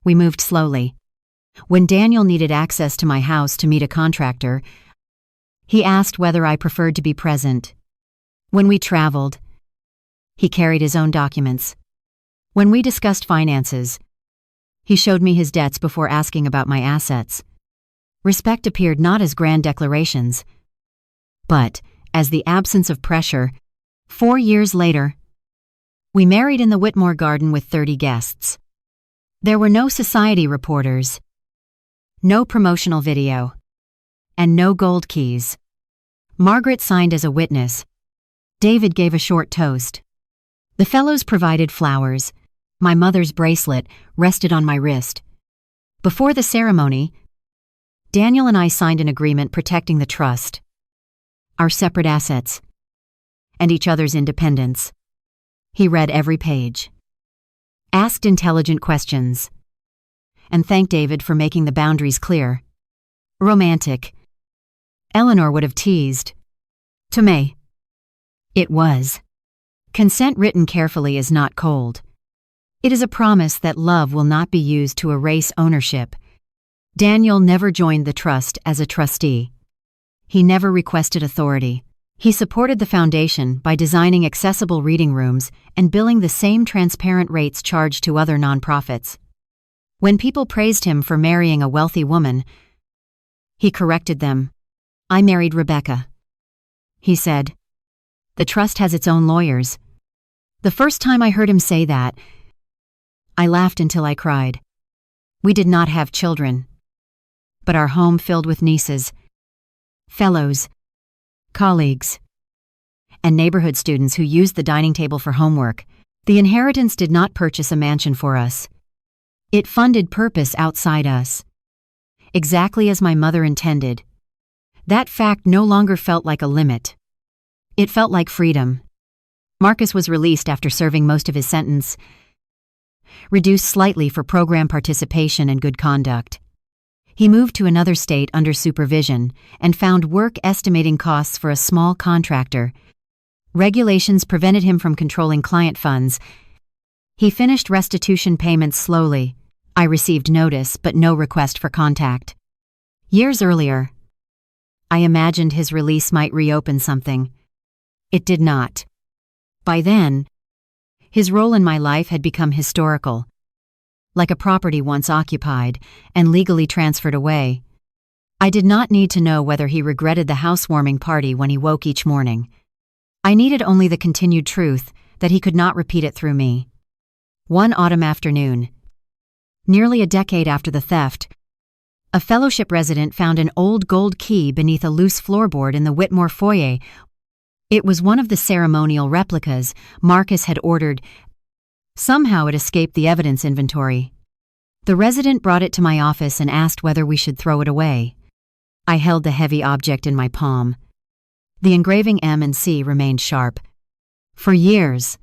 We moved slowly. When Daniel needed access to my house to meet a contractor, he asked whether I preferred to be present. When we traveled, he carried his own documents. When we discussed finances, he showed me his debts before asking about my assets. Respect appeared not as grand declarations, but as the absence of pressure. 4 years later, we married in the Whitmore garden with 30 guests. There were no society reporters, no promotional video, and no gold keys. Margaret signed as a witness. David gave a short toast. The fellows provided flowers. My mother's bracelet rested on my wrist. Before the ceremony, Daniel and I signed an agreement protecting the trust, our separate assets, and each other's independence. He read every page, asked intelligent questions, and thanked David for making the boundaries clear. Romantic, Eleanor would have teased. To me, it was. Consent written carefully is not cold. It is a promise that love will not be used to erase ownership. Daniel never joined the trust as a trustee. He never requested authority. He supported the foundation by designing accessible reading rooms and billing the same transparent rates charged to other nonprofits. When people praised him for marrying a wealthy woman, he corrected them. "I married Rebecca," he said. "The trust has its own lawyers." The first time I heard him say that, I laughed until I cried. We did not have children, but our home filled with nieces, fellows, colleagues, and neighborhood students who used the dining table for homework. The inheritance did not purchase a mansion for us. It funded purpose outside us, exactly as my mother intended. That fact no longer felt like a limit. It felt like freedom. Marcus was released after serving most of his sentence, reduced slightly for program participation and good conduct. He moved to another state under supervision and found work estimating costs for a small contractor. Regulations prevented him from controlling client funds. He finished restitution payments slowly. I received notice, but no request for contact. Years earlier, I imagined his release might reopen something. It did not. By then, his role in my life had become historical, like a property once occupied and legally transferred away. I did not need to know whether he regretted the housewarming party when he woke each morning. I needed only the continued truth that he could not repeat it through me. One autumn afternoon, Nearly a decade after the theft, a fellowship resident found an old gold key beneath a loose floorboard in the Whitmore foyer. It was one of the ceremonial replicas Marcus had ordered. Somehow it escaped the evidence inventory. The resident brought it to my office and asked whether we should throw it away. I held the heavy object in my palm. The engraving M and C remained sharp. For years,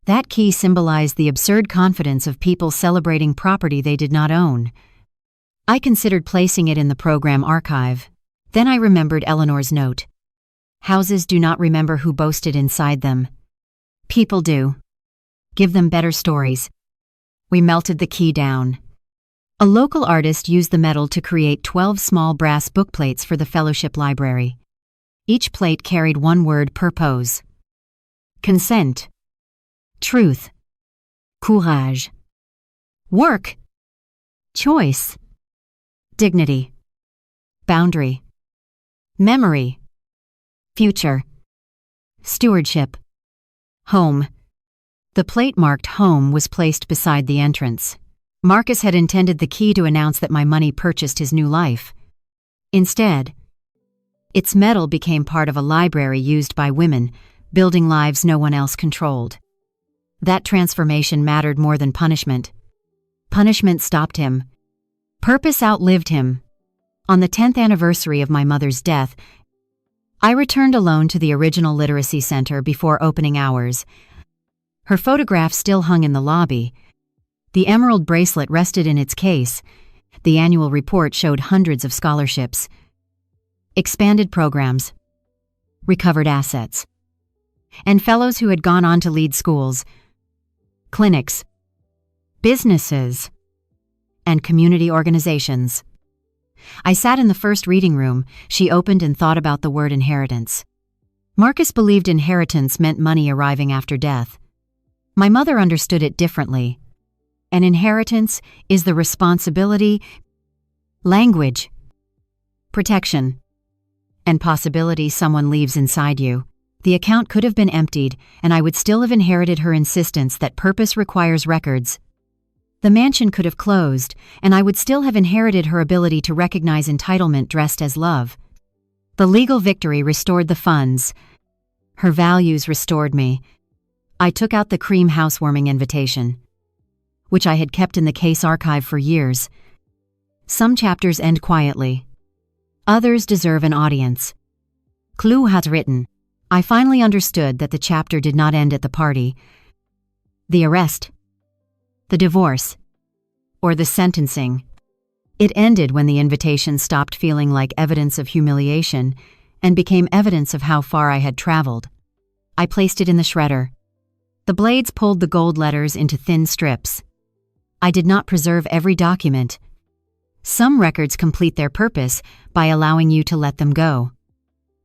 that key symbolized the absurd confidence of people celebrating property they did not own. I considered placing it in the program archive. Then I remembered Eleanor's note. Houses do not remember who boasted inside them. People do. Give them better stories. We melted the key down. A local artist used the metal to create 12 small brass bookplates for the fellowship library. Each plate carried one word per pose. Consent. Truth. Courage. Work. Choice. Dignity. Boundary. Memory. Future. Stewardship. Home. The plate marked home was placed beside the entrance. Marcus had intended the key to announce that my money purchased his new life. Instead, its metal became part of a library used by women, building lives no one else controlled. That transformation mattered more than punishment. Punishment stopped him. Purpose outlived him. On the 10th anniversary of my mother's death, I returned alone to the original literacy center before opening hours. Her photograph still hung in the lobby. The emerald bracelet rested in its case. The annual report showed hundreds of scholarships, expanded programs, recovered assets, and fellows who had gone on to lead schools, clinics, businesses, and community organizations. I sat in the first reading room. She opened and thought about the word inheritance. Marcus believed inheritance meant money arriving after death. My mother understood it differently. An inheritance is the responsibility, language, protection, and possibility someone leaves inside you. The account could have been emptied, and I would still have inherited her insistence that purpose requires records. The mansion could have closed, and I would still have inherited her ability to recognize entitlement dressed as love. The legal victory restored the funds. Her values restored me. I took out the cream housewarming invitation, which I had kept in the case archive for years. Some chapters end quietly. Others deserve an audience. Clue has written. I finally understood that the chapter did not end at the party, the arrest, the divorce, or the sentencing. It ended when the invitation stopped feeling like evidence of humiliation and became evidence of how far I had traveled. I placed it in the shredder. The blades pulled the gold letters into thin strips. I did not preserve every document. Some records complete their purpose by allowing you to let them go.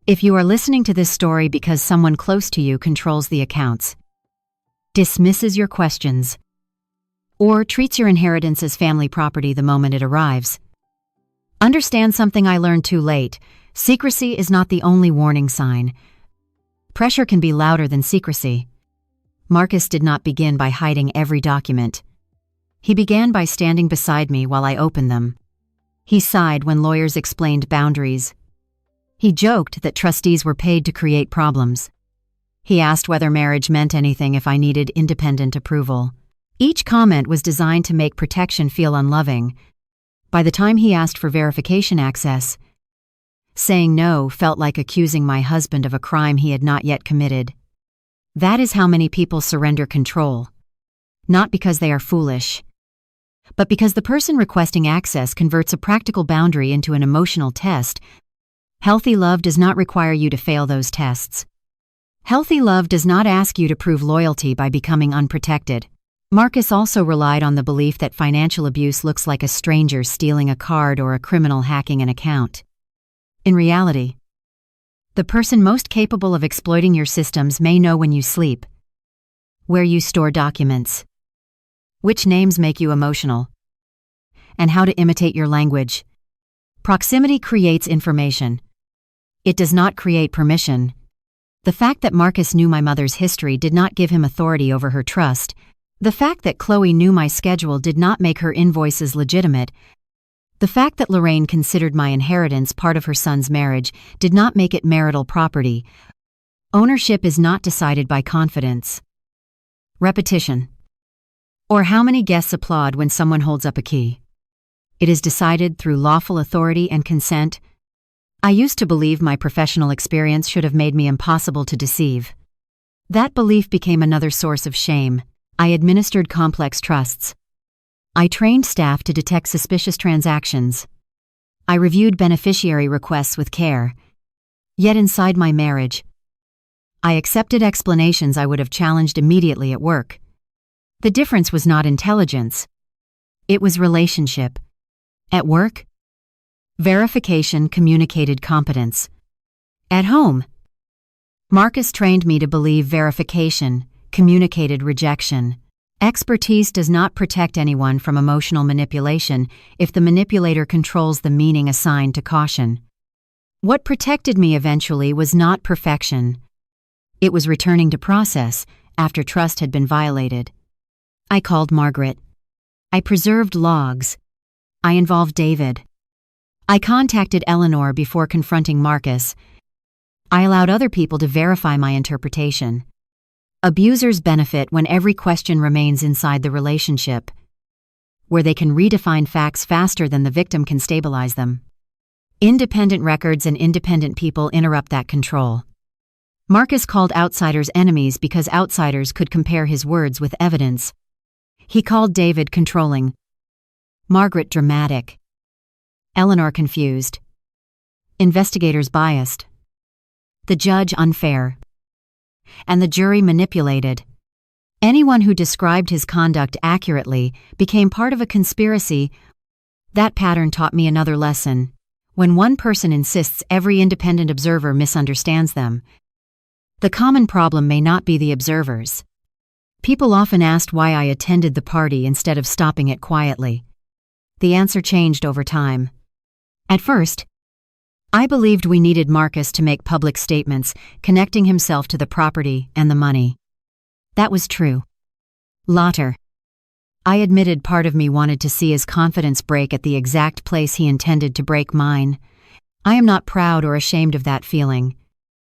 If you are listening to this story because someone close to you controls the accounts, dismisses your questions, or treats your inheritance as family property the moment it arrives, understand something I learned too late. Secrecy is not the only warning sign. Pressure can be louder than secrecy. Marcus did not begin by hiding every document. He began by standing beside me while I opened them. He sighed when lawyers explained boundaries. He joked that trustees were paid to create problems. He asked whether marriage meant anything if I needed independent approval. Each comment was designed to make protection feel unloving. By the time he asked for verification access, saying no felt like accusing my husband of a crime he had not yet committed. That is how many people surrender control. Not because they are foolish, but because the person requesting access converts a practical boundary into an emotional test. Healthy love does not require you to fail those tests. Healthy love does not ask you to prove loyalty by becoming unprotected. Marcus also relied on the belief that financial abuse looks like a stranger stealing a card or a criminal hacking an account. In reality, the person most capable of exploiting your systems may know when you sleep, where you store documents, which names make you emotional, and how to imitate your language. Proximity creates information. It does not create permission. The fact that Marcus knew my mother's history did not give him authority over her trust. The fact that Chloe knew my schedule did not make her invoices legitimate. The fact that Lorraine considered my inheritance part of her son's marriage did not make it marital property. Ownership is not decided by confidence, repetition, or how many guests applaud when someone holds up a key. It is decided through lawful authority and consent. I used to believe my professional experience should have made me impossible to deceive. That belief became another source of shame. I administered complex trusts. I trained staff to detect suspicious transactions. I reviewed beneficiary requests with care. Yet inside my marriage, I accepted explanations I would have challenged immediately at work. The difference was not intelligence. It was relationship. At work, verification communicated competence. At home, Marcus trained me to believe verification communicated rejection. Expertise does not protect anyone from emotional manipulation if the manipulator controls the meaning assigned to caution. What protected me eventually was not perfection. It was returning to process after trust had been violated. I called Margaret. I preserved logs. I involved David. I contacted Eleanor before confronting Marcus. I allowed other people to verify my interpretation. Abusers benefit when every question remains inside the relationship, where they can redefine facts faster than the victim can stabilize them. Independent records and independent people interrupt that control. Marcus called outsiders enemies because outsiders could compare his words with evidence. He called David controlling, Margaret dramatic, Eleanor confused, investigators biased, the judge unfair, and the jury manipulated. Anyone who described his conduct accurately became part of a conspiracy. That pattern taught me another lesson. When one person insists every independent observer misunderstands them, the common problem may not be the observers. People often asked why I attended the party instead of stopping it quietly. The answer changed over time. At first, I believed we needed Marcus to make public statements connecting himself to the property and the money. That was true. Later, I admitted part of me wanted to see his confidence break at the exact place he intended to break mine. I am not proud or ashamed of that feeling.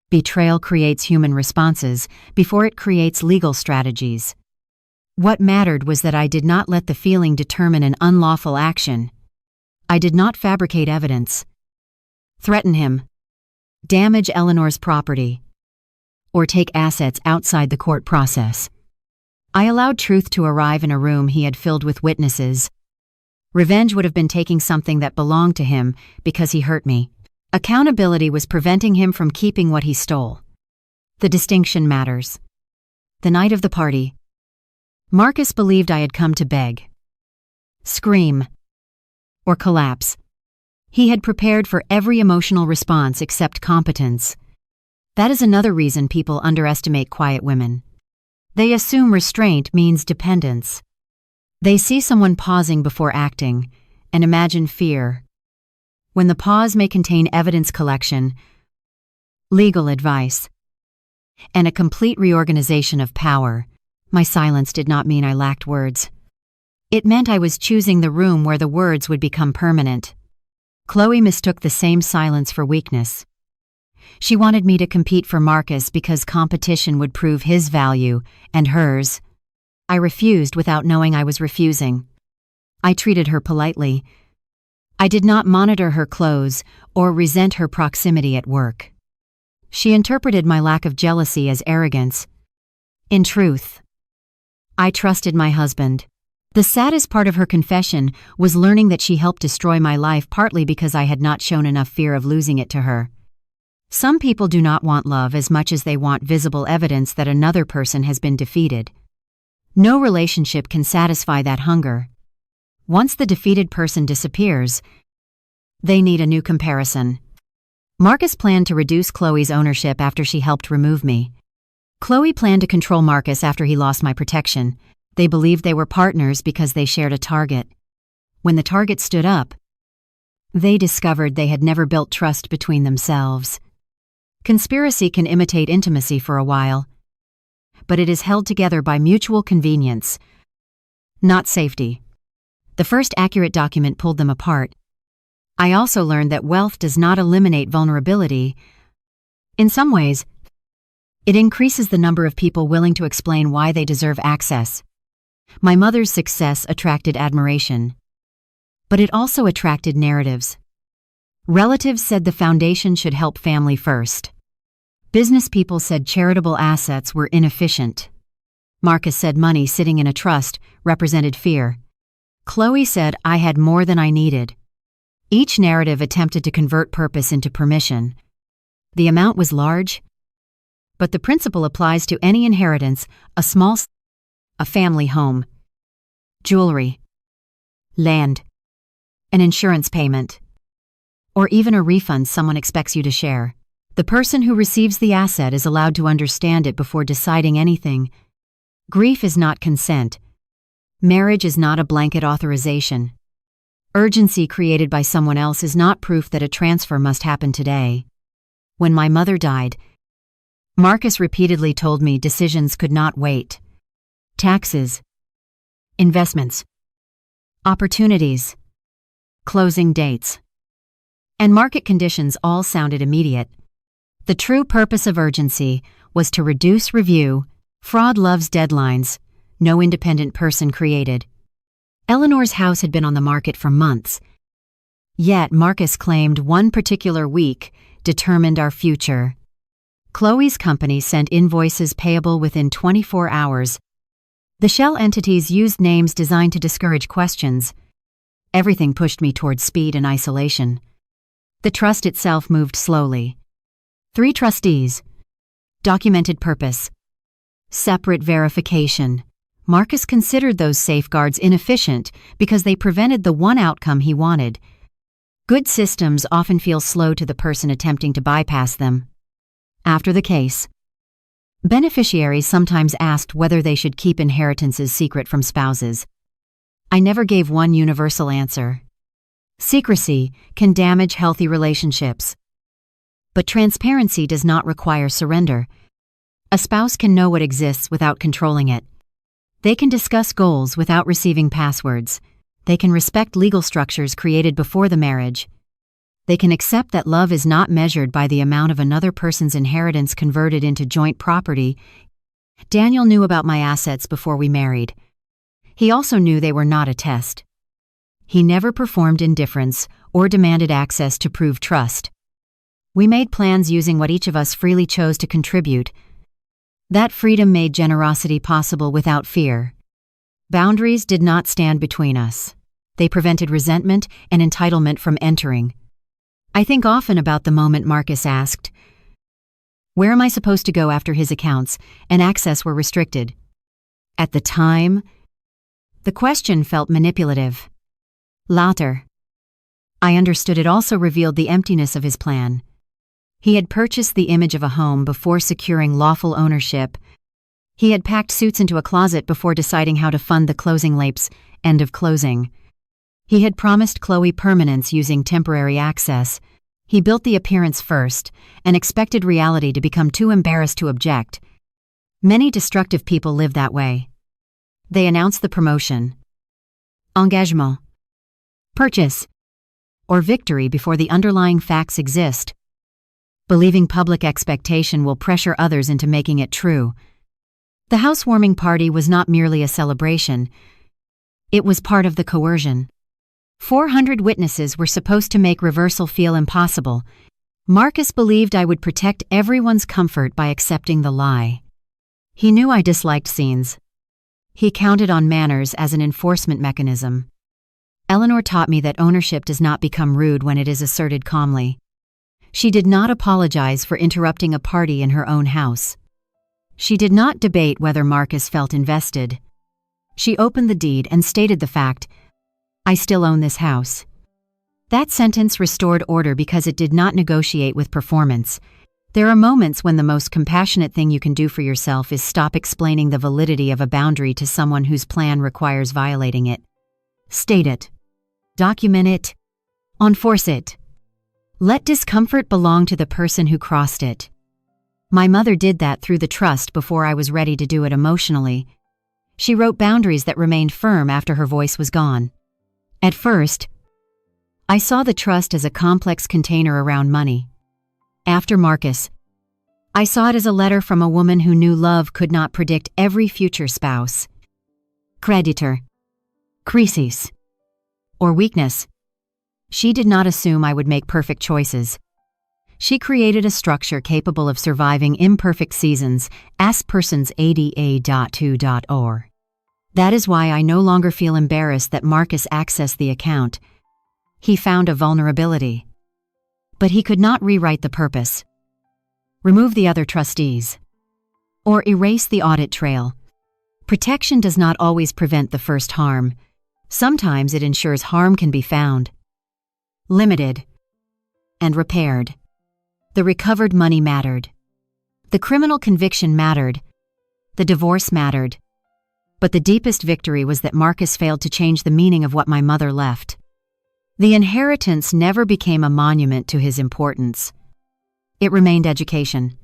Betrayal creates human responses before it creates legal strategies. What mattered was that I did not let the feeling determine an unlawful action. I did not fabricate evidence, threaten him, damage Eleanor's property, or take assets outside the court process. I allowed truth to arrive in a room he had filled with witnesses. Revenge would have been taking something that belonged to him because he hurt me. Accountability was preventing him from keeping what he stole. The distinction matters. The night of the party, Marcus believed I had come to beg, scream, or collapse. He had prepared for every emotional response except competence. That is another reason people underestimate quiet women. They assume restraint means dependence. They see someone pausing before acting and imagine fear, when the pause may contain evidence collection, legal advice, and a complete reorganization of power. My silence did not mean I lacked words. It meant I was choosing the room where the words would become permanent. Chloe mistook the same silence for weakness. She wanted me to compete for Marcus because competition would prove his value and hers. I refused without knowing I was refusing. I treated her politely. I did not monitor her clothes or resent her proximity at work. She interpreted my lack of jealousy as arrogance. In truth, I trusted my husband. The saddest part of her confession was learning that she helped destroy my life partly because I had not shown enough fear of losing it to her. Some people do not want love as much as they want visible evidence that another person has been defeated. No relationship can satisfy that hunger. Once the defeated person disappears, they need a new comparison. Marcus planned to reduce Chloe's ownership after she helped remove me. Chloe planned to control Marcus after he lost my protection. They believed they were partners because they shared a target. When the target stood up, they discovered they had never built trust between themselves. Conspiracy can imitate intimacy for a while, but it is held together by mutual convenience, not safety. The first accurate document pulled them apart. I also learned that wealth does not eliminate vulnerability. In some ways, it increases the number of people willing to explain why they deserve access. My mother's success attracted admiration, but it also attracted narratives. Relatives said the foundation should help family first. Business people said charitable assets were inefficient. Marcus said money sitting in a trust represented fear. Chloe said I had more than I needed. Each narrative attempted to convert purpose into permission. The amount was large, but the principle applies to any inheritance: a family home, jewelry, land, an insurance payment, or even a refund someone expects you to share. The person who receives the asset is allowed to understand it before deciding anything. Grief is not consent. Marriage is not a blanket authorization. Urgency created by someone else is not proof that a transfer must happen today. When my mother died, Marcus repeatedly told me decisions could not wait. Taxes, investments, opportunities, closing dates, and market conditions all sounded immediate. The true purpose of urgency was to reduce review. Fraud loves deadlines. No independent person created. Eleanor's house had been on the market for months. Yet Marcus claimed one particular week determined our future. Chloe's company sent invoices payable within 24 hours. The shell entities used names designed to discourage questions. Everything pushed me towards speed and isolation. The trust itself moved slowly. 3 trustees. Documented purpose. Separate verification. Marcus considered those safeguards inefficient because they prevented the one outcome he wanted. Good systems often feel slow to the person attempting to bypass them. After the case, beneficiaries sometimes asked whether they should keep inheritances secret from spouses. I never gave one universal answer. Secrecy can damage healthy relationships. But transparency does not require surrender. A spouse can know what exists without controlling it. They can discuss goals without receiving passwords. They can respect legal structures created before the marriage. They can accept that love is not measured by the amount of another person's inheritance converted into joint property. Daniel knew about my assets before we married. He also knew they were not a test. He never performed indifference or demanded access to prove trust. We made plans using what each of us freely chose to contribute. That freedom made generosity possible without fear. Boundaries did not stand between us. They prevented resentment and entitlement from entering. I think often about the moment Marcus asked, "Where am I supposed to go after his accounts and access were restricted?" At the time, the question felt manipulative. Later, I understood it also revealed the emptiness of his plan. He had purchased the image of a home before securing lawful ownership. He had packed suits into a closet before deciding how to fund the closing lapse. End of closing. He had promised Chloe permanence using temporary access. He built the appearance first and expected reality to become too embarrassed to object. Many destructive people live that way. They announce the promotion, engagement, purchase, or victory before the underlying facts exist. Believing public expectation will pressure others into making it true. The housewarming party was not merely a celebration. It was part of the coercion. 400 witnesses were supposed to make reversal feel impossible. Marcus believed I would protect everyone's comfort by accepting the lie. He knew I disliked scenes. He counted on manners as an enforcement mechanism. Eleanor taught me that ownership does not become rude when it is asserted calmly. She did not apologize for interrupting a party in her own house. She did not debate whether Marcus felt invested. She opened the deed and stated the fact, "I still own this house." That sentence restored order because it did not negotiate with performance. There are moments when the most compassionate thing you can do for yourself is stop explaining the validity of a boundary to someone whose plan requires violating it. State it. Document it. Enforce it. Let discomfort belong to the person who crossed it. My mother did that through the trust before I was ready to do it emotionally. She wrote boundaries that remained firm after her voice was gone. At first, I saw the trust as a complex container around money. After Marcus, I saw it as a letter from a woman who knew love could not predict every future spouse, creditor, crisis, or weakness. She did not assume I would make perfect choices. She created a structure capable of surviving imperfect seasons, as persons ADA.2.or. That is why I no longer feel embarrassed that Marcus accessed the account. He found a vulnerability. But he could not rewrite the purpose, remove the other trustees, or erase the audit trail. Protection does not always prevent the first harm. Sometimes it ensures harm can be found, limited, and repaired. The recovered money mattered. The criminal conviction mattered. The divorce mattered. But the deepest victory was that Marcus failed to change the meaning of what my mother left. The inheritance never became a monument to his importance. It remained education,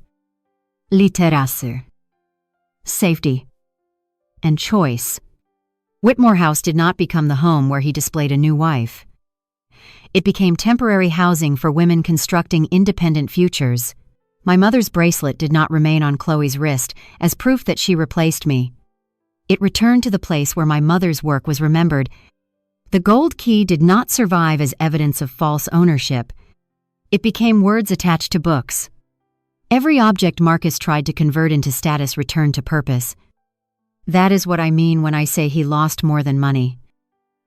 literacy, safety, and choice. Whitmore House did not become the home where he displayed a new wife. It became temporary housing for women constructing independent futures. My mother's bracelet did not remain on Chloe's wrist as proof that she replaced me. It returned to the place where my mother's work was remembered. The gold key did not survive as evidence of false ownership. It became words attached to books. Every object Marcus tried to convert into status returned to purpose. That is what I mean when I say he lost more than money.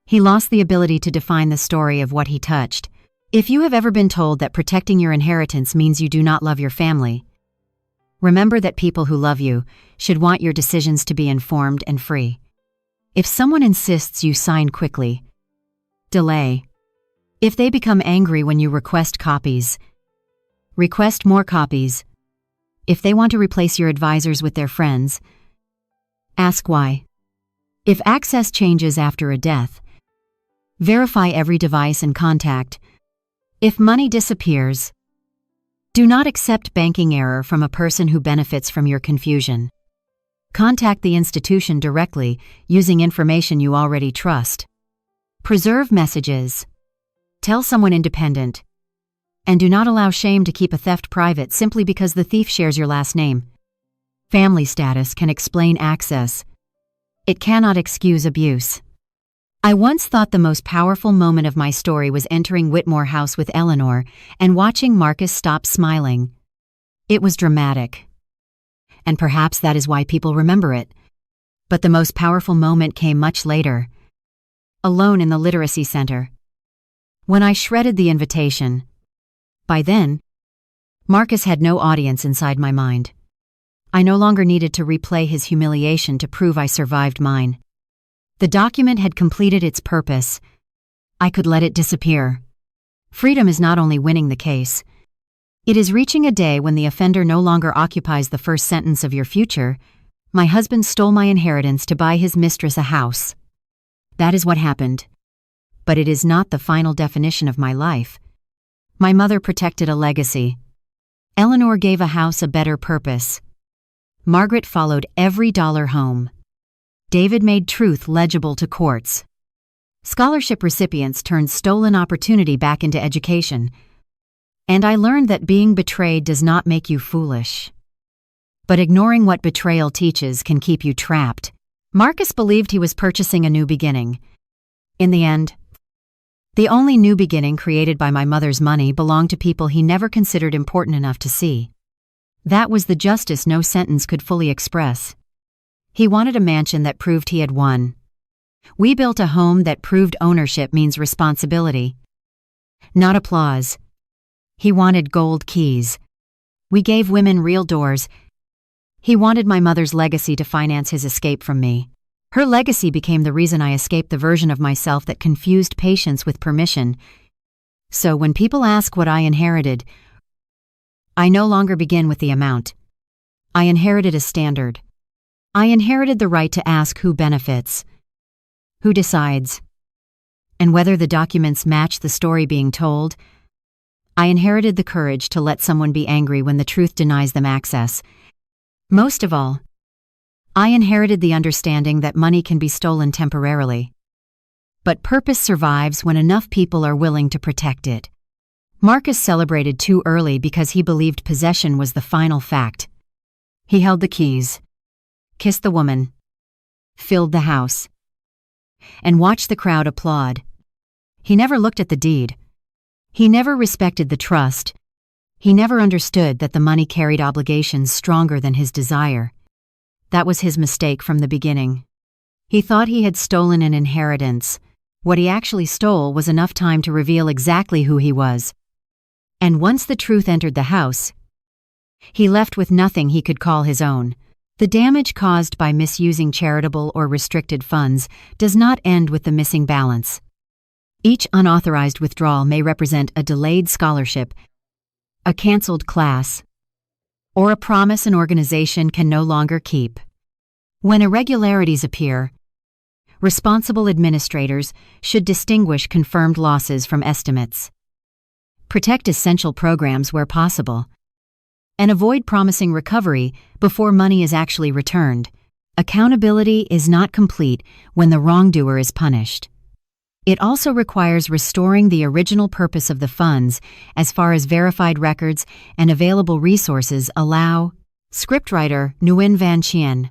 He lost the ability to define the story of what he touched. If you have ever been told that protecting your inheritance means you do not love your family, remember that people who love you should want your decisions to be informed and free. If someone insists you sign quickly, delay. If they become angry when you request copies, request more copies. If they want to replace your advisors with their friends, ask why. If access changes after a death, verify every device and contact. If money disappears, do not accept banking error from a person who benefits from your confusion. Contact the institution directly using information you already trust. Preserve messages. Tell someone independent. And do not allow shame to keep a theft private simply because the thief shares your last name. Family status can explain access. It cannot excuse abuse. I once thought the most powerful moment of my story was entering Whitmore House with Eleanor and watching Marcus stop smiling. It was dramatic. And perhaps that is why people remember it. But the most powerful moment came much later. Alone in the literacy center. When I shredded the invitation. By then, Marcus had no audience inside my mind. I no longer needed to replay his humiliation to prove I survived mine. The document had completed its purpose. I could let it disappear. Freedom is not only winning the case. It is reaching a day when the offender no longer occupies the first sentence of your future. My husband stole my inheritance to buy his mistress a house. That is what happened. But it is not the final definition of my life. My mother protected a legacy. Eleanor gave a house a better purpose. Margaret followed every dollar home. David made truth legible to courts. Scholarship recipients turned stolen opportunity back into education. And I learned that being betrayed does not make you foolish. But ignoring what betrayal teaches can keep you trapped. Marcus believed he was purchasing a new beginning. In the end, the only new beginning created by my mother's money belonged to people he never considered important enough to see. That was the justice no sentence could fully express. He wanted a mansion that proved he had won. We built a home that proved ownership means responsibility, not applause. He wanted gold keys. We gave women real doors. He wanted my mother's legacy to finance his escape from me. Her legacy became the reason I escaped the version of myself that confused patience with permission. So when people ask what I inherited, I no longer begin with the amount. I inherited a standard. I inherited the right to ask who benefits, who decides, and whether the documents match the story being told. I inherited the courage to let someone be angry when the truth denies them access. Most of all, I inherited the understanding that money can be stolen temporarily. But purpose survives when enough people are willing to protect it. Marcus celebrated too early because he believed possession was the final fact. He held the keys, kissed the woman, filled the house, and watched the crowd applaud. He never looked at the deed. He never respected the trust. He never understood that the money carried obligations stronger than his desire. That was his mistake from the beginning. He thought he had stolen an inheritance. What he actually stole was enough time to reveal exactly who he was. And once the truth entered the house, he left with nothing he could call his own. The damage caused by misusing charitable or restricted funds does not end with the missing balance. Each unauthorized withdrawal may represent a delayed scholarship, a canceled class, or a promise an organization can no longer keep. When irregularities appear, responsible administrators should distinguish confirmed losses from estimates. Protect essential programs where possible, and avoid promising recovery before money is actually returned. Accountability is not complete when the wrongdoer is punished. It also requires restoring the original purpose of the funds as far as verified records and available resources allow. Scriptwriter Nguyen Van Chien.